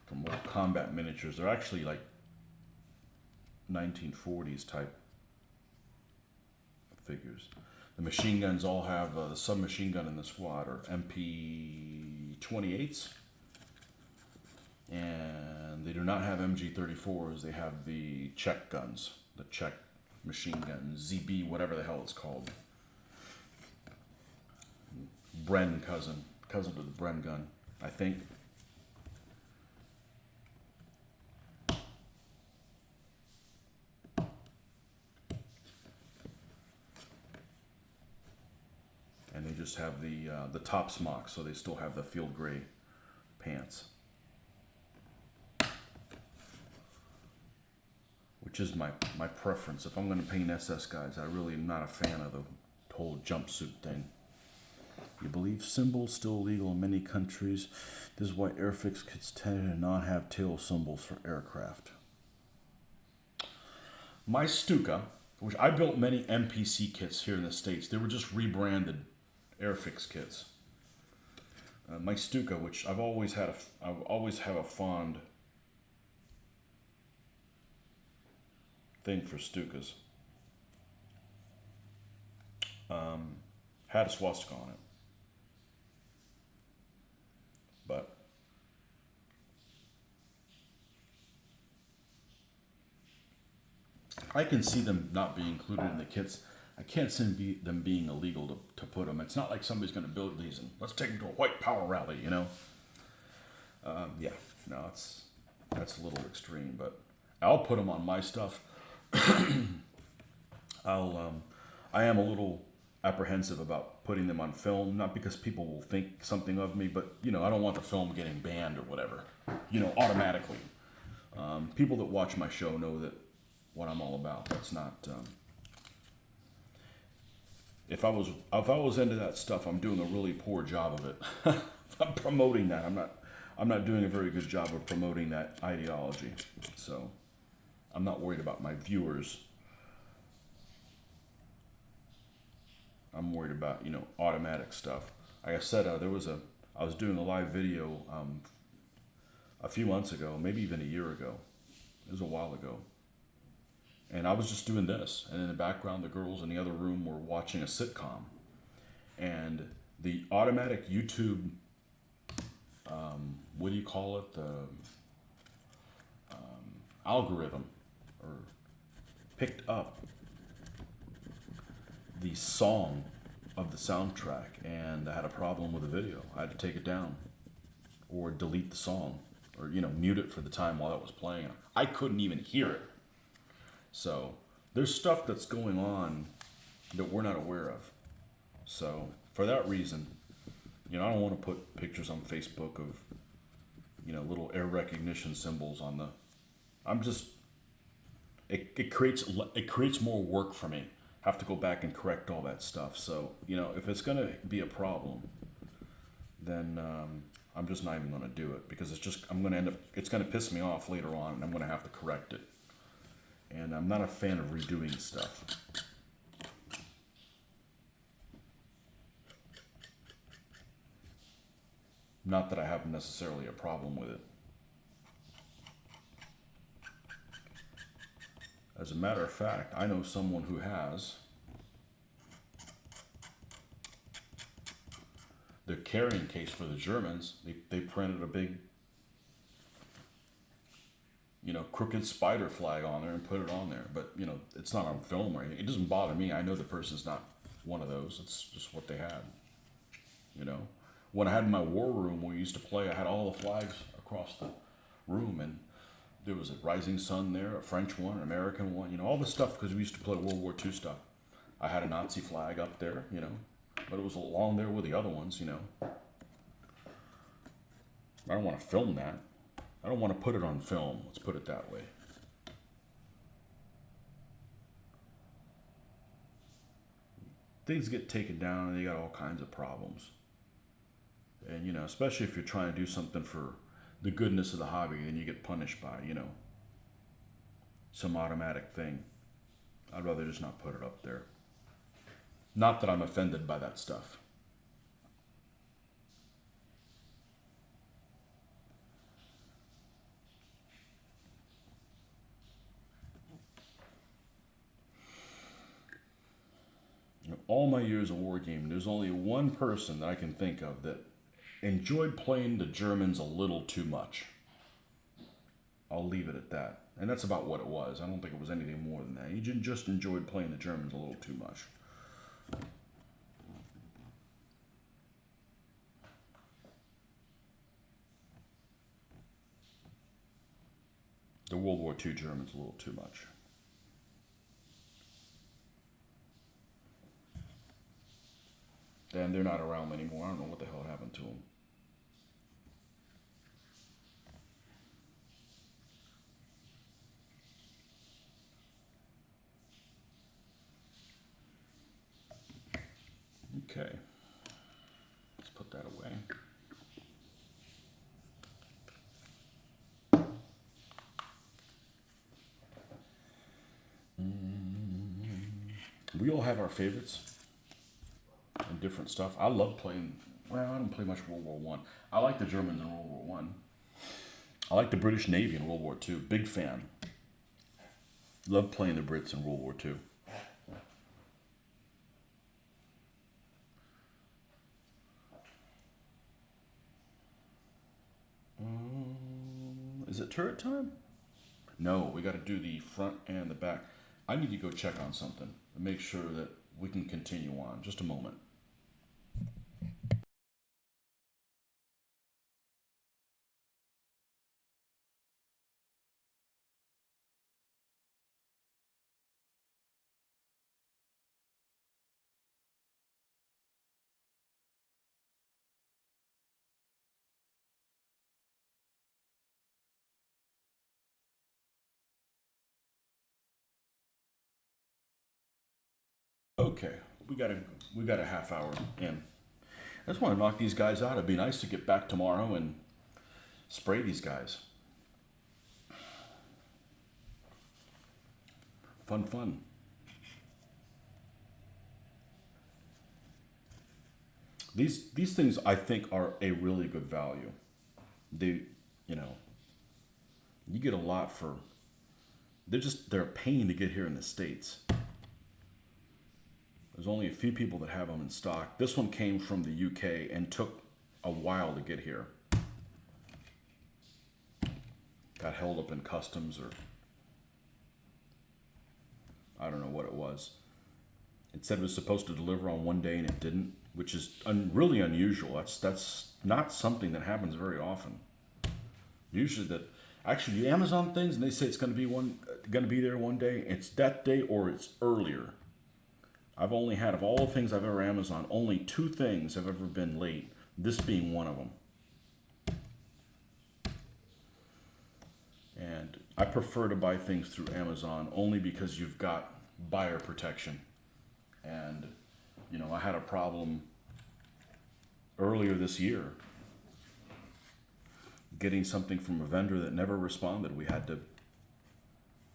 For more combat miniatures, they're actually like 1940s type figures. The machine guns all have the submachine gun in the squad or MP-28s, and they do not have MG-34s. They have the Czech guns, the Czech machine gun, ZB, whatever the hell it's called. Bren cousin to the Bren gun, I think. And they just have the top smock, so they still have the field gray pants, which is my preference. If I'm going to paint SS guys, I really am not a fan of the whole jumpsuit thing. You believe symbols still illegal in many countries. This is why Airfix kits tend to not have tail symbols for aircraft. My Stuka, which I built many MPC kits here in the States, they were just rebranded Airfix kits. My Stuka, which I've always have a fond thing for Stukas, had a swastika on it, but I can see them not being included in the kits. I can't see them being illegal to put them. It's not like somebody's going to build these and let's take them to a white power rally, you know? Yeah, no, that's a little extreme, but I'll put them on my stuff. I am a little apprehensive about putting them on film, not because people will think something of me, but, you know, I don't want the film getting banned or whatever, you know, automatically. People that watch my show know that what I'm all about. That's not... If I was into that stuff, I'm doing a really poor job of it. I'm promoting that. I'm not doing a very good job of promoting that ideology. So I'm not worried about my viewers. I'm worried about, you know, automatic stuff. Like I said, I was doing a live video a few months ago, maybe even a year ago. It was a while ago. And I was just doing this, and in the background, the girls in the other room were watching a sitcom. And the automatic YouTube, what do you call it? The algorithm, or picked up the song of the soundtrack, and I had a problem with the video. I had to take it down, or delete the song, or, you know, mute it for the time while it was playing. I couldn't even hear it. So there's stuff that's going on that we're not aware of. So for that reason, you know, I don't want to put pictures on Facebook of, you know, little air recognition symbols on the. I'm just. It creates more work for me. Have to go back and correct all that stuff. So, you know, if it's gonna be a problem, then I'm just not even gonna do it, because it's gonna piss me off later on, and I'm gonna have to correct it. And I'm not a fan of redoing stuff. Not that I have necessarily a problem with it. As a matter of fact, I know someone who has. Their carrying case for the Germans, they printed a big, crooked spider flag on there and put it on there. But, it's not on film or anything. It doesn't bother me. I know the person's not one of those. It's just what they had, you know. When I had my war room where we used to play, I had all the flags across the room, and there was a Rising Sun there, a French one, an American one, all the stuff, because we used to play World War II stuff. I had a Nazi flag up there, but it was along there with the other ones, I don't want to film that. I don't want to put it on film. Let's put it that way. Things get taken down and they got all kinds of problems. And, especially if you're trying to do something for the goodness of the hobby, then you get punished by, some automatic thing. I'd rather just not put it up there. Not that I'm offended by that stuff. In all my years of wargaming, there's only one person that I can think of that enjoyed playing the Germans a little too much. I'll leave it at that. And that's about what it was. I don't think it was anything more than that. He just enjoyed playing the Germans a little too much. The World War II Germans a little too much. And they're not around anymore. I don't know what the hell happened to them. Okay. Let's put that away. We all have our favorites and different stuff. I love playing, well, I don't play much World War One. I like the Germans in World War One. I like the British Navy in World War Two. Big fan. Love playing the Brits in World War Two. Is it turret time? No, we got to do the front and the back. I need to go check on something and make sure that we can continue on. Just a moment. Okay, we got a half hour in. I just want to knock these guys out. It'd be nice to get back tomorrow and spray these guys. Fun. These things I think are a really good value. They, you get a lot for. They're a pain to get here in the States. There's only a few people that have them in stock. This one came from the UK and took a while to get here. Got held up in customs, or I don't know what it was. It said it was supposed to deliver on one day and it didn't, which is really unusual. That's not something that happens very often. Usually actually the Amazon things, and they say it's going to be there one day. It's that day or it's earlier. I've only had, of all the things I've ever Amazon, only 2 things have ever been late, this being one of them. And I prefer to buy things through Amazon only because you've got buyer protection. And, I had a problem earlier this year getting something from a vendor that never responded. We had to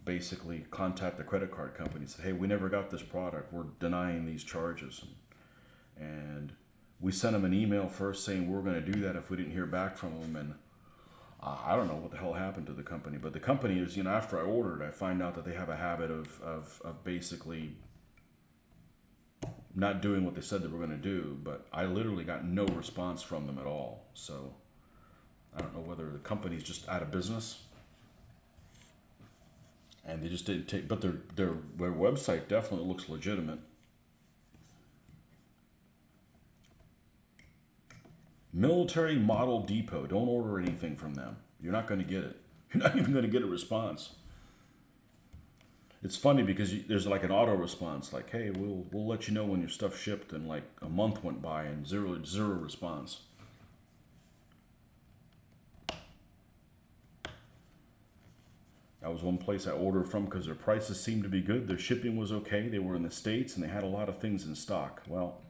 basically contact the credit card company and say, hey, we never got this product. We're denying these charges. And we sent them an email first saying we're going to do that if we didn't hear back from them. And I don't know what the hell happened to the company. But the company is, after I ordered, I find out that they have a habit of basically not doing what they said they were going to do. But I literally got no response from them at all. So I don't know whether the company's just out of business and they just didn't take. But their website definitely looks legitimate. Military Model Depot. Don't order anything from them. You're not going to get it. You're not even going to get a response. It's funny because there's like an auto response, like, "Hey, we'll let you know when your stuff shipped," and like a month went by and zero response. That was one place I ordered from because their prices seemed to be good. Their shipping was okay. They were in the States and they had a lot of things in stock. Well,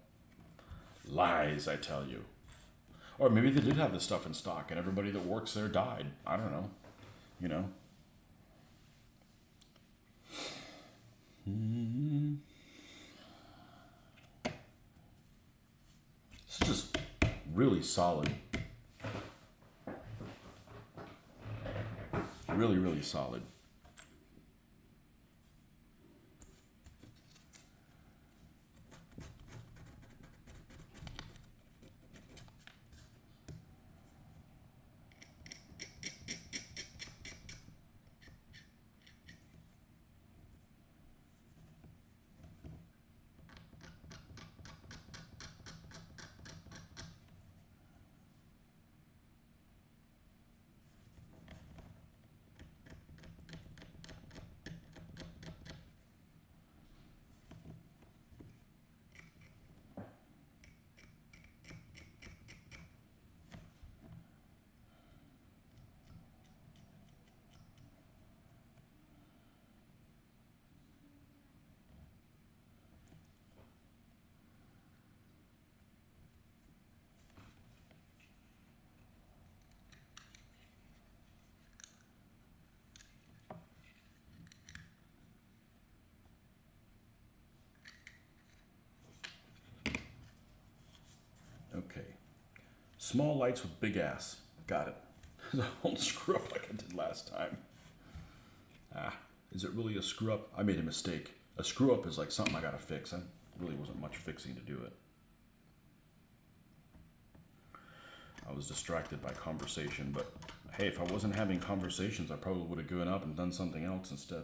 lies, I tell you. Or maybe they did have the stuff in stock and everybody that works there died. I don't know. You know? It's just really solid. Really, really solid. Okay. Small lights with big ass. Got it. I won't screw up like I did last time. Is it really a screw up? I made a mistake. A screw up is like something I gotta fix. I really wasn't much fixing to do it. I was distracted by conversation, but hey, if I wasn't having conversations, I probably would have given up and done something else instead.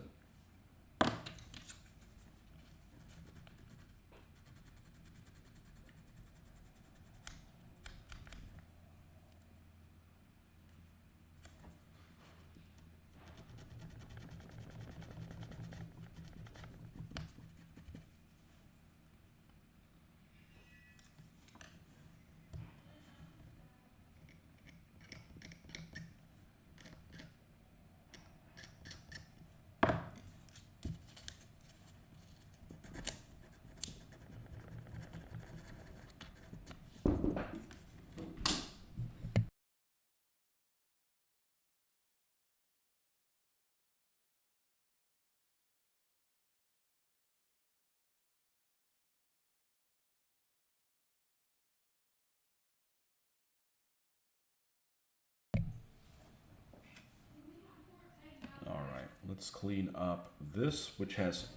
All right, let's clean up this, which has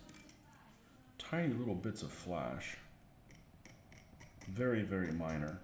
tiny little bits of flash. Very, very minor.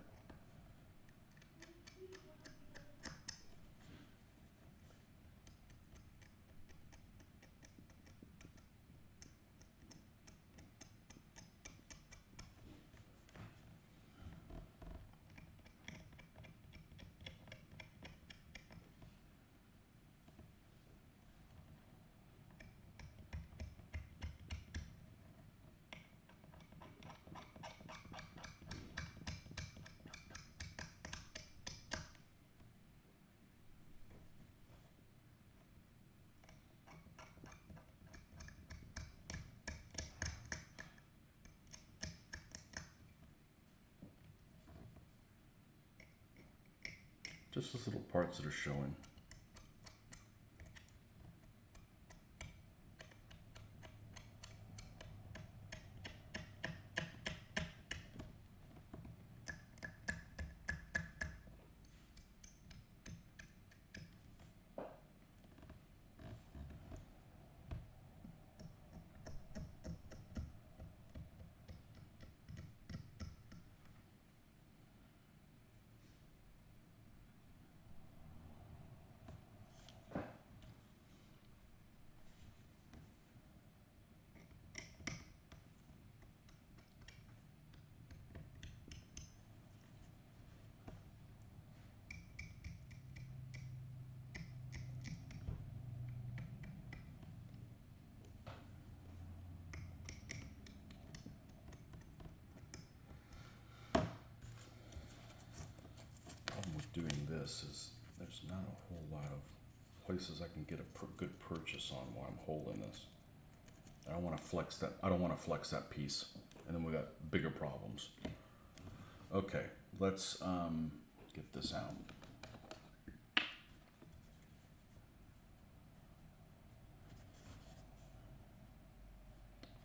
Just those little parts that are showing. this is there's not a whole lot of places I can get a good purchase on while I'm holding this. I don't want to flex that. I don't want to flex that piece, and then we got bigger problems. Okay, let's get this out.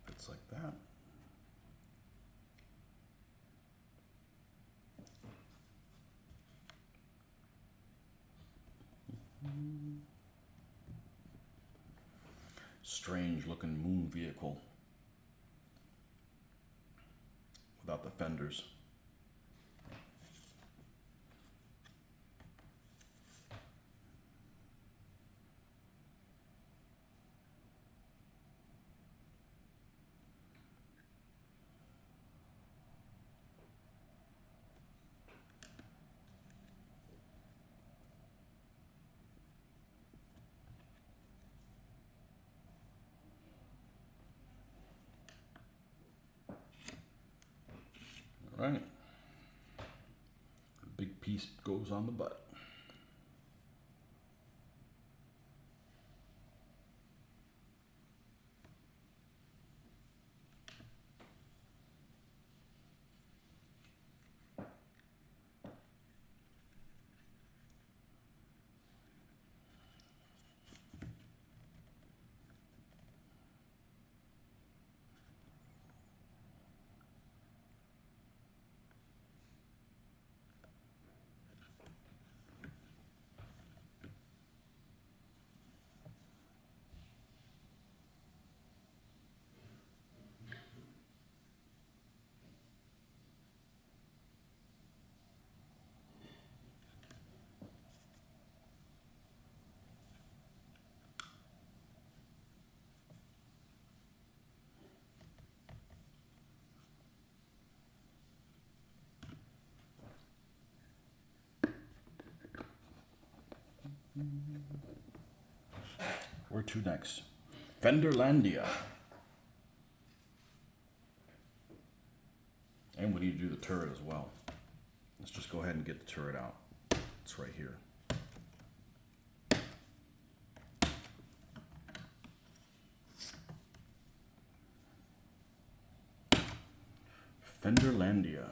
It's like that. Strange looking moon vehicle without the fenders. All right. The big piece goes on the butt. Where to next? Fenderlandia. And we need to do the turret as well. Let's just go ahead and get the turret out. It's right here. Fenderlandia.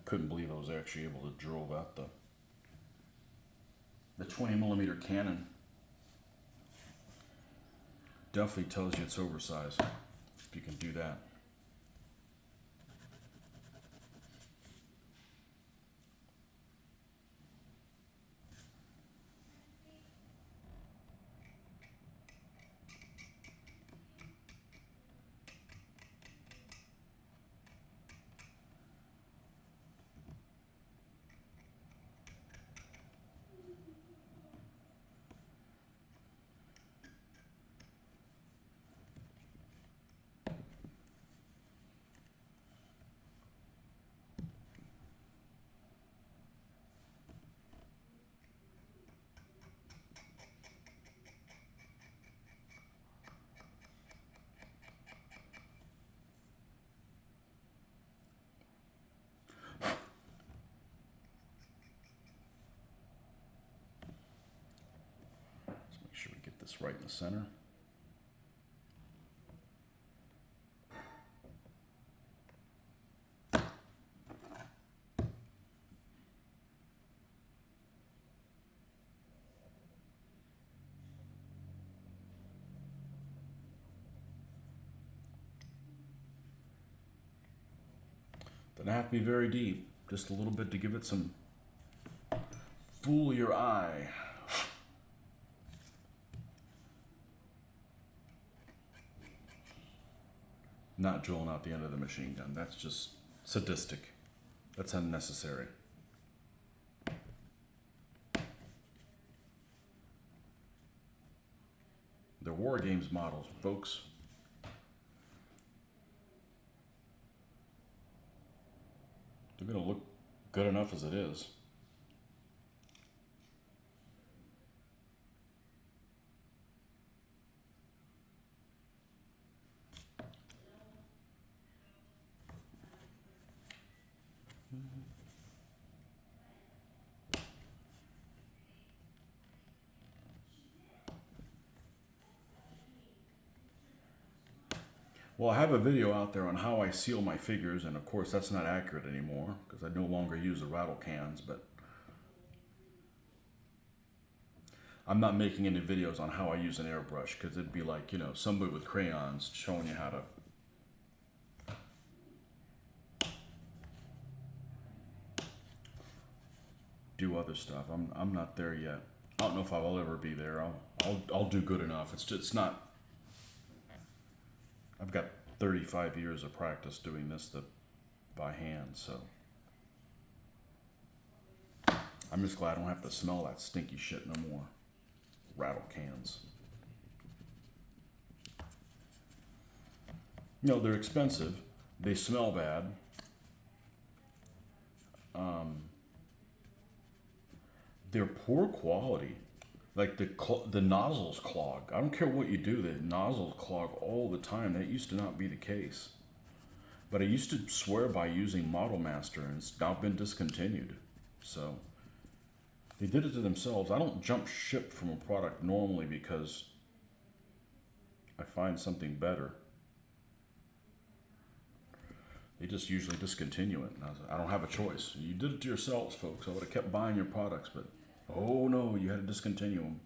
Couldn't believe I was actually able to drove out the 20mm cannon. Definitely tells you it's oversized if you can do that. Make sure we get this right in the center. Doesn't have to be very deep, just a little bit to give it some fool your eye. Not drilling out the end of the machine gun. That's just sadistic. That's unnecessary. They're War Games models, folks. They're going to look good enough as it is. Well, I have a video out there on how I seal my figures, and of course that's not accurate anymore because I no longer use the rattle cans, but I'm not making any videos on how I use an airbrush because it'd be like, you know, somebody with crayons showing you how to do other stuff. I'm not there yet. I don't know if I'll ever be there. I'll do good enough. It's not. I've got 35 years of practice doing this by hand, so I'm just glad I don't have to smell that stinky shit no more. Rattle cans. You know, they're expensive. They smell bad. They're poor quality. Like the nozzles clog. I don't care what you do, the nozzles clog all the time. That used to not be the case. But I used to swear by using Model Master, and it's now been discontinued. So they did it to themselves. I don't jump ship from a product normally because I find something better. They just usually discontinue it. And I don't have a choice. You did it to yourselves, folks. I would have kept buying your products, but oh no, you had to discontinue them.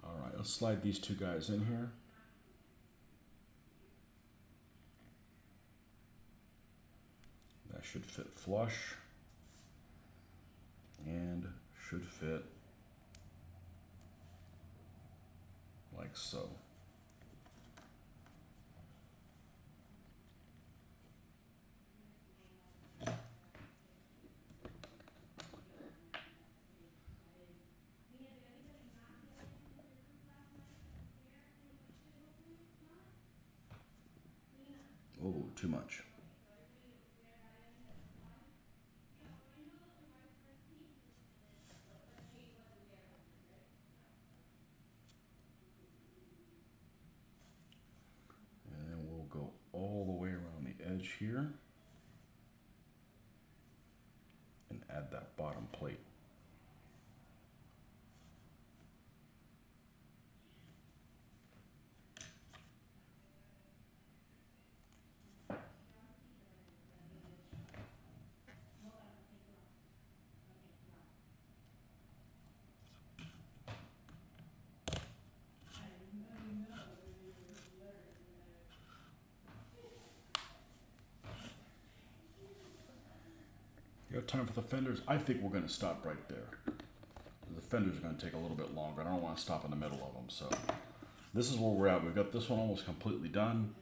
All right, let's slide these two guys in here. That should fit flush and should fit like so. Oh, too much. And then we'll go all the way around the edge here and add that bottom plate. You have time for the fenders? I think we're going to stop right there. The fenders are going to take a little bit longer. I don't want to stop in the middle of them. So this is where we're at. We've got this one almost completely done.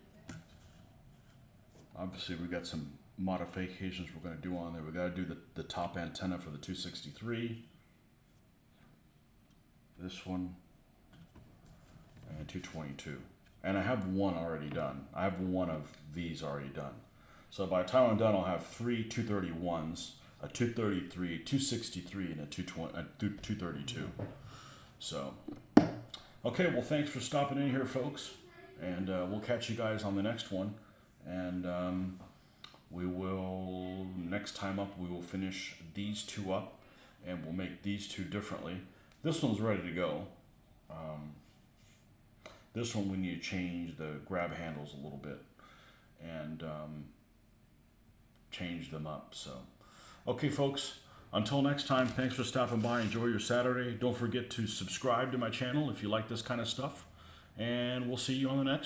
Obviously, we've got some modifications we're going to do on there. We've got to do the top antenna for the 263. This one. And 222. And I have one already done. I have one of these already done. So by the time I'm done, I'll have 3 231s, a 233, 263, and a 232. So, okay, well, thanks for stopping in here, folks. And we'll catch you guys on the next one. And we will, next time up, we will finish these two up. And we'll make these two differently. This one's ready to go. This one we need to change the grab handles a little bit. And change them up. So, okay, folks, until next time, thanks for stopping by. Enjoy your Saturday. Don't forget to subscribe to my channel if you like this kind of stuff, and we'll see you on the next one.